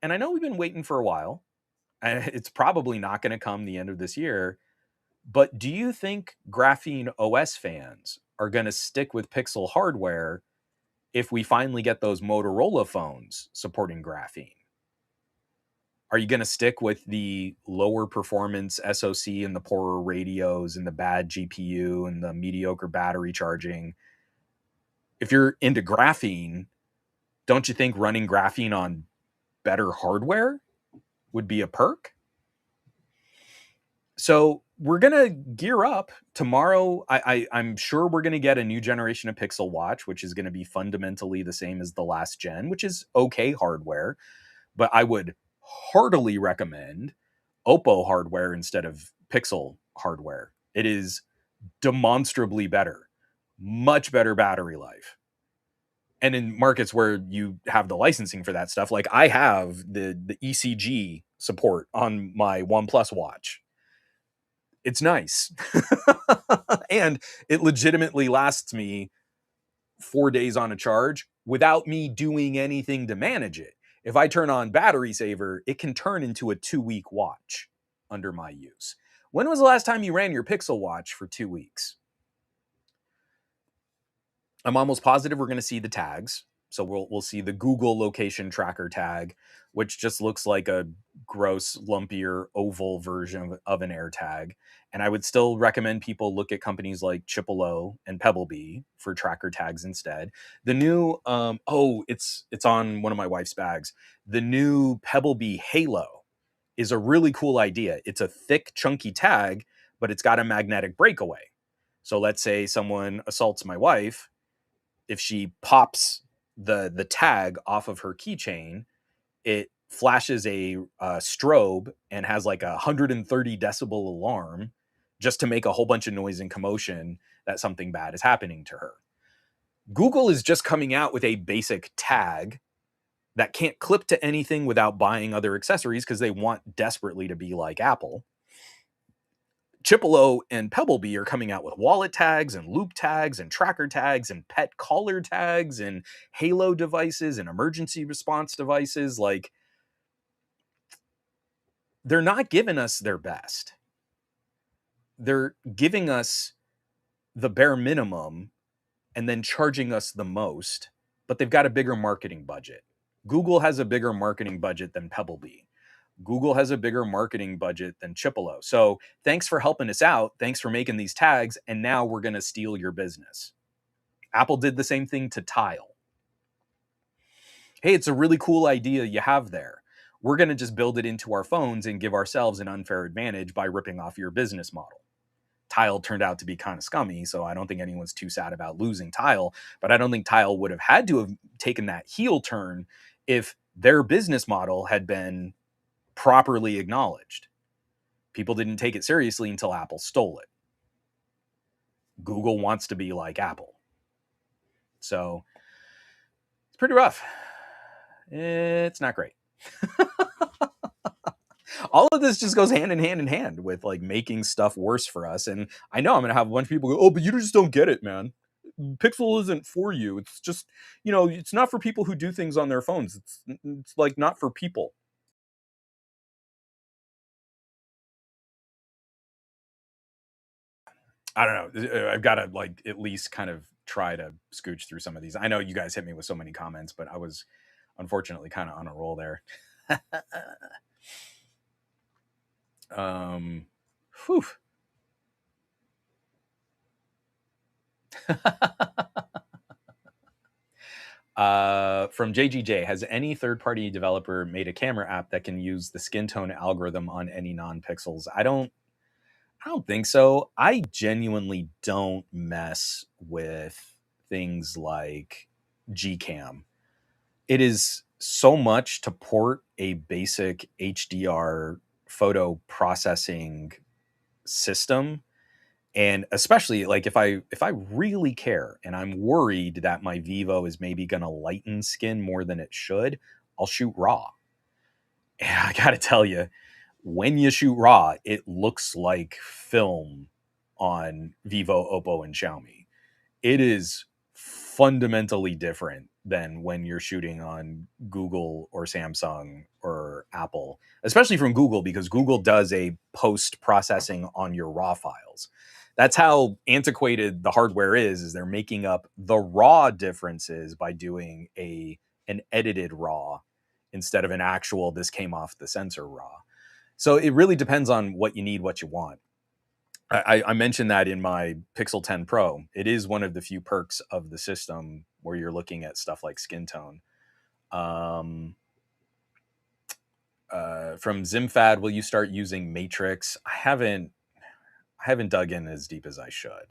And I know we've been waiting for a while, and it's probably not going to come the end of this year. But do you think Graphene OS fans are going to stick with Pixel hardware if we finally get those Motorola phones supporting graphene? Are you going to stick with the lower performance SoC and the poorer radios and the bad GPU and the mediocre battery charging? If you're into graphene, don't you think running graphene on better hardware would be a perk? So we're gonna gear up tomorrow. I'm sure we're gonna get a new generation of Pixel Watch, which is gonna be fundamentally the same as the last gen, which is okay hardware. But I would heartily recommend Oppo hardware instead of Pixel hardware. It is demonstrably better, much better battery life. And in markets where you have the licensing for that stuff, like I have the ECG support on my OnePlus watch. It's nice. And it legitimately lasts me 4 days on a charge without me doing anything to manage it. If I turn on battery saver, it can turn into a 2-week watch under my use. When was the last time you ran your Pixel Watch for 2 weeks? I'm almost positive we're going to see the tags. So we'll see the Google location tracker tag, which just looks like a gross, lumpier, oval version of an AirTag. And I would still recommend people look at companies like Chipolo and Pebblebee for tracker tags instead. The new it's on one of my wife's bags. The new Pebblebee Halo is a really cool idea. It's a thick, chunky tag, but it's got a magnetic breakaway. So let's say someone assaults my wife. If she pops the tag off of her keychain, it flashes a strobe and has like 130 decibel alarm just to make a whole bunch of noise and commotion that something bad is happening to her. Google is just coming out with a basic tag that can't clip to anything without buying other accessories because they want desperately to be like Apple. Chipolo and Pebblebee are coming out with wallet tags and loop tags and tracker tags and pet collar tags and Halo devices and emergency response devices. Like, they're not giving us their best. They're giving us the bare minimum and then charging us the most, but they've got a bigger marketing budget. Google has a bigger marketing budget than Pebblebee. Google has a bigger marketing budget than Chipolo. So thanks for helping us out. Thanks for making these tags. And now we're going to steal your business. Apple did the same thing to Tile. Hey, it's a really cool idea you have there. We're going to just build it into our phones and give ourselves an unfair advantage by ripping off your business model. Tile turned out to be kind of scummy, so I don't think anyone's too sad about losing Tile, but I don't think Tile would have had to have taken that heel turn if their business model had been properly acknowledged. People didn't take it seriously until Apple stole it. Google wants to be like Apple. So it's pretty rough. It's not great. All of this just goes hand in hand with like making stuff worse for us. And I know I'm going to have a bunch of people go, oh, but you just don't get it, man. Pixel isn't for you. It's just, it's not for people who do things on their phones. It's like not for people. I don't know. I've got to like at least kind of try to scooch through some of these. I know you guys hit me with so many comments, but I was unfortunately kind of on a roll there. Whew. From JGJ, has any third-party developer made a camera app that can use the skin tone algorithm on any non-pixels? I don't think so. I genuinely don't mess with things like Gcam. It is so much to port a basic HDR photo processing system, and especially like if I really care and I'm worried that my Vivo is maybe going to lighten skin more than it should, I'll shoot raw. And I got to tell you, when you shoot raw, it looks like film on Vivo, Oppo, and Xiaomi. It is fundamentally different than when you're shooting on Google or Samsung or Apple, especially from Google, because Google does a post processing on your raw files. That's how antiquated the hardware is they're making up the raw differences by doing an edited raw instead of an actual this came off the sensor raw. So it really depends on what you need, what you want. I mentioned that in my Pixel 10 Pro. It is one of the few perks of the system where you're looking at stuff like skin tone. From Zimfad, will you start using Matrix? I haven't dug in as deep as I should.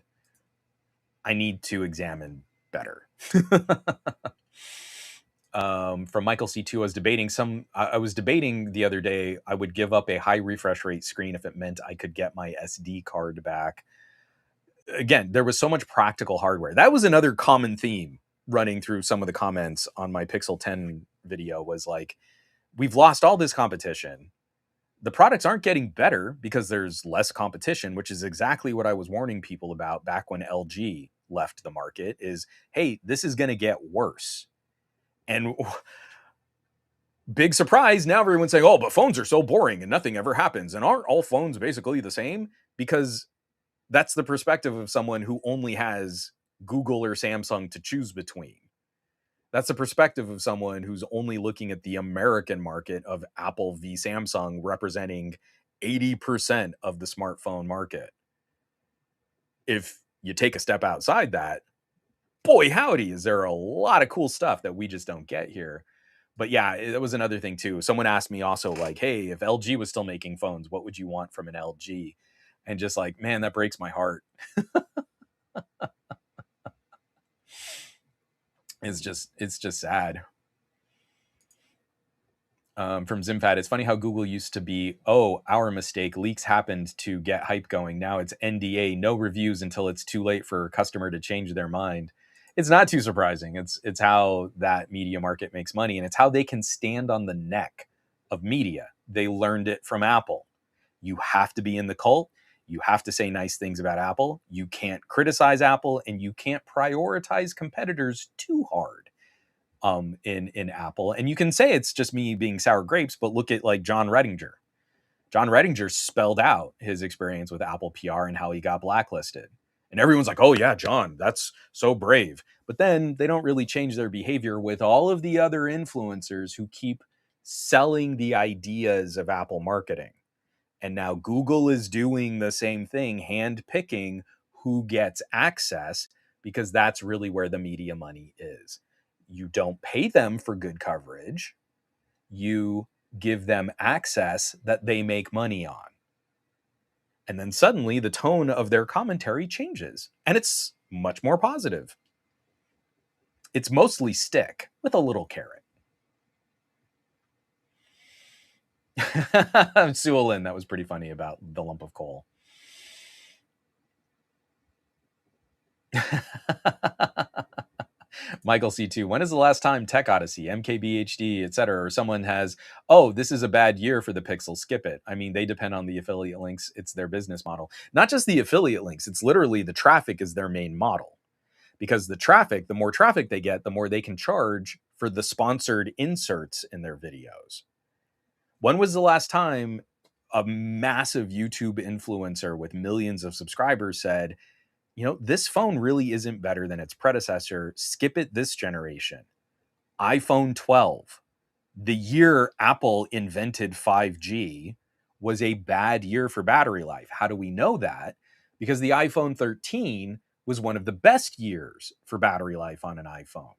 I need to examine better. From Michael C2, I was debating the other day, I would give up a high refresh rate screen if it meant I could get my SD card back. Again, there was so much practical hardware. That was another common theme running through some of the comments on my Pixel 10 video was like, we've lost all this competition. The products aren't getting better because there's less competition, which is exactly what I was warning people about back when LG left the market is, hey, this is going to get worse. And big surprise, now everyone's saying, oh, but phones are so boring and nothing ever happens. And aren't all phones basically the same? Because that's the perspective of someone who only has Google or Samsung to choose between. That's the perspective of someone who's only looking at the American market of Apple v Samsung representing 80% of the smartphone market. If you take a step outside that, boy, howdy, is there a lot of cool stuff that we just don't get here. But yeah, it was another thing too. Someone asked me also like, hey, if LG was still making phones, what would you want from an LG? And just like, man, that breaks my heart. It's just sad. From Zimfad, it's funny how Google used to be, oh, our mistake, leaks happened to get hype going. Now it's NDA, no reviews until it's too late for a customer to change their mind. It's not too surprising. It's how that media market makes money, and it's how they can stand on the neck of media. They learned it from Apple. You have to be in the cult. You have to say nice things about Apple. You can't criticize Apple, and you can't prioritize competitors too hard in Apple. And you can say it's just me being sour grapes, but look at like John Redinger. John Redinger spelled out his experience with Apple PR and how he got blacklisted. And everyone's like, oh yeah, John, that's so brave. But then they don't really change their behavior with all of the other influencers who keep selling the ideas of Apple marketing. And now Google is doing the same thing, hand picking who gets access because that's really where the media money is. You don't pay them for good coverage. You give them access that they make money on. And then suddenly the tone of their commentary changes and it's much more positive. It's mostly stick with a little carrot. Suolin, that was pretty funny about the lump of coal. Michael C2, when is the last time Tech Odyssey, MKBHD, etc., or someone has, oh, this is a bad year for the Pixel, skip it? I mean, they depend on the affiliate links. It's their business model. Not just the affiliate links, it's literally the traffic is their main model. Because the traffic, the more traffic they get, the more they can charge for the sponsored inserts in their videos. When was the last time a massive YouTube influencer with millions of subscribers said, you know, this phone really isn't better than its predecessor. Skip it this generation. iPhone 12, the year Apple invented 5G, was a bad year for battery life. How do we know that? Because the iPhone 13 was one of the best years for battery life on an iPhone.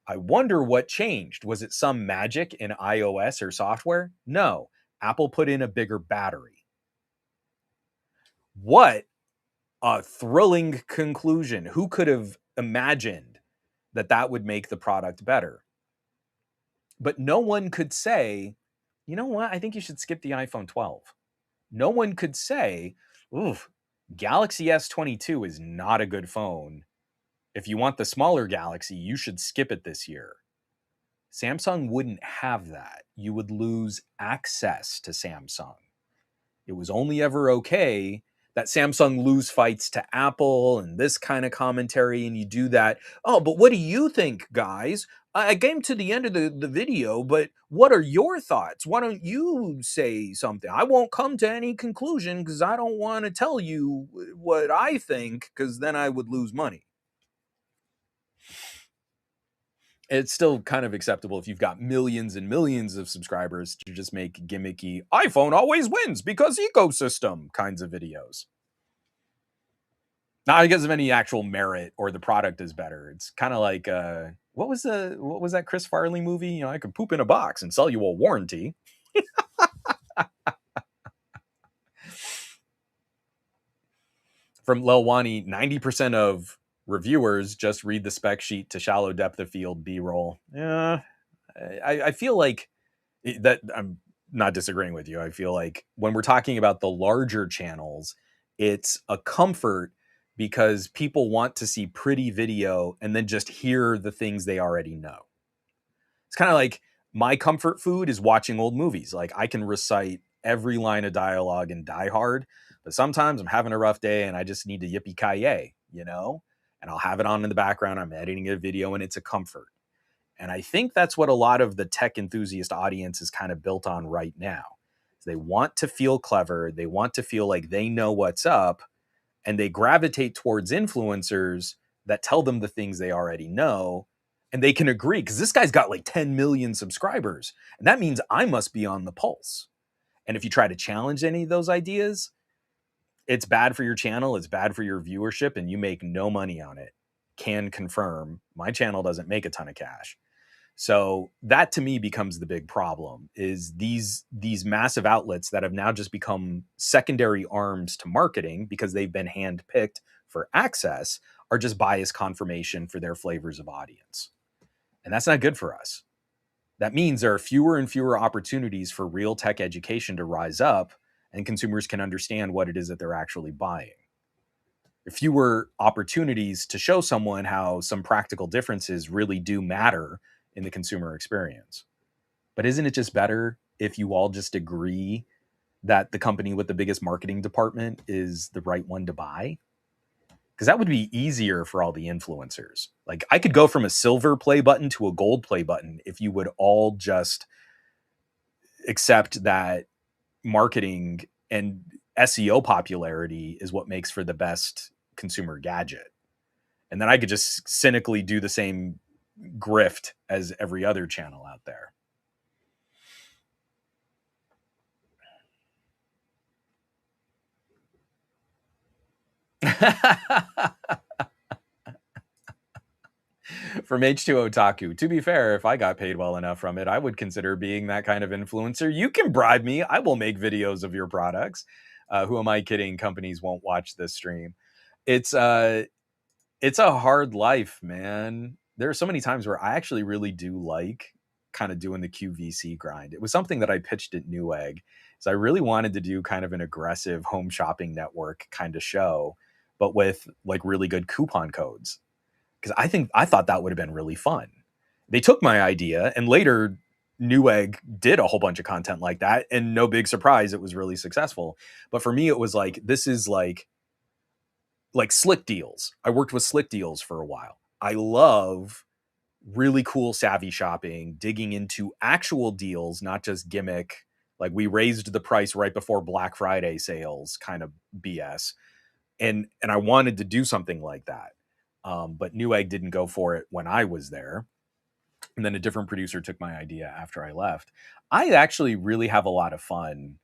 I wonder what changed. Was it some magic in iOS or software? No. Apple put in a bigger battery. What a thrilling conclusion. Who could have imagined that that would make the product better? But no one could say, you know what? I think you should skip the iPhone 12. No one could say, ooh, Galaxy S22 is not a good phone. If you want the smaller Galaxy, you should skip it this year. Samsung wouldn't have that. You would lose access to Samsung. It was only ever okay that Samsung lose fights to Apple and this kind of commentary, and you do that. Oh, but what do you think, guys? I came to the end of the video, but what are your thoughts? Why don't you say something? I won't come to any conclusion because I don't want to tell you what I think because then I would lose money. It's still kind of acceptable if you've got millions and millions of subscribers to just make gimmicky iPhone always wins because ecosystem kinds of videos. Not because of any actual merit or the product is better. It's kind of like what was that Chris Farley movie? You know, I could poop in a box and sell you a warranty. From Lelwani, 90% of reviewers just read the spec sheet to shallow depth of field B-roll. Yeah, I feel like that I'm not disagreeing with you. I feel like when we're talking about the larger channels, it's a comfort because people want to see pretty video and then just hear the things they already know. It's kind of like my comfort food is watching old movies. Like I can recite every line of dialogue in Die Hard, but sometimes I'm having a rough day and I just need to yippee-ki-yay, you know? And I'll have it on in the background. I'm editing a video and it's a comfort. And I think that's what a lot of the tech enthusiast audience is kind of built on right now. They want to feel clever. They want to feel like they know what's up. And they gravitate towards influencers that tell them the things they already know. And they can agree because this guy's got like 10 million subscribers. And that means I must be on the pulse. And if you try to challenge any of those ideas, it's bad for your channel. It's bad for your viewership and you make no money on it. Can confirm my channel doesn't make a ton of cash. So that to me becomes the big problem is these massive outlets that have now just become secondary arms to marketing because they've been handpicked for access are just bias confirmation for their flavors of audience. And that's not good for us. That means there are fewer and fewer opportunities for real tech education to rise up and consumers can understand what it is that they're actually buying. Fewer opportunities to show someone how some practical differences really do matter in the consumer experience. But isn't it just better if you all just agree that the company with the biggest marketing department is the right one to buy? Because that would be easier for all the influencers. Like I could go from a silver play button to a gold play button if you would all just accept that marketing and SEO popularity is what makes for the best consumer gadget. And then I could just cynically do the same grift as every other channel out there. From H2 Otaku. To be fair, if I got paid well enough from it, I would consider being that kind of influencer. You can bribe me. I will make videos of your products. Who am I kidding? Companies won't watch this stream. It's it's a hard life, man. There are so many times where I actually really do like kind of doing the QVC grind. It was something that I pitched at Newegg. So I really wanted to do kind of an aggressive home shopping network kind of show, but with like really good coupon codes. Because I thought that would have been really fun. They took my idea and later Newegg did a whole bunch of content like that. And no big surprise, it was really successful. But for me, it was like, this is like Slick Deals. I worked with Slick Deals for a while. I love really cool savvy shopping, digging into actual deals, not just gimmick. Like we raised the price right before Black Friday sales kind of BS. And I wanted to do something like that. But Newegg didn't go for it when I was there. And then a different producer took my idea after I left. I actually really have a lot of fun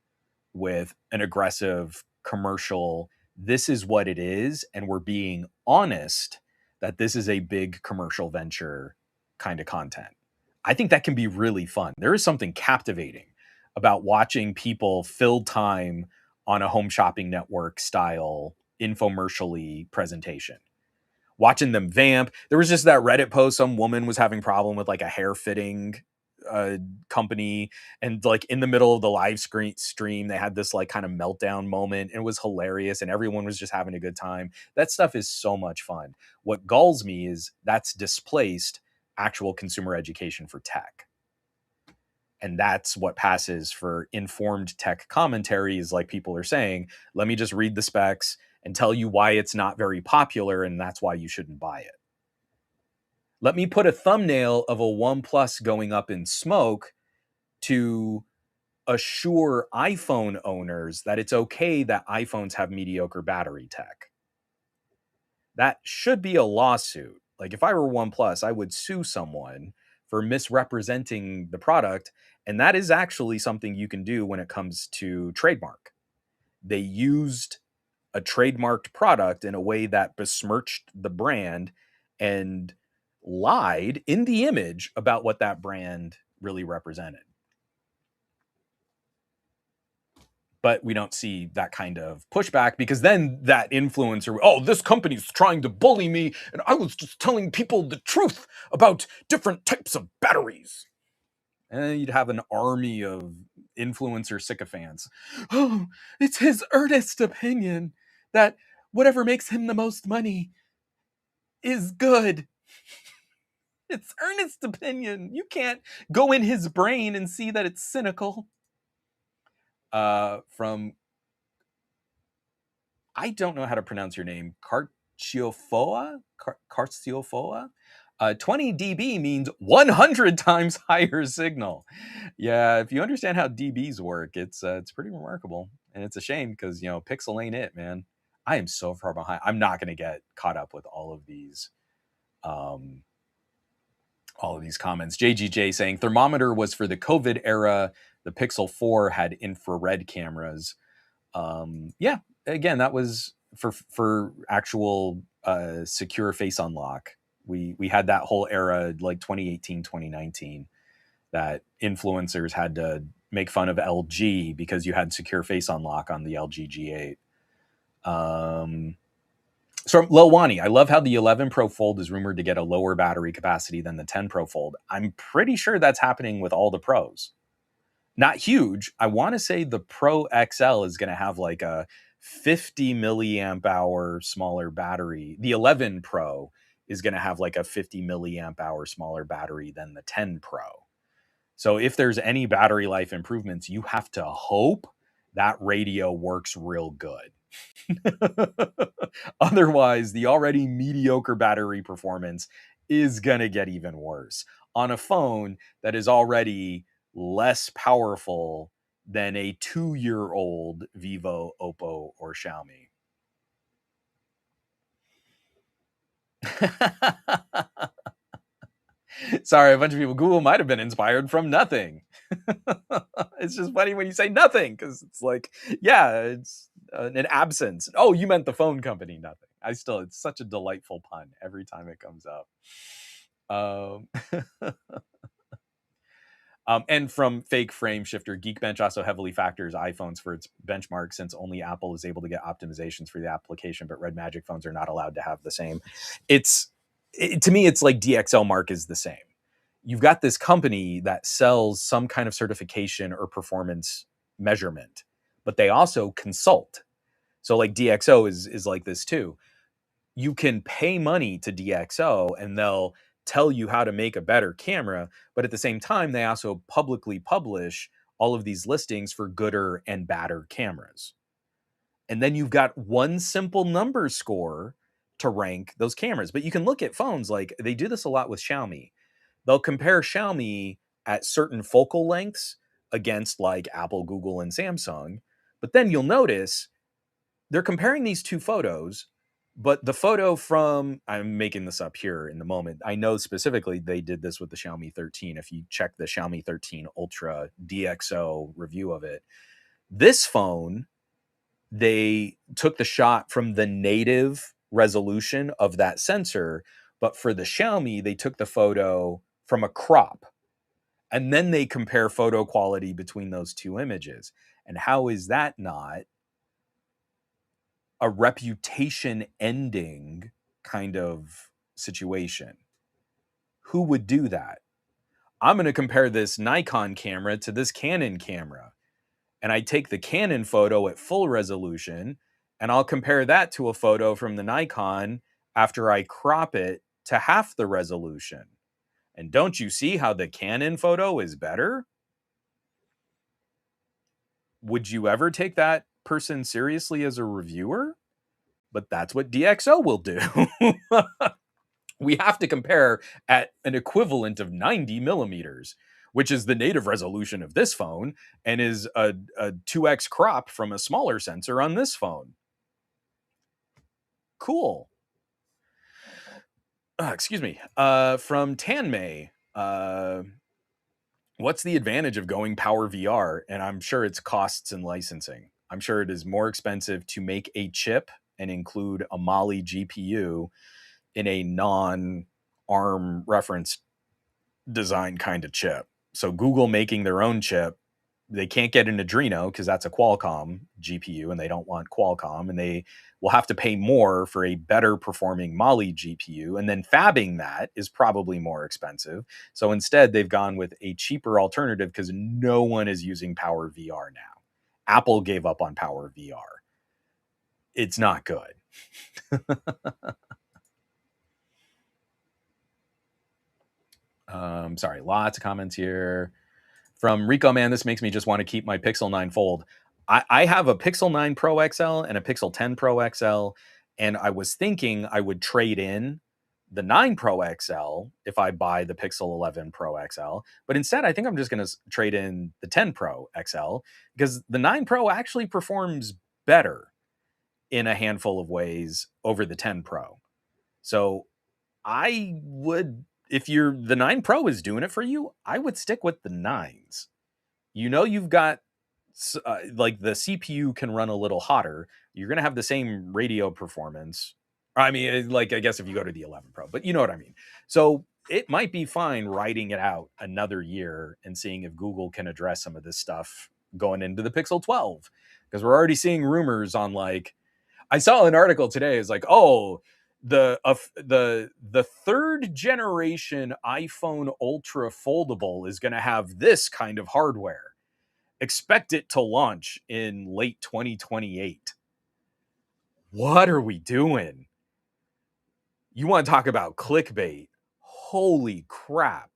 with an aggressive commercial. This is what it is. And we're being honest that this is a big commercial venture kind of content. I think that can be really fun. There is something captivating about watching people fill time on a home shopping network style infomercially presentation. Watching them vamp. There was just that Reddit post. Some woman was having problem with like a hair fitting company, and like in the middle of the live stream they had this like kind of meltdown moment, and it was hilarious and everyone was just having a good time. That stuff is so much fun. What galls me is that's displaced actual consumer education for tech, and that's what passes for informed tech commentaries. Like people are saying, let me just read the specs and tell you why it's not very popular and that's why you shouldn't buy it. Let me put a thumbnail of a OnePlus going up in smoke to assure iPhone owners that it's okay that iPhones have mediocre battery tech. That should be a lawsuit. Like if I were OnePlus, I would sue someone for misrepresenting the product. And that is actually something you can do when it comes to trademark. They used a trademarked product in a way that besmirched the brand and lied in the image about what that brand really represented. But we don't see that kind of pushback, because then that influencer, oh, this company's trying to bully me and I was just telling people the truth about different types of batteries. And you'd have an army of influencer sycophants. Oh, it's his earnest opinion that whatever makes him the most money is good. It's earnest opinion. You can't go in his brain and see that it's cynical. From, I don't know how to pronounce your name, Carciofoa? 20 dB means 100 times higher signal. Yeah, if you understand how dBs work, it's pretty remarkable. And it's a shame because, you know, Pixel ain't it, man. I am so far behind. I'm not going to get caught up with all of these comments. JGJ saying thermometer was for the COVID era. The Pixel 4 had infrared cameras. Yeah, again, that was for actual secure face unlock. We had that whole era, like 2018, 2019, that influencers had to make fun of LG because you had secure face unlock on the LG G8. So Lil Wani, I love how the 11 Pro Fold is rumored to get a lower battery capacity than the 10 Pro Fold. I'm pretty sure that's happening with all the Pros. Not huge. I want to say the Pro XL is going to have like a 50 milliamp hour smaller battery. The 11 Pro is going to have like a 50 milliamp hour smaller battery than the 10 Pro. So if there's any battery life improvements, you have to hope that radio works real good. Otherwise, the already mediocre battery performance is going to get even worse on a phone that is already less powerful than a 2-year-old Vivo, Oppo, or Xiaomi. Sorry, a bunch of people, Google might have been inspired from nothing. It's just funny when you say nothing, because it's like, yeah, it's an absence. Oh, you meant the phone company, nothing. It's such a delightful pun every time it comes up. Um, and from Fake Frame Shifter, Geekbench also heavily factors iPhones for its benchmark since only Apple is able to get optimizations for the application, but Red Magic phones are not allowed to have the same. To me, it's like DxO Mark is the same. You've got this company that sells some kind of certification or performance measurement, but they also consult. So like DxO is like this too. You can pay money to DxO and they'll tell you how to make a better camera, but at the same time, they also publicly publish all of these listings for gooder and badder cameras. And then you've got one simple number score to rank those cameras. But you can look at phones like they do this a lot with Xiaomi. They'll compare Xiaomi at certain focal lengths against like Apple, Google, and Samsung. But then you'll notice they're comparing these two photos, but the photo from, I'm making this up here in the moment. I know specifically they did this with the Xiaomi 13. If you check the Xiaomi 13 Ultra DxO review of it, this phone, they took the shot from the native resolution of that sensor, but for the Xiaomi, they took the photo from a crop. And then they compare photo quality between those two images. And how is that not a reputation ending kind of situation? Who would do that? I'm going to compare this Nikon camera to this Canon camera. And I take the Canon photo at full resolution and I'll compare that to a photo from the Nikon after I crop it to half the resolution. And don't you see how the Canon photo is better? Would you ever take that person seriously as a reviewer? But that's what DxO will do. We have to compare at an equivalent of 90 millimeters, which is the native resolution of this phone and is a 2x crop from a smaller sensor on this phone. Cool. Excuse me. From Tanmay, what's the advantage of going Power VR? And I'm sure it's costs and licensing. I'm sure it is more expensive to make a chip and include a Mali GPU in a non-ARM reference design kind of chip. So Google making their own chip, they can't get an Adreno because that's a Qualcomm GPU and they don't want Qualcomm, and they will have to pay more for a better performing Mali GPU, and then fabbing that is probably more expensive. So instead they've gone with a cheaper alternative because no one is using Power VR now. Apple gave up on Power VR. It's not good. Sorry, lots of comments here. From Rico, man, this makes me just want to keep my Pixel 9 Fold. I have a Pixel 9 Pro XL and a Pixel 10 Pro XL, and I was thinking I would trade in the 9 Pro XL if I buy the Pixel 11 Pro XL. But instead, I think I'm just going to trade in the 10 Pro XL because the 9 Pro actually performs better in a handful of ways over the 10 Pro. So I would, if the 9 Pro is doing it for you, I would stick with the 9s. You know, you've got like the CPU can run a little hotter. You're going to have the same radio performance. I mean, like, I guess if you go to the 11 Pro, but you know what I mean. So it might be fine riding it out another year and seeing if Google can address some of this stuff going into the Pixel 12. Because we're already seeing rumors on, like, I saw an article today. It's like, oh, the third generation iPhone Ultra foldable is going to have this kind of hardware. Expect it to launch in late 2028. What are we doing? You want to talk about clickbait? Holy crap.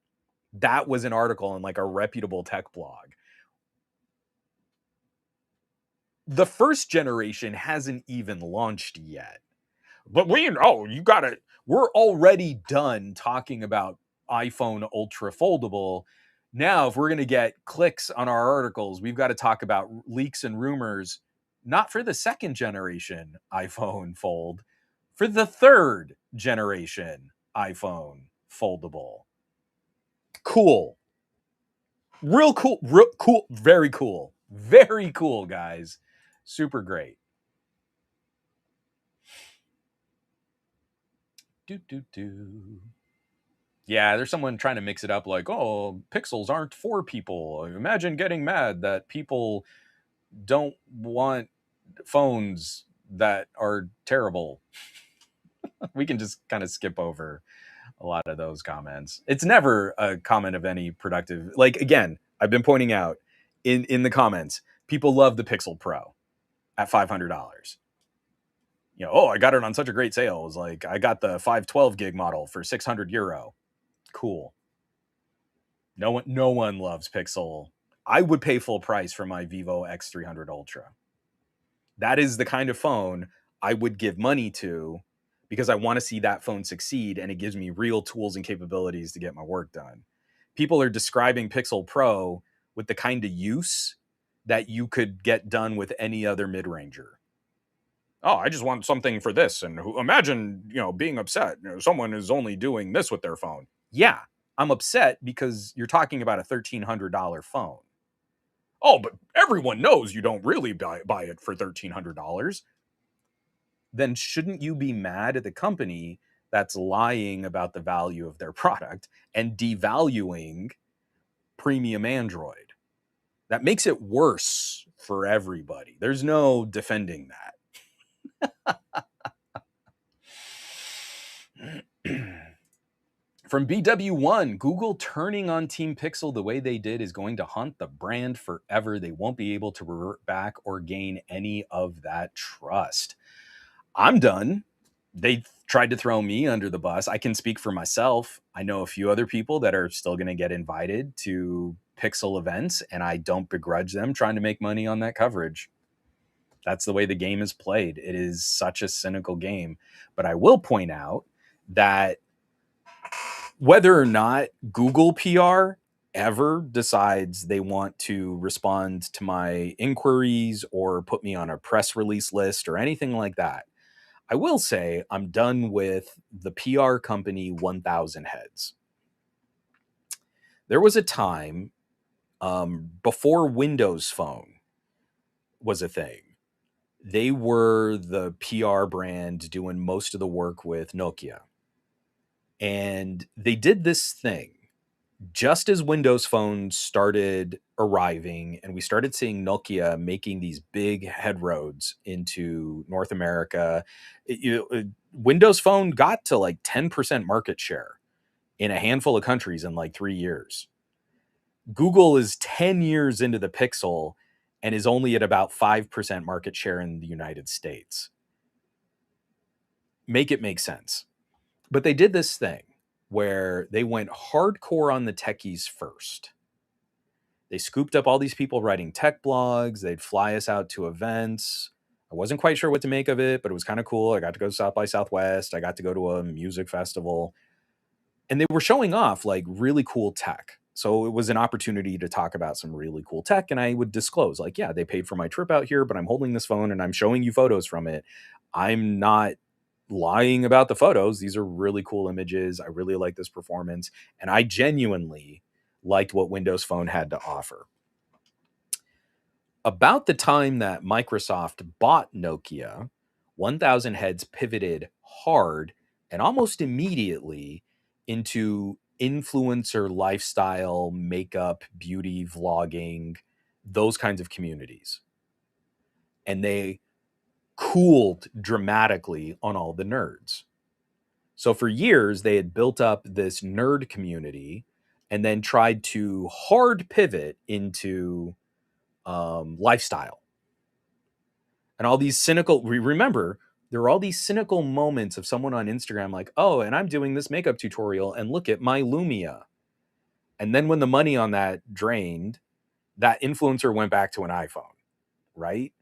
That was an article in like a reputable tech blog. The first generation hasn't even launched yet. But we're already done talking about iPhone Ultra Foldable. Now, if we're going to get clicks on our articles, we've got to talk about leaks and rumors, not for the second generation iPhone Fold, for the third generation iPhone Foldable. Cool. Real cool, very cool. Very cool, guys. Super great. Do, do, do. Yeah, there's someone trying to mix it up like, oh, pixels aren't for people. Imagine getting mad that people don't want phones that are terrible. We can just kind of skip over a lot of those comments. It's never a comment of any productive. Like, again, I've been pointing out in the comments, people love the Pixel Pro at $500. Oh, I got it on such a great sale. It was like, I got the 512 gig model for €600. Cool. No one loves Pixel. I would pay full price for my Vivo X300 Ultra. That is the kind of phone I would give money to because I want to see that phone succeed, and it gives me real tools and capabilities to get my work done. People are describing Pixel Pro with the kind of use that you could get done with any other mid-ranger. Oh, I just want something for this. And imagine, being upset. Someone is only doing this with their phone. Yeah, I'm upset because you're talking about a $1,300 phone. Oh, but everyone knows you don't really buy it for $1,300. Then shouldn't you be mad at the company that's lying about the value of their product and devaluing premium Android? That makes it worse for everybody. There's no defending that. From BW1, Google turning on Team Pixel the way they did is going to haunt the brand forever. They won't be able to revert back or gain any of that trust. I'm done. They tried to throw me under the bus. I can speak for myself. I know a few other people that are still going to get invited to Pixel events, and I don't begrudge them trying to make money on that coverage. That's the way the game is played. It is such a cynical game. But I will point out that whether or not Google PR ever decides they want to respond to my inquiries or put me on a press release list or anything like that, I will say I'm done with the PR company 1000 heads. There was a time before Windows Phone was a thing. They were the PR brand doing most of the work with Nokia. And they did this thing just as Windows phones started arriving and we started seeing Nokia making these big headroads into North America. Windows Phone got to like 10% market share in a handful of countries in like 3 years. Google is 10 years into the Pixel and is only at about 5% market share in the United States. Make it make sense. But they did this thing where they went hardcore on the techies first. They scooped up all these people writing tech blogs. They'd fly us out to events. I wasn't quite sure what to make of it, but it was kind of cool. I got to go to South by Southwest. I got to go to a music festival. And they were showing off like really cool tech. So it was an opportunity to talk about some really cool tech. And I would disclose, like, yeah, they paid for my trip out here, but I'm holding this phone and I'm showing you photos from it. I'm not lying about the photos. These are really cool images. I really like this performance. And I genuinely liked what Windows Phone had to offer. About the time that Microsoft bought Nokia, 1000 heads pivoted hard and almost immediately into influencer lifestyle, makeup, beauty, vlogging, those kinds of communities. And they cooled dramatically on all the nerds. So for years, they had built up this nerd community and then tried to hard pivot into lifestyle. And all these cynical, remember, there were all these cynical moments of someone on Instagram like, oh, and I'm doing this makeup tutorial and look at my Lumia. And then when the money on that drained, that influencer went back to an iPhone, right?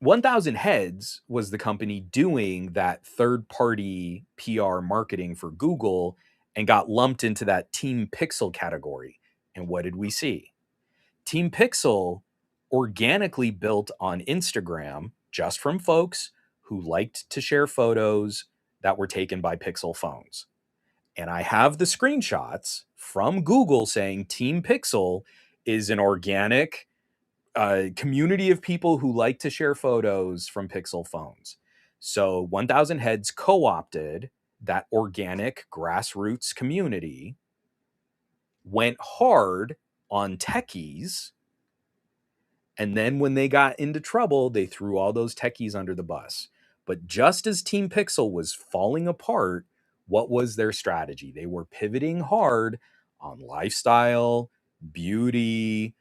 1000 Heads was the company doing that third-party PR marketing for Google and got lumped into that Team Pixel category. And what did we see? Team Pixel organically built on Instagram just from folks who liked to share photos that were taken by Pixel phones. And I have the screenshots from Google saying Team Pixel is an organic community of people who like to share photos from Pixel phones. So 1000 Heads co-opted that organic grassroots community went hard on techies. And then when they got into trouble, they threw all those techies under the bus. But just as Team Pixel was falling apart, what was their strategy? They were pivoting hard on lifestyle, beauty,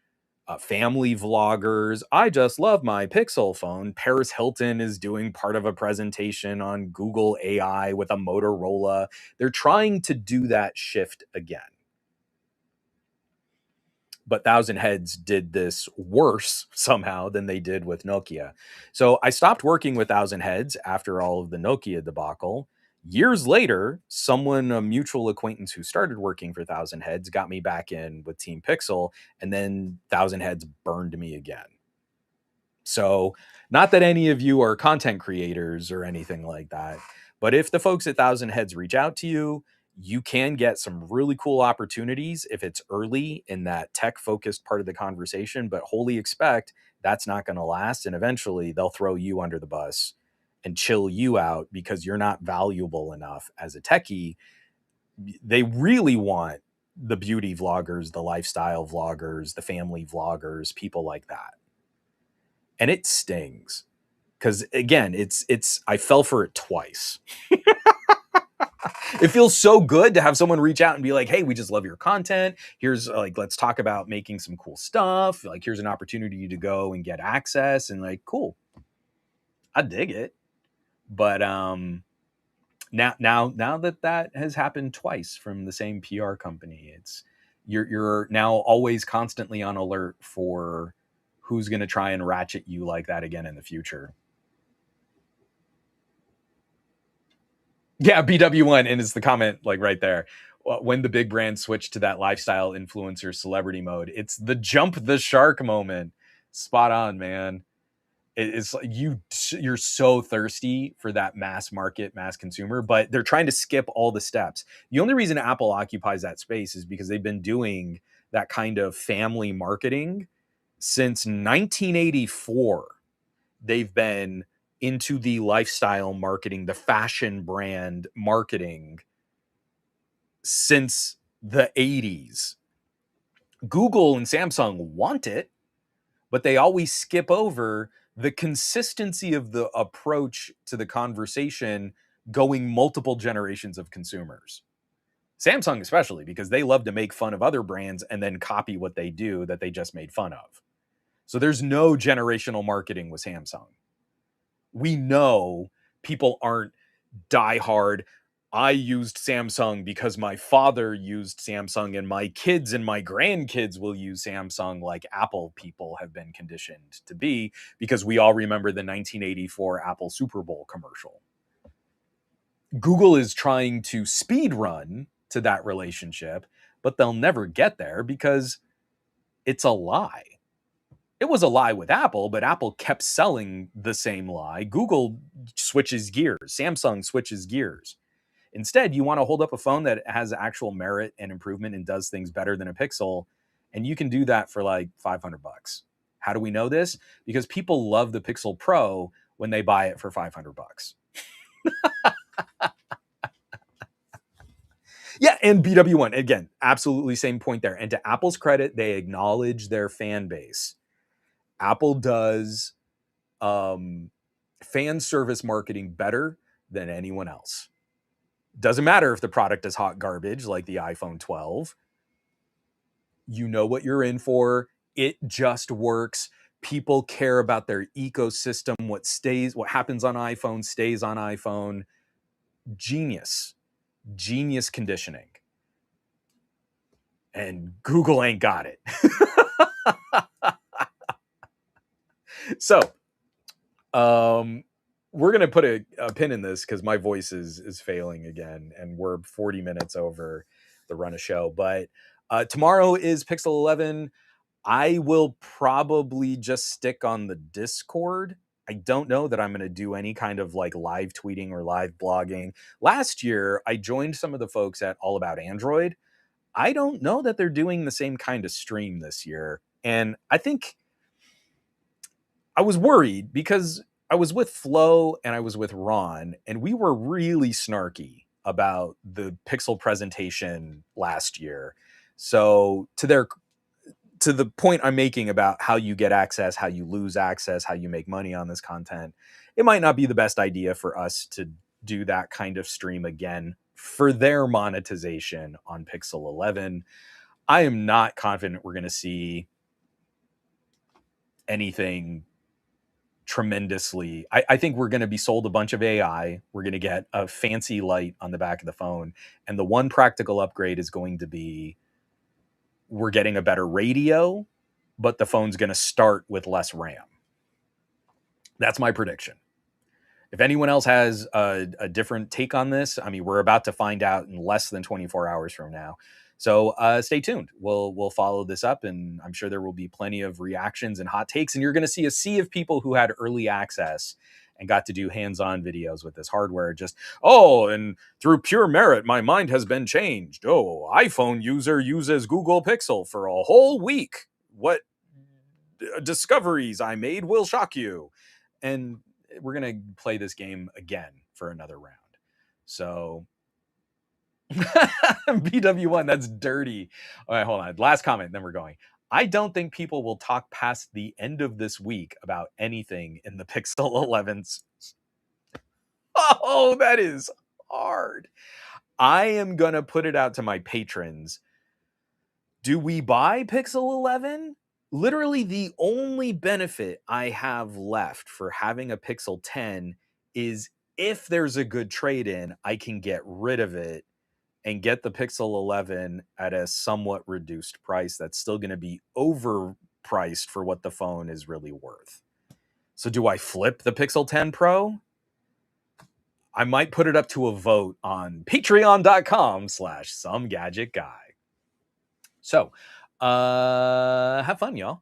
family vloggers. I just love my Pixel phone. Paris Hilton is doing part of a presentation on Google AI with a Motorola. They're trying to do that shift again. But Thousand Heads did this worse somehow than they did with Nokia. So I stopped working with Thousand Heads after all of the Nokia debacle. Years later, someone, a mutual acquaintance who started working for Thousand Heads, got me back in with Team Pixel, and then Thousand Heads burned me again. So, not that any of you are content creators or anything like that, but if the folks at Thousand Heads reach out to you, you can get some really cool opportunities if it's early in that tech focused part of the conversation, but wholly expect that's not going to last. And eventually they'll throw you under the bus and chill you out because you're not valuable enough as a techie. They really want the beauty vloggers, the lifestyle vloggers, the family vloggers, people like that. And it stings because again, it's I fell for it twice. It feels so good to have someone reach out and be like, hey, we just love your content. Here's like, let's talk about making some cool stuff. Like, here's an opportunity to go and get access. And like, cool. I dig it. But now that has happened twice from the same PR company, it's you're now always constantly on alert for who's going to try and ratchet you like that again in the future. Yeah, BW1, and it's the comment like right there. When the big brand switched to that lifestyle influencer celebrity mode, it's the jump the shark moment. Spot on, man. It's you're so thirsty for that mass market, mass consumer, but they're trying to skip all the steps. The only reason Apple occupies that space is because they've been doing that kind of family marketing since 1984. They've been into the lifestyle marketing, the fashion brand marketing since the 80s. Google and Samsung want it, but they always skip over the consistency of the approach to the conversation going multiple generations of consumers. Samsung especially, because they love to make fun of other brands and then copy what they do that they just made fun of. So there's no generational marketing with Samsung. We know people aren't diehard. I used Samsung because my father used Samsung and my kids and my grandkids will use Samsung like Apple people have been conditioned to be, because we all remember the 1984 Apple Super Bowl commercial. Google is trying to speed run to that relationship, but they'll never get there because it's a lie. It was a lie with Apple, but Apple kept selling the same lie. Google switches gears. Samsung switches gears. Instead, you want to hold up a phone that has actual merit and improvement and does things better than a Pixel, and you can do that for like $500. How do we know this? Because people love the Pixel Pro when they buy it for $500. Yeah, and BW1, again, absolutely same point there. And to Apple's credit, they acknowledge their fan base. Apple does fan service marketing better than anyone else. Doesn't matter if the product is hot garbage like the iPhone 12. You know what you're in for. It just works. People care about their ecosystem. What happens on iPhone stays on iPhone. Genius conditioning. And Google ain't got it. So, we're going to put a pin in this because my voice is failing again, and we're 40 minutes over the run of show. But tomorrow is Pixel 11. I will probably just stick on the Discord. I don't know that I'm going to do any kind of like live tweeting or live blogging. Last year, I joined some of the folks at All About Android. I don't know that they're doing the same kind of stream this year. And I think I was worried because I was with Flo and I was with Ron, and we were really snarky about the Pixel presentation last year. So to the point I'm making about how you get access, how you lose access, how you make money on this content, it might not be the best idea for us to do that kind of stream again for their monetization on Pixel 11. I am not confident we're going to see anything tremendously. I think we're going to be sold a bunch of AI. We're going to get a fancy light on the back of the phone. And the one practical upgrade is going to be we're getting a better radio, but the phone's going to start with less RAM. That's my prediction. If anyone else has a different take on this, I mean, we're about to find out in less than 24 hours from now. So stay tuned. We'll follow this up, and I'm sure there will be plenty of reactions and hot takes. And you're going to see a sea of people who had early access and got to do hands-on videos with this hardware. Just, oh, and through pure merit, my mind has been changed. Oh, iPhone user uses Google Pixel for a whole week. What discoveries I made will shock you. And we're going to play this game again for another round. So BW1, that's dirty. All right, hold on. Last comment, then we're going. I don't think people will talk past the end of this week about anything in the Pixel 11s. Oh, that is hard. I am going to put it out to my patrons. Do we buy Pixel 11? Literally the only benefit I have left for having a Pixel 10 is if there's a good trade-in, I can get rid of it and get the Pixel 11 at a somewhat reduced price that's still going to be overpriced for what the phone is really worth. So do I flip the Pixel 10 Pro? I might put it up to a vote on patreon.com/somegadgetguy. So, have fun, y'all.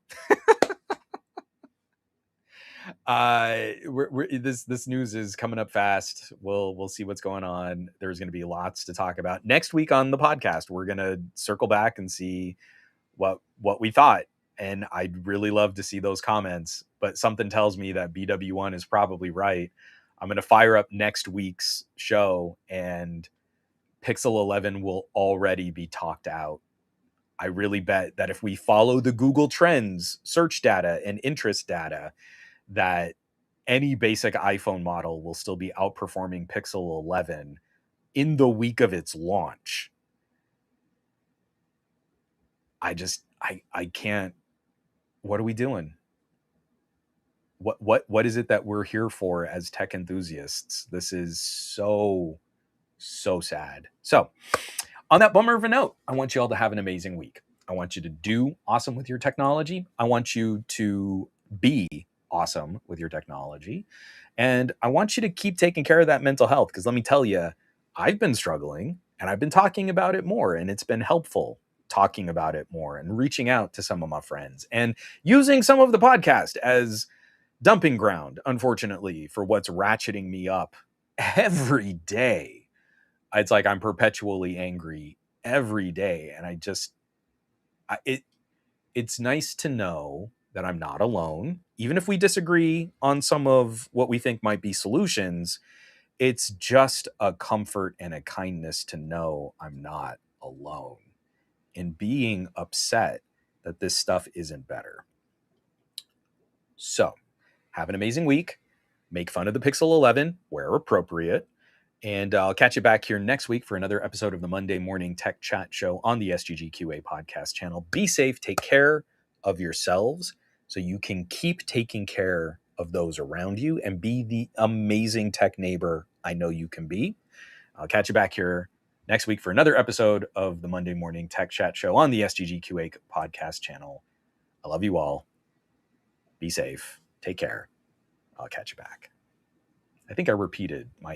This news is coming up fast. We'll see what's going on. There's going to be lots to talk about next week on the podcast. We're going to circle back and see what we thought. And I'd really love to see those comments, but something tells me that BW1 is probably right. I'm going to fire up next week's show and Pixel 11 will already be talked out. I really bet that if we follow the Google Trends search data and interest data, that any basic iPhone model will still be outperforming Pixel 11 in the week of its launch. I can't. What are we doing? What is it that we're here for as tech enthusiasts? This is so sad. So, on that bummer of a note, I want you all to have an amazing week. I want you to do awesome with your technology. I want you to be awesome with your technology. And I want you to keep taking care of that mental health, because let me tell you, I've been struggling and I've been talking about it more, and it's been helpful talking about it more and reaching out to some of my friends and using some of the podcast as dumping ground, unfortunately, for what's ratcheting me up every day. It's like I'm perpetually angry every day. And it's nice to know that I'm not alone. Even if we disagree on some of what we think might be solutions, it's just a comfort and a kindness to know I'm not alone in being upset that this stuff isn't better. So, have an amazing week. Make fun of the Pixel 11 where appropriate. And I'll catch you back here next week for another episode of the Monday Morning Tech Chat Show on the SGGQA podcast channel. Be safe, take care of yourselves so you can keep taking care of those around you and be the amazing tech neighbor I know you can be. I'll catch you back here next week for another episode of the Monday Morning Tech Chat Show on the SGGQA podcast channel. I love you all. Be safe. Take care. I'll catch you back. I think I repeated my